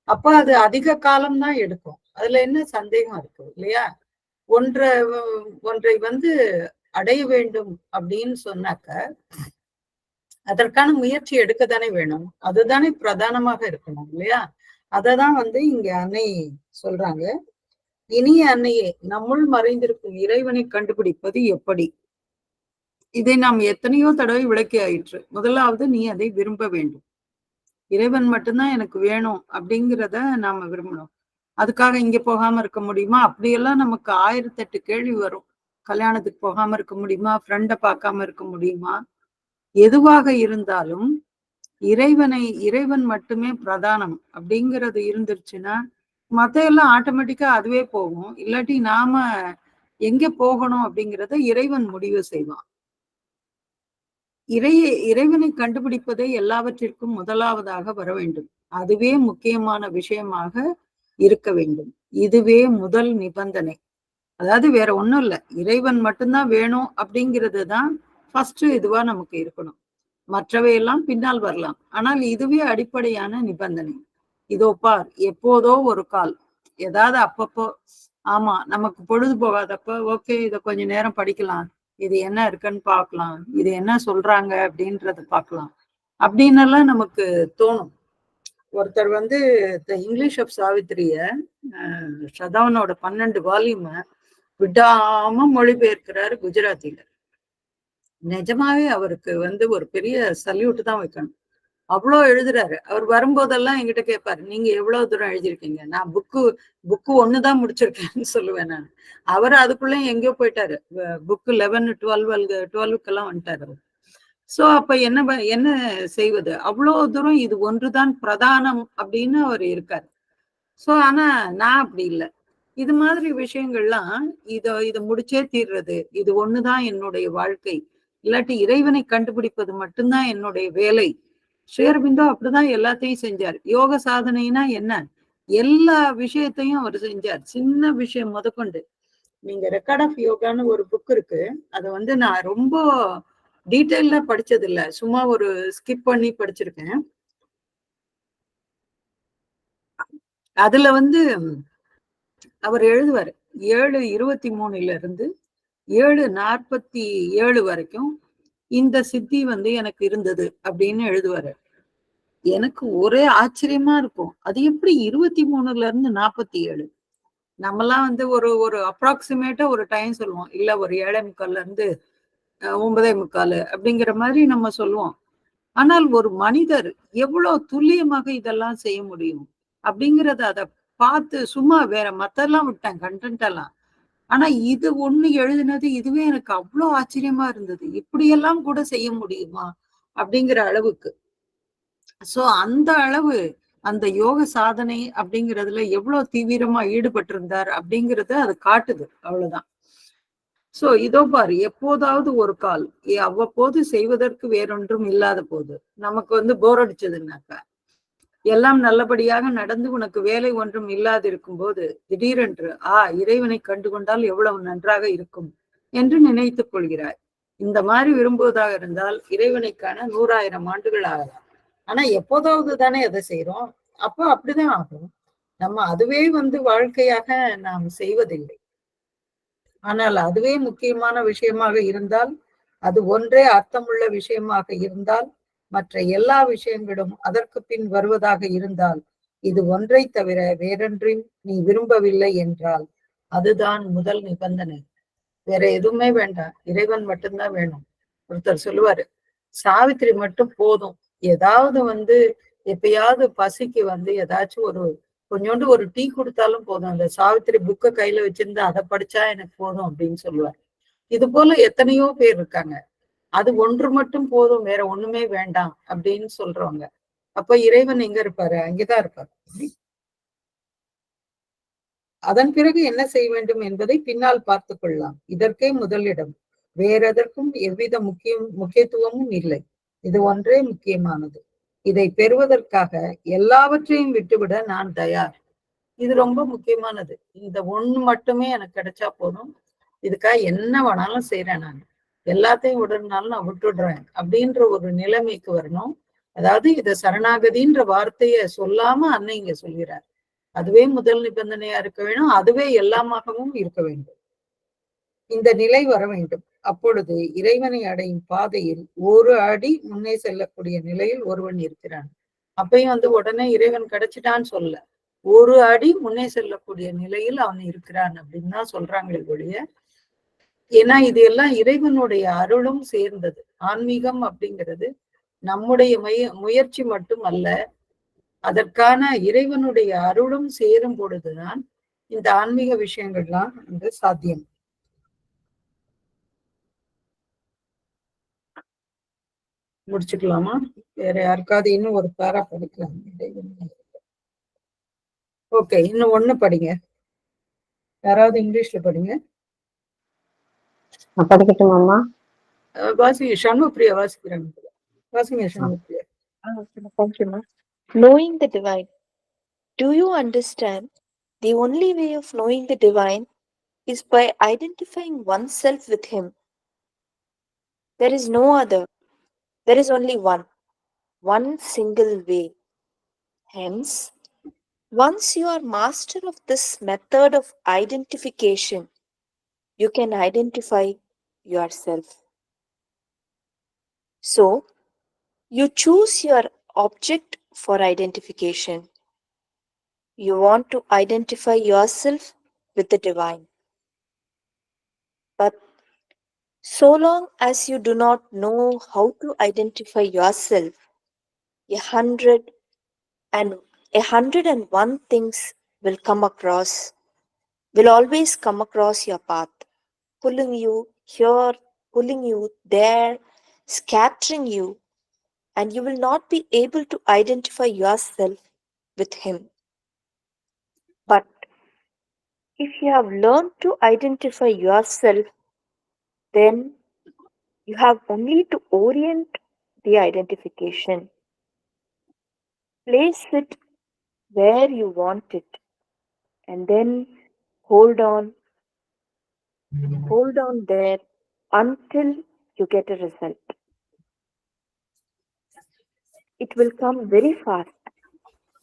அப்ப அது அதிக காலம் தான் எடுக்கும். அதுல என்ன சந்தேகம் இருக்கு இல்லையா? ஒன்றை அடைய வேண்டும் அப்படின்னு சொன்னாக்க அதற்கான முயற்சி எடுக்கத்தானே வேணும். அதுதானே பிரதானமாக இருக்கணும் இல்லையா? அததான் இங்க அன்னை சொல்றாங்க. இனிய அன்னையே, நம்முள் மறைந்திருக்கும் இறைவனை கண்டுபிடிப்பது எப்படி? இதை நாம் எத்தனையோ தடவை விளக்கி ஆயிற்று. முதலாவது, நீ அதை விரும்ப வேண்டும். இறைவன் மட்டும்தான் எனக்கு வேணும் அப்படிங்கிறத நாம விரும்பணும். அதுக்காக இங்க போகாம இருக்க முடியுமா? அப்படியெல்லாம் நமக்கு 1008 கேள்வி வரும். கல்யாணத்துக்கு போகாம இருக்க முடியுமா? ஃப்ரெண்டை பார்க்காம இருக்க முடியுமா? எதுவாக இருந்தாலும் இறைவன் மட்டுமே பிரதானம் அப்படிங்கிறது இருந்துருச்சுன்னா மத்த எல்லாம் ஆட்டோமேட்டிக்கா அதுவே போகும். இல்லாட்டி நாம எங்க போகணும் அப்படிங்கிறத இறைவன் முடிவு செய்வான். இறைவனை கண்டுபிடிப்பதே எல்லாவற்றிற்கும் முதலாவதாக வர வேண்டும். அதுவே முக்கியமான விஷயமாக இருக்க வேண்டும். இதுவே முதல் நிபந்தனை. அதாவது வேற ஒண்ணும் இல்லை, இறைவன் மட்டும்தான் வேணும் அப்படிங்கிறது தான் ஃபர்ஸ்ட் இதுவா நமக்கு இருக்கணும். மற்றவையெல்லாம் பின்னால் வரலாம். ஆனால் இதுவே அடிப்படையான நிபந்தனை. இதோ பார், எப்போதோ ஒரு கால், ஏதாவது அப்பப்போ, ஆமா நமக்கு பொழுது போகாதப்ப ஓகே இதை கொஞ்ச நேரம் படிக்கலாம், இது என்ன இருக்குன்னு பார்க்கலாம், இது என்ன சொல்றாங்க அப்படின்றத பார்க்கலாம் அப்படின்னு எல்லாம் நமக்கு தோணும். ஒருத்தர் த இங்கிலீஷ் ஆஃப் சாவித்திரிய சதவனோட 12 வால்யூம விடாம மொழிபெயர்க்கிறாரு குஜராத்தில. நிஜமாவே அவருக்கு ஒரு பெரிய சல்யூட் தான் வைக்கணும். அவ்வளோ எழுதுறாரு. அவர் வரும்போதெல்லாம் என்கிட்ட கேட்பாரு, நீங்க எவ்வளவு தூரம் எழுதியிருக்கீங்க? நான் புக்கு ஒண்ணுதான் முடிச்சிருக்கேன்னு சொல்லுவேன் நான். அவர் அதுக்குள்ள எங்கேயோ போயிட்டாரு. புக்கு 11, 12க்கெல்லாம் வந்துட்டாரு அவர். சோ அப்ப என்ன செய்வது? அவ்வளவு தூரம் இது ஒன்றுதான் பிரதானம் அப்படின்னு அவர் இருக்காரு. சோ ஆனா நான் அப்படி இல்லை. இது மாதிரி விஷயங்கள்லாம் இத முடிச்சே தீர்றது, இது ஒண்ணுதான் என்னுடைய வாழ்க்கை, இல்லாட்டி இறைவனை கண்டுபிடிப்பது மட்டும்தான் என்னுடைய வேலை. ஸ்ரீ அரபிந்தோ அப்படிதான் எல்லாத்தையும் செஞ்சார். யோக சாதனைனா என்ன? எல்லா விஷயத்தையும் அவர் செஞ்சார். சின்ன விஷயம் முதற்கொண்டு. நீங்க ரெக்கார்ட் ஆஃப் யோகான்னு ஒரு புக் இருக்கு. அதை நான் ரொம்ப டீட்டெயிலா படிச்சது இல்லை, சும்மா ஒரு ஸ்கிப் பண்ணி படிச்சிருக்கேன். அதுல அவர் எழுதுவாரு 7:23 இருந்து 7:47 வரைக்கும் இந்த சித்தி எனக்கு இருந்தது அப்படின்னு எழுதுவாரு. எனக்கு ஒரே ஆச்சரியமா இருக்கும், அது எப்படி 23 இருந்து 47? நம்மலாம் ஒரு அப்ராக்சிமேட்டா ஒரு டைம் சொல்லுவோம், இல்ல ஒரு 7:45 இருந்து 9:45 அப்படிங்கிற மாதிரி நம்ம சொல்லுவோம். ஆனால் ஒரு மனிதர் எவ்வளவு துல்லியமாக இதெல்லாம் செய்ய முடியும் அப்படிங்கறத அதை பார்த்து, சும்மா வேற மத்தெல்லாம் விட்டேன் கண்டென்ட் எல்லாம், ஆனா இது ஒண்ணு எழுதினது இதுவே எனக்கு அவ்வளவு ஆச்சரியமா இருந்தது. இப்படியெல்லாம் கூட செய்ய முடியுமா அப்படிங்கிற அளவுக்கு. சோ அந்த அளவு அந்த யோக சாதனை அப்படிங்கிறதுல எவ்வளவு தீவிரமா ஈடுபட்டிருந்தார் அப்படிங்கறத அது காட்டுது. அவ்வளவுதான். சோ இதோ பாரு, எப்போதாவது ஒரு கால் அவ்வப்போது செய்வதற்கு வேறொன்றும் இல்லாத போது, நமக்கு போர் அடிச்சதுன்னாக்கா, எல்லாம் நல்லபடியாக நடந்து உனக்கு வேலை ஒன்றும் இல்லாதிருக்கும் போது திடீரென்று இறைவனை கண்டு கொண்டால் எவ்வளவு நன்றாக இருக்கும் என்று நினைத்துக் கொள்கிறாய். இந்த மாதிரி விரும்புவதாக இருந்தால் இறைவனை காண 100,000 ஆண்டுகள் ஆகலாம். ஆனா எப்போதாவது தானே அதை செய்யறோம். அப்போ அப்படிதான் ஆகும். நம்ம அதுவே வாழ்க்கையாக நாம் செய்வதில்லை. ஆனால் அதுவே முக்கியமான விஷயமாக இருந்தால், அது ஒன்றே அர்த்தமுள்ள விஷயமாக இருந்தால், மற்ற எல்லா விஷயங்களும் அதற்கு பின் வருவதாக இருந்தால், இது ஒன்றை தவிர வேறொன்றையும் நீ விரும்பவில்லை என்றால் அதுதான் முதல் நிபந்தனை. வேற எதுவுமே வேண்டாம், இறைவன் மட்டும்தான் வேணும். ஒருத்தர் சொல்லுவாரு, சாவித்திரி மட்டும் போதும், ஏதாவது எப்பயாவது பசிக்கு ஏதாச்சும் கொஞ்சோண்டு ஒரு டீ கொடுத்தாலும் போதும், அந்த சாவித்திரி புக்கை கையில வச்சிருந்து அதை படிச்சா எனக்கு போதும் அப்படின்னு சொல்லுவார். இது போல எத்தனையோ பேர் இருக்காங்க. அது ஒன்று மட்டும் போதும், வேற ஒண்ணுமே வேண்டாம் அப்படின்னு சொல்றவங்க. அப்ப இறைவன் எங்க இருப்பாரு? அங்கேதான் இருப்பாரு. அதன் பிறகு என்ன செய்ய வேண்டும் என்பதை பின்னால் பார்த்து கொள்ளலாம். இதற்கே முதலிடம், வேற எதற்கும் எவ்வித முக்கியத்துவமும் இல்லை. இது ஒன்றே முக்கியமானது. இதை பெறுவதற்காக எல்லாவற்றையும் விட்டுவிட நான் தயார். இது ரொம்ப முக்கியமானது. இந்த ஒண்ணு மட்டுமே எனக்கு கிடைச்சா போதும், இதுக்காக என்ன வேணாலும் செய்யறேன், நான் எல்லாத்தையும் விடுறதுனாலும் நான் விட்டுடுறேன் அப்படின்ற ஒரு நிலைமைக்கு வரணும். அதாவது இத சரணாகதின்ற வார்த்தைய சொல்லாம அன்னை இங்க சொல்கிறார். அதுவே முதல் நிபந்தனையா இருக்க வேண்டும். அதுவே எல்லாமாகவும் இருக்க வேண்டும். இந்த நிலை வர வேண்டும். அப்பொழுது இறைவனை அடையும் பாதையில் ஒரு அடி முன்னே செல்லக்கூடிய நிலையில் ஒருவன் இருக்கிறான். அப்பயும் உடனே இறைவன் கிடைச்சிட்டான்னு சொல்ல, ஒரு அடி முன்னே செல்லக்கூடிய நிலையில் அவன் இருக்கிறான் அப்படின்னு தான் சொல்றாங்களே ஒழிய, ஏன்னா இது எல்லாம் இறைவனுடைய அருளும் சேர்ந்தது. ஆன்மீகம் அப்படிங்கிறது நம்முடைய முயற்சி மட்டும் அல்ல, அதற்கான இறைவனுடைய அருளும் சேரும் பொழுதுதான் இந்த ஆன்மீக விஷயங்கள்லாம் சாத்தியம். முடிச்சுக்கலாமா? வேற யாருக்காவது இன்னும் ஒரு பேரா படிக்கலாம். ஓகே, இன்னும் ஒண்ணு படிங்க. யாராவது இங்கிலீஷ்ல படிங்க. படிக்கட்டுமாம்மா? வாசிங்க. சண்முகப்பிரியா வாசிக்கிறாங்க. வாசிங்க Shanmugapriya. Thank you, ma'am. Knowing the divine. Do you understand? The only way of knowing the divine is by identifying oneself with him. There is no other. There is only one single way. Hence, once you are master of this method of identification, you can identify yourself. So, you choose your object for identification. You want to identify yourself with the divine. But so long as you do not know how to identify yourself, 101 things will always come across your path, pulling you here, pulling you there, scattering you, and you will not be able to identify yourself with him. But if you have learned to identify yourself, then you have only to orient the identification. Place it where you want it, and then hold on there until you get a result. It will come very fast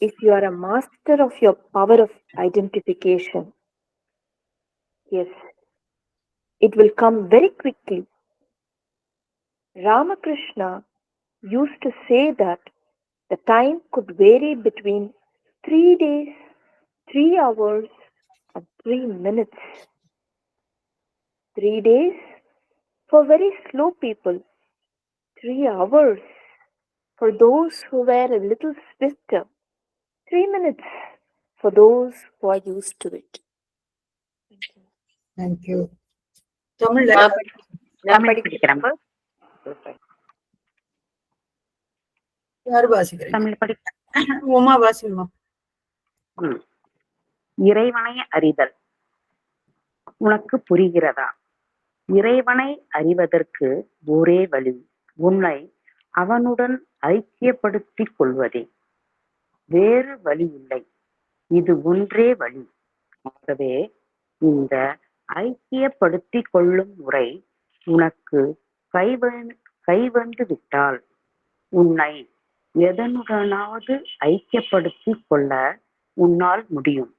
if you are a master of your power of identification. Yes, it will come very quickly. Ramakrishna used to say that the time could vary between 3 days, 3 hours, and 3 minutes. 3 days for very slow people, 3 hours for those who were a little swifter, 3 minutes for those who are used to it. Thank you. Tamil. யாரு வாசிக்கிறீங்க? தமிழ் படி. உமா வாசிமா. இறைவனை அறிதல் உனக்கு புரிகிறதா? இறைவனை அறிவதற்கு ஒரே வழி உன்னை அவனுடன் ஐக்கியப்படுத்திக் கொள்வதே. வேறு வழி இல்லை, இது ஒன்றே வழி. ஆகவே இந்த ஐக்கியப்படுத்திக் கொள்ளும் முறை உனக்கு கைவந்து விட்டால் உன்னை எதனுடனாவது ஐக்கியப்படுத்திக் கொள்ள உன்னால் முடியும்.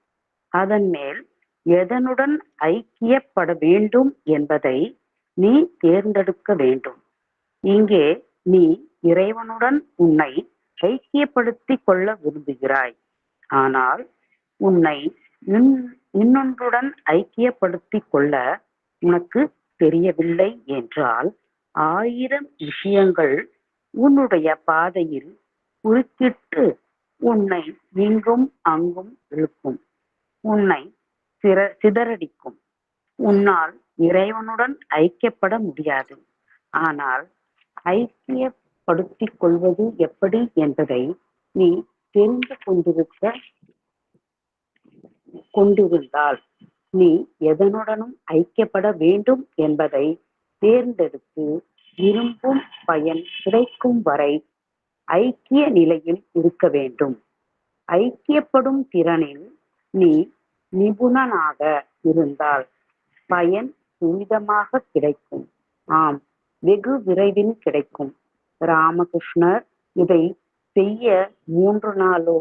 அதன் மேல் எதனுடன் ஐக்கியப்பட வேண்டும் என்பதை நீ தேர்ந்தெடுக்க வேண்டும். இங்கே நீ இறைவனுடன் உன்னை ஐக்கியப்படுத்திக் கொள்ள விரும்புகிறாய். ஆனால் உன்னை இன்னொன்றுடன் ஐக்கியப்படுத்திக் கொள்ள உனக்கு தெரியவில்லை என்றால் 1000 விஷயங்கள் உன்னுடைய பாதையில் குறுக்கிட்டு உன்னை இங்கும் அங்கும் இழுக்கும், உன்னை சிதறடிக்கும். உன்னால் இறைவனுடன் ஐக்கியப்பட முடியாது. ஆனால் ஐக்கியப்படுத்திக் கொள்வது எப்படி என்பதை நீ தெரிந்து கொண்டிருந்தால் நீ எதனுடனும் ஐக்கியப்பட வேண்டும் என்பதை தேர்ந்தெடுத்து விரும்பும் பயன் கிடைக்கும் வரை ஐக்கிய நிலையில் இருக்க வேண்டும். ஐக்கியப்படும் திறனில் நீ நிபுணனாக இருந்தால் பயன் துரிதமாக கிடைக்கும். ஆம், வெகு விரைவில் கிடைக்கும். ராமகிருஷ்ணர் இதை செய்ய 3 நாளோ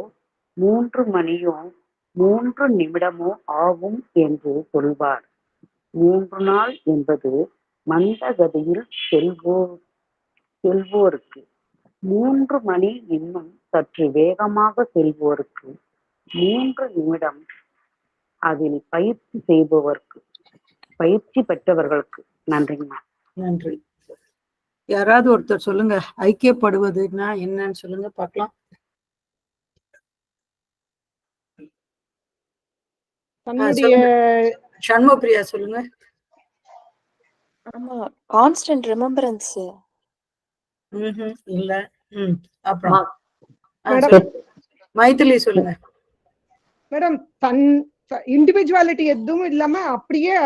3 மணியோ 3 நிமிடமோ ஆகும் என்று சொல்வார். 3 நாள் என்பது மந்தகதியில் செல்வோருக்கு, 3 மணி இன்னும் சற்று வேகமாக செல்வோருக்கு, 3 நிமிடம் அதில் பயிற்சி பெற்றவர்களுக்கு. நன்றிங்கம்மா. நன்றி. யாராவது ஒருத்தர் சொல்லுங்க, ஐக்கியப்படுவதுன்னா என்னன்னு சொல்லுங்க பார்க்கலாம். சண்முகப்பிரியா சொல்லுங்க. ஆமா, கான்ஸ்டன்ட் ரிமெம்பரன்ஸ். இல்ல. அப்புறம் மைதிலி சொல்லுங்க. மேடம், தன் இண்டிவிஜுவாலிட்டி எதுவும் இல்லாம அப்படியே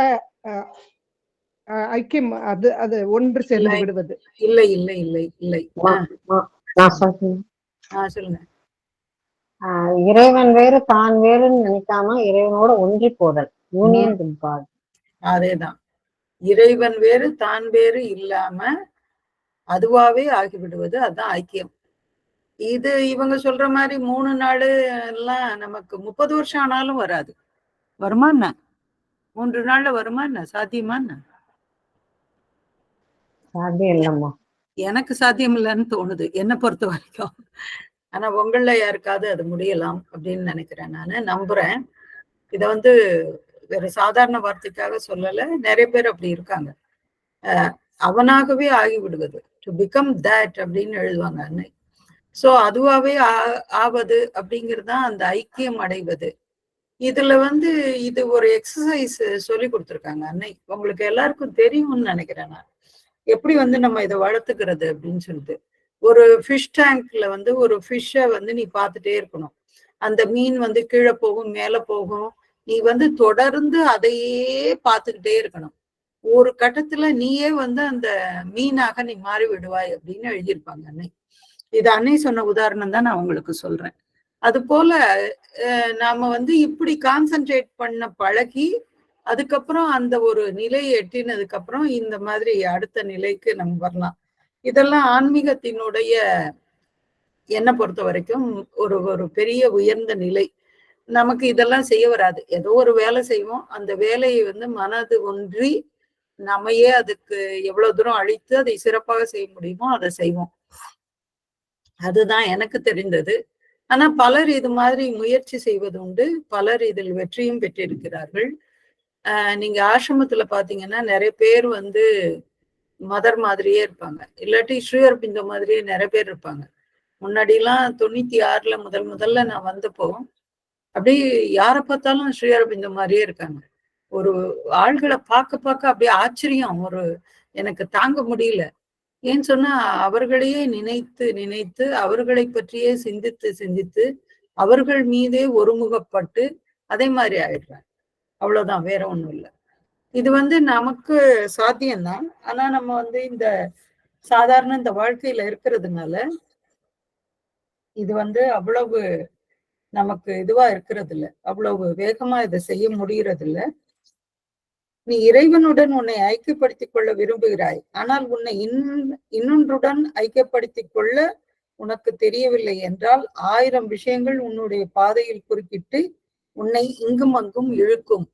ஐக்கியம், அது ஒன்று சேர்ந்து விடுவது. இல்லை இல்லை இல்லை இல்லை. சொல்லுங்க. இறைவன் வேறு தான் வேறுன்னு நினைக்காம இறைவனோட ஒன்றி போதல், யூனியன் வித் காட். அதேதான், இறைவன் வேறு தான் வேறு இல்லாம அதுவாவே ஆகிவிடுவது, அதுதான் ஐக்கியம். இது இவங்க சொல்ற மாதிரி 3 நாள் எல்லாம் நமக்கு 30 வருஷம் ஆனாலும் வராது. வருமா என்ன? 3 நாள்ல வருமா என்ன? சாத்தியமா என்ன? சாத்தியம் இல்லம்மா. எனக்கு சாத்தியம் இல்லைன்னு தோணுது என்னை பொறுத்த வரைக்கும். ஆனா உங்கள யாருக்காவது அது முடியலாம் அப்படின்னு நினைக்கிறேன். நானு நம்புறேன். இத வேற சாதாரண வார்த்தைக்காக சொல்லல, நிறைய பேர் அப்படி இருக்காங்க. அவனாகவே ஆகிவிடுவது, டு பிகம் தட் அப்படின்னு எழுதுவாங்க அன்னை. சோ அதுவாவே ஆவது அப்படிங்கிறது தான் அந்த ஐக்கியம் அடைவது. இதுல இது ஒரு எக்ஸசைஸ் சொல்லி கொடுத்துருக்காங்க அன்னை. உங்களுக்கு எல்லாருக்கும் தெரியும்னு நினைக்கிறேன் நான், எப்படி நம்ம இதை வளர்த்துக்கிறது அப்படின்னு சொல்லிட்டு. ஒரு ஃபிஷ் டேங்க்ல ஒரு ஃபிஷ்ஷை நீ பார்த்துட்டே இருக்கணும். அந்த மீன் கீழே போகும், மேல போகும். நீ தொடர்ந்து அதையே பார்த்துக்கிட்டே இருக்கணும். ஒரு கட்டத்துல நீயே அந்த மீனாக நீ மாறி விடுவாய் அப்படின்னு எழுதியிருப்பாங்க அன்னை. இது அன்னை சொன்ன உதாரணம் தான் நான் உங்களுக்கு சொல்றேன். அது போல நாம இப்படி கான்சென்ட்ரேட் பண்ண பழகி அதுக்கப்புறம் அந்த ஒரு நிலையை எட்டினதுக்கு அப்புறம் இந்த மாதிரி அடுத்த நிலைக்கு நம்ம வரலாம். இதெல்லாம் ஆன்மீகத்தினுடைய என்னை பொறுத்த வரைக்கும் ஒரு பெரிய உயர்ந்த நிலை. நமக்கு இதெல்லாம் செய்ய வராது. ஏதோ ஒரு வேலை செய்வோம், அந்த வேலையை மனது ஒன்றி நம்மையே அதுக்கு எவ்வளவு தூரம் அழித்து அதை சிறப்பாக செய்ய முடியுமோ அதை செய்வோம். அதுதான் எனக்கு தெரிந்தது. ஆனா பலர் இது மாதிரி முயற்சி செய்வது உண்டு, பலர் இதில் வெற்றியும் பெற்றிருக்கிறார்கள். நீங்க ஆசிரமத்துல பாத்தீங்கன்னா நிறைய பேர் மதர் மாதிரியே இருப்பாங்க, இல்லாட்டி ஸ்ரீஅரபிந்தோ மாதிரியே நிறைய பேர் இருப்பாங்க. முன்னாடிலாம் 96ல முதல்ல நான் வந்தப்போ அப்படியே யாரை பார்த்தாலும் ஸ்ரீஅரபிந்தோ மாதிரியே இருக்காங்க. ஒரு ஆள்களை பார்க்க அப்படியே ஆச்சரியம், எனக்கு தாங்க முடியல. ஏன்னு சொன்னா அவர்களையே நினைத்து நினைத்து அவர்களை பற்றியே சிந்தித்து சிந்தித்து அவர்கள் மீதே ஒருமுகப்பட்டு அதே மாதிரி ஆயிடுறாங்க. அவ்வளவுதான், வேற ஒண்ணும் இல்லை. இது நமக்கு சாத்தியம்தான். ஆனா நம்ம இந்த சாதாரண இந்த வாழ்க்கையில இருக்கிறதுனால இது அவ்வளவு நமக்கு இதுவா இருக்கிறது இல்ல, அவ்வளவு வேகமா இதை செய்ய முடியறது இல்ல. நீ இறைவனுடன் உன்னை ஐக்கியப்படுத்திக் கொள்ள விரும்புகிறாய், ஆனால் உன்னை இன்னொன்றுடன் ஐக்கியப்படுத்திக் கொள்ள உனக்கு தெரியவில்லை என்றால் 1000 விஷயங்கள் உன்னுடைய பாதையில் குறுக்கிட்டு உன்னை இங்கும் அங்கும் இழுக்கும்.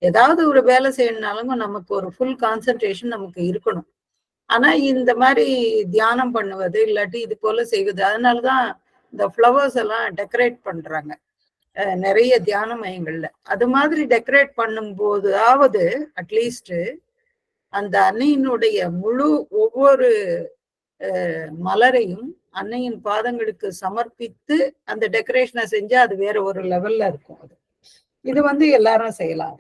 ஏதாவது ஒரு வேலை செய்யணும்னாலும் நமக்கு ஒரு ஃபுல் கான்சென்ட்ரேஷன் நமக்கு இருக்கணும். ஆனா இந்த மாதிரி தியானம் பண்ணுவது இல்லாட்டி இது போல செய்வது, அதனாலதான் இந்த ஃப்ளவர்ஸ் எல்லாம் டெக்கரேட் பண்றாங்க நிறைய தியான மையங்கள்ல. அது மாதிரி டெக்கரேட் பண்ணும் போதாவது அட்லீஸ்ட் அந்த அன்னையினுடைய முழு ஒவ்வொரு மலரையும் அன்னையின் பாதங்களுக்கு சமர்ப்பித்து அந்த டெக்கரேஷனை செஞ்சா அது வேற ஒரு லெவல்ல இருக்கும். அது இது எல்லாரும் செய்யலாம்.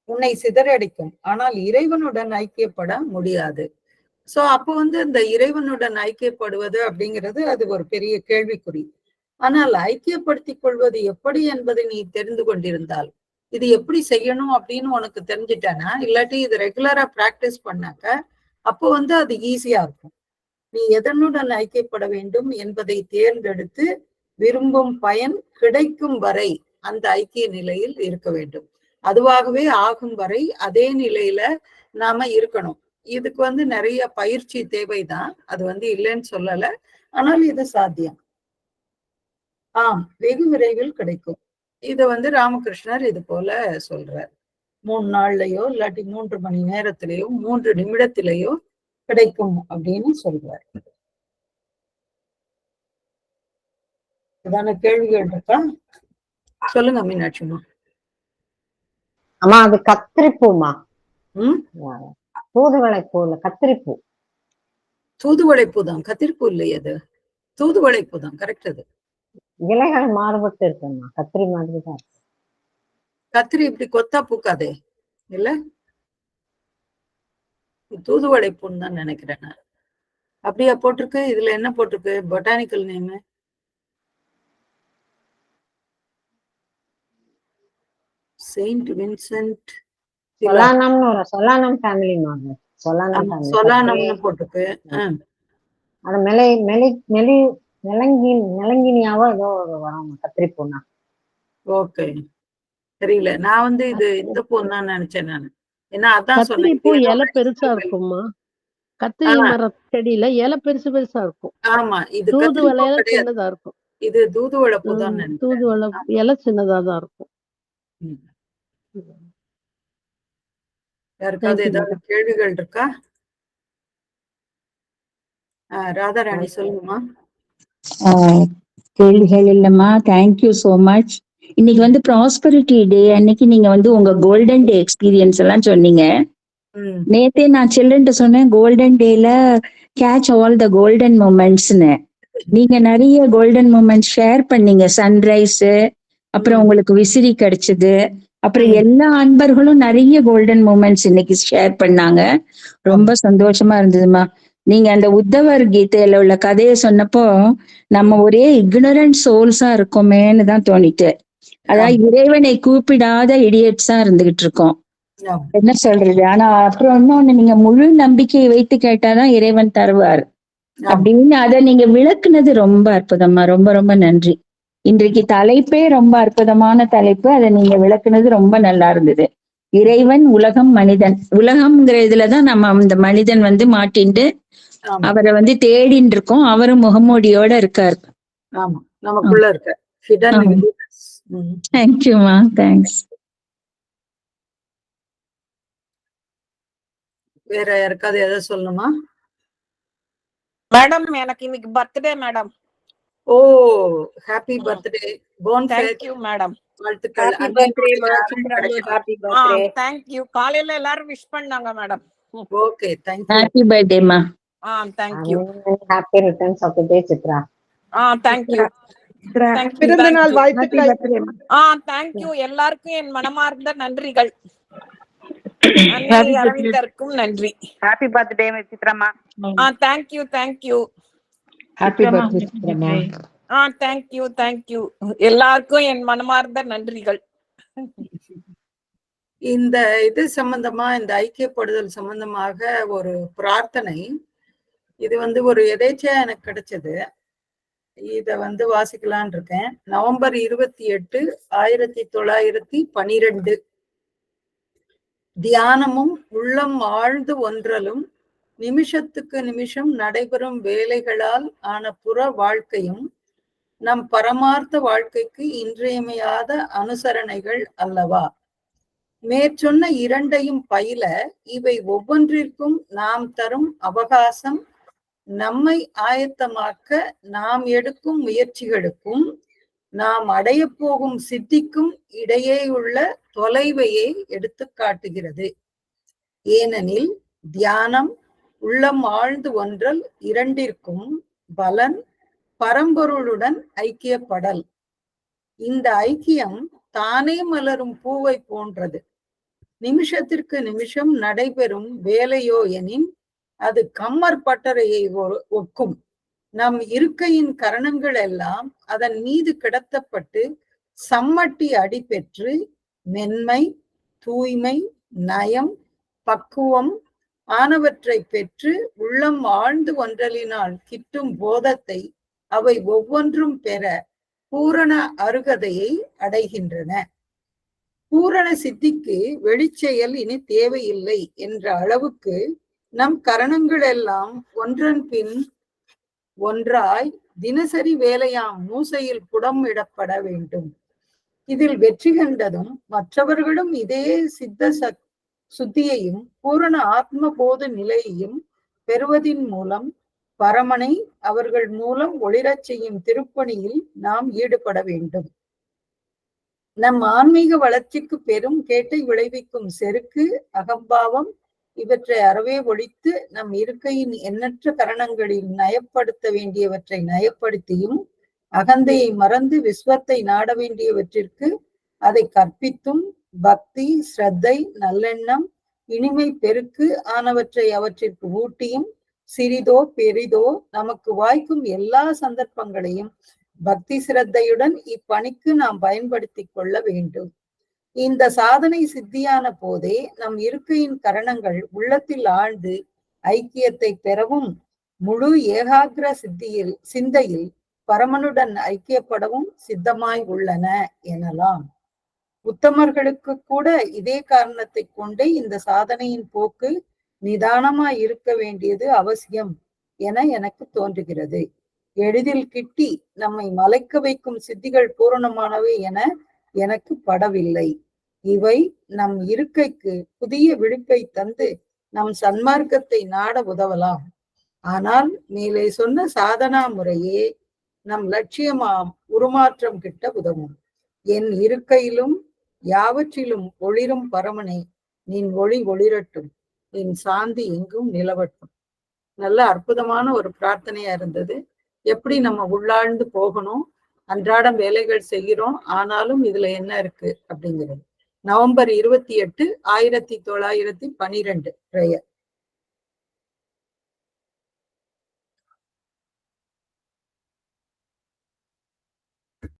உன்னை சிதறடிக்கும், ஆனால் இறைவனுடன் ஐக்கியப்பட முடியாது. சோ அப்போ இந்த இறைவனுடன் ஐக்கியப்படுவது அப்படிங்கிறது அது ஒரு பெரிய கேள்விக்குறி. ஆனால் ஐக்கியப்படுத்திக் கொள்வது எப்படி என்பதை நீ தெரிந்து கொண்டிருந்தால், இது எப்படி செய்யணும் அப்படின்னு உனக்கு தெரிஞ்சிட்டானா, இல்லாட்டி இது ரெகுலரா பிராக்டிஸ் பண்ணாக்க அப்போ அது ஈஸியா இருக்கும். நீ எதனுடன் ஐக்கியப்பட வேண்டும் என்பதை தேர்ந்தெடுத்து விரும்பும் பயன் கிடைக்கும் வரை அந்த ஐக்கிய நிலையில் இருக்க வேண்டும். அதுவாகவே ஆகும் வரை அதே நிலையில நாம இருக்கணும். இதுக்கு நிறைய பயிற்சி தேவைதான், அது இல்லைன்னு சொல்லல. ஆனால் இது சாத்தியம். வெகு விரைவில் கிடைக்கும். இத ராமகிருஷ்ணர் இது போல சொல்றார். 3 நாள்லயோ இல்லாட்டி 3 மணி நேரத்திலேயோ 3 நிமிடத்திலேயோ கிடைக்கும் அப்படின்னு சொல்றார். இதான கேள்விகள் இருக்கா? சொல்லுங்க மீனாட்சிமா. அம்மா அது கத்திரிப்பூமா? தூதுவளைப்பூ இல்ல, கத்திரிப்பூ. தூதுவளைப்பூ தான், கத்திரிப்பூ இல்லையே அது. தூதுவளைப்பூ தான், கரெக்ட். அது இலைகள் மாறுபட்டு இருக்குமா, கத்திரி மாதிரி தான். கத்திரி இப்படி கொத்தா பூக்காதே இல்ல, தூதுவளைப்பூன்னு தான் நினைக்கிறேன் நான். அப்படியா போட்டிருக்கு? இதுல என்ன போட்டிருக்கு பொட்டானிக்கல் நேம்? செயின்ட் வின்சென்ட் சொலானம்னு ஒரு சொலானம் ஃபேமிலி மாதிரி. சொலானம்னு போட்டிருக்கு. அது மெலங்கினியாவோ ஏதோ ஒரு வரும் கத்திரிப்பூனா. ஓகே, தெரியல. நான் இது இந்த பூ தான் நினைச்சேன் நான். ஏன்னா அதான் சொன்னேன், கத்திரிப்பூ இலை பெருசா இருக்குமா? கத்திரி மர செடியில இலை பெருசு பெருசா இருக்கும். ஆமா, இது தூதுவளை சின்னதா இருக்கும். இது தூதுவளைப்பூ தான். தூதுவளை இலை சின்னதா தான் இருக்கும். யாருக்காவது ஏதாவது கேள்விகள் இருக்கா? ராதாராணி சொல்லுங்கம்மா. கேள்விகள் இல்லம்மா, தேங்க்யூ சோ மச். இன்னைக்கு ப்ராஸ்பரிட்டி டே அன்னைக்கு நீங்க உங்க கோல்டன் டே எக்ஸ்பீரியன்ஸ் எல்லாம் சொன்னீங்க. நேத்தே நான் சில்ட்ரன் சொன்னேன், கோல்டன் டேல கேட்ச் ஆல் த கோல்டன் மூமெண்ட்ஸ்னு. நீங்க நிறைய கோல்டன் மூமெண்ட்ஸ் ஷேர் பண்ணீங்க. சன்ரைஸ், அப்புறம் உங்களுக்கு விசிறி கிடைச்சது, அப்புறம் எல்லா அன்பர்களும் நிறைய கோல்டன் மூமெண்ட்ஸ் இன்னைக்கு ஷேர் பண்ணாங்க. ரொம்ப சந்தோஷமா இருந்ததுமா. நீங்க அந்த உத்தவர் கீதையில உள்ள கதையை சொன்னப்போ நம்ம ஒரே இக்னரண்ட் சோல்ஸா இருக்கோமேன்னு தான் தோணிட்டு. அதாவது இறைவனை கூப்பிடாத இடியட்ஸா இருந்துகிட்டு இருக்கோம், என்ன சொல்றது. ஆனா அப்புறம் இன்னொன்னு, நீங்க முழு நம்பிக்கையை வைத்து கேட்டாதான் இறைவன் தருவார் அப்படின்னு அதை நீங்க விளக்குனது ரொம்ப அற்புதமா. ரொம்ப ரொம்ப நன்றி. இன்றைக்கு தலைப்பே ரொம்ப அற்புதமான தலைப்பு, அதை நீங்க விளக்குனது ரொம்ப நல்லா இருந்தது. இறைவன், உலகம், மனிதன். உலகம்ங்கிற இதுலதான் நம்ம இந்த மனிதன் மாட்டின்ட்டு அவரை தேடின்னு இருக்கோம். அவரும் முகமூடியோட இருக்காரு. ஆமா, நமக்குள்ள இருக்க. தேங்க்யூமா, தேங்க்ஸ். வேற யாருக்காவது எதை சொல்லணுமா? மேடம், எனக்கு இன்னைக்கு birthday madam. Oh, happy birthday. போன் தேங்க்யூ மேடம். வாழ்த்துக்கள். தேங்க்யூ. காலையில எல்லாரும் விஷ் பண்ணாங்க மேடம். Okay, thank you. ஹாப்பி பர்த்டேமா. Thank you. Happy returns of the day Chitra. Thank you. பிறந்த நாள் வாழ்த்துக்கள். தேங்க்யூ. எல்லாருக்கும் என் மனமார்ந்த நன்றிகள். அன்னை அரவிந்தருக்கும் நன்றி. ஹாப்பி பர்த்டே சித்ராமா. Thank you thank you. ஹாப்பி பர்த்டே சித்ராமா. Thank you thank you. எல்லாருக்கும் என் மனமார்ந்த நன்றிகள். இந்த இது சம்பந்தமா, இந்த ஐக்கியப்படுதல் சம்பந்தமாக ஒரு பிரார்த்தனை, இது ஒரு எதேச்சையா எனக்கு கிடைச்சது. இத வாசிக்கலான் இருக்கேன். நவம்பர் 28, 1912. தியானமும் உள்ளம் ஆழ்ந்து ஒன்றலும் நிமிஷத்துக்கு நிமிஷம் நடைபெறும் வேலைகளால் ஆன புற வாழ்க்கையும் நம் பரமார்த்த வாழ்க்கைக்கு இன்றியமையாத அனுசரணைகள் அல்லவா? மேற்சொன்ன இரண்டையும் பயில இவை ஒவ்வொன்றிற்கும் நாம் தரும் அவகாசம் நம்மை ஆயத்தமாக்க நாம் எடுக்கும் முயற்சிகளுக்கும் நாம் அடைய போகும் சித்திக்கும் இடையேயுள்ள தொலைவையை எடுத்து காட்டுகிறது. ஏனெனில் தியானம், உள்ளம் ஆழ்ந்து ஒன்றல் இரண்டிற்கும் பலன் பரம்பொருளுடன் ஐக்கியப்படல். இந்த ஐக்கியம் தானே மலரும் பூவை போன்றது. நிமிஷத்திற்கு நிமிஷம் நடைபெறும் வேலையோ எனின் அது கம்மர் பட்டறையை ஒக்கும். நம் இருக்கையின் கரணங்கள் எல்லாம் அதன் மீது கிடத்தப்பட்டு சம்மட்டி அடிபெற்று மென்மை, தூய்மை, நயம், பக்குவம் ஆனவற்றை பெற்று உள்ளம் ஆழ்ந்து ஒன்றலினால் கிட்டும் போதத்தை அவை ஒவ்வொன்றும் பெற பூரண அருகதையை அடைகின்றன. பூரண சித்திக்கு வெளிச்செயல் இனி தேவையில்லை என்ற அளவுக்கு நம் கரணங்கள் எல்லாம் ஒன்றன் பின் ஒன்றாய் தினசரி வேலையாம் மூசையில் புடம் இடப்பட வேண்டும். இதில் வெற்றி கண்டதும் மற்றவர்களும் இதே சித்த சுத்தியையும் பூரண ஆத்ம போத நிலையையும் பெறுவதின் மூலம் பரமனை அவர்கள் மூலம் ஒளிரச் செய்யும் திருப்பணியில் நாம் ஈடுபட வேண்டும். நம் ஆன்மீக வளர்ச்சிக்கு பெரும் கேட்டை விளைவிக்கும் செருக்கு, அகம்பாவம் இவற்றை அறவே ஒழித்து நம் இருக்கையின் எண்ணற்ற கரணங்களில் நயப்படுத்த வேண்டியவற்றை நயப்படுத்தியும் அகந்தையை மறந்து விஸ்வத்தை நாட வேண்டியவற்றிற்கு அதை கற்பித்தும் பக்தி, ஸ்ரத்தை, நல்லெண்ணம், இனிமை, பெருக்கு ஆனவற்றை அவற்றிற்கு ஊட்டியும் சிறிதோ பெரிதோ நமக்கு வாய்க்கும் எல்லா சந்தர்ப்பங்களையும் பக்தி சிரத்தையுடன் இப்பணிக்கு நாம் பயன்படுத்தி கொள்ள வேண்டும். இந்த சாதனை சித்தியான போதே நம் இருக்கையின் கரணங்கள் உள்ளத்தில் ஆழ்ந்து ஐக்கியத்தை பெறவும் முழு ஏகாகிர சிந்தையில் பரமனுடன் ஐக்கியப்படவும் சித்தமாய் உள்ளன எனலாம். உத்தமர்களுக்கு கூட இதே காரணத்தை கொண்டே இந்த சாதனையின் போக்கு நிதானமாய் இருக்க வேண்டியது அவசியம் என எனக்கு தோன்றுகிறது. எளிதில் கிட்டி நம்மை மலைக்க வைக்கும் சித்திகள் பூரணமானவை என எனக்கு படவில்லை. இவை நம் இருக்கைக்கு புதிய விழிப்பை தந்து நம் சன்மார்க்கத்தை நாட உதவலாம். ஆனால் மேலே சொன்ன சாதனா முறையே நம் லட்சியமாம் உருமாற்றம் கிட்ட உதவும். என் இருக்கையிலும் யாவற்றிலும் ஒளிரும் பரமனை, நின் ஒளி ஒளிரட்டும், நின் சாந்தி எங்கும் நிலவட்டும். நல்ல அற்புதமான ஒரு பிரார்த்தனையா இருந்தது. எப்படி நம்ம உள்ளாழ்ந்து போகணும், அன்றாடம் வேலைகள் செய்கிறோம், ஆனாலும் இதுல என்ன இருக்கு அப்படிங்கிறது. November 28, 1912 prayer.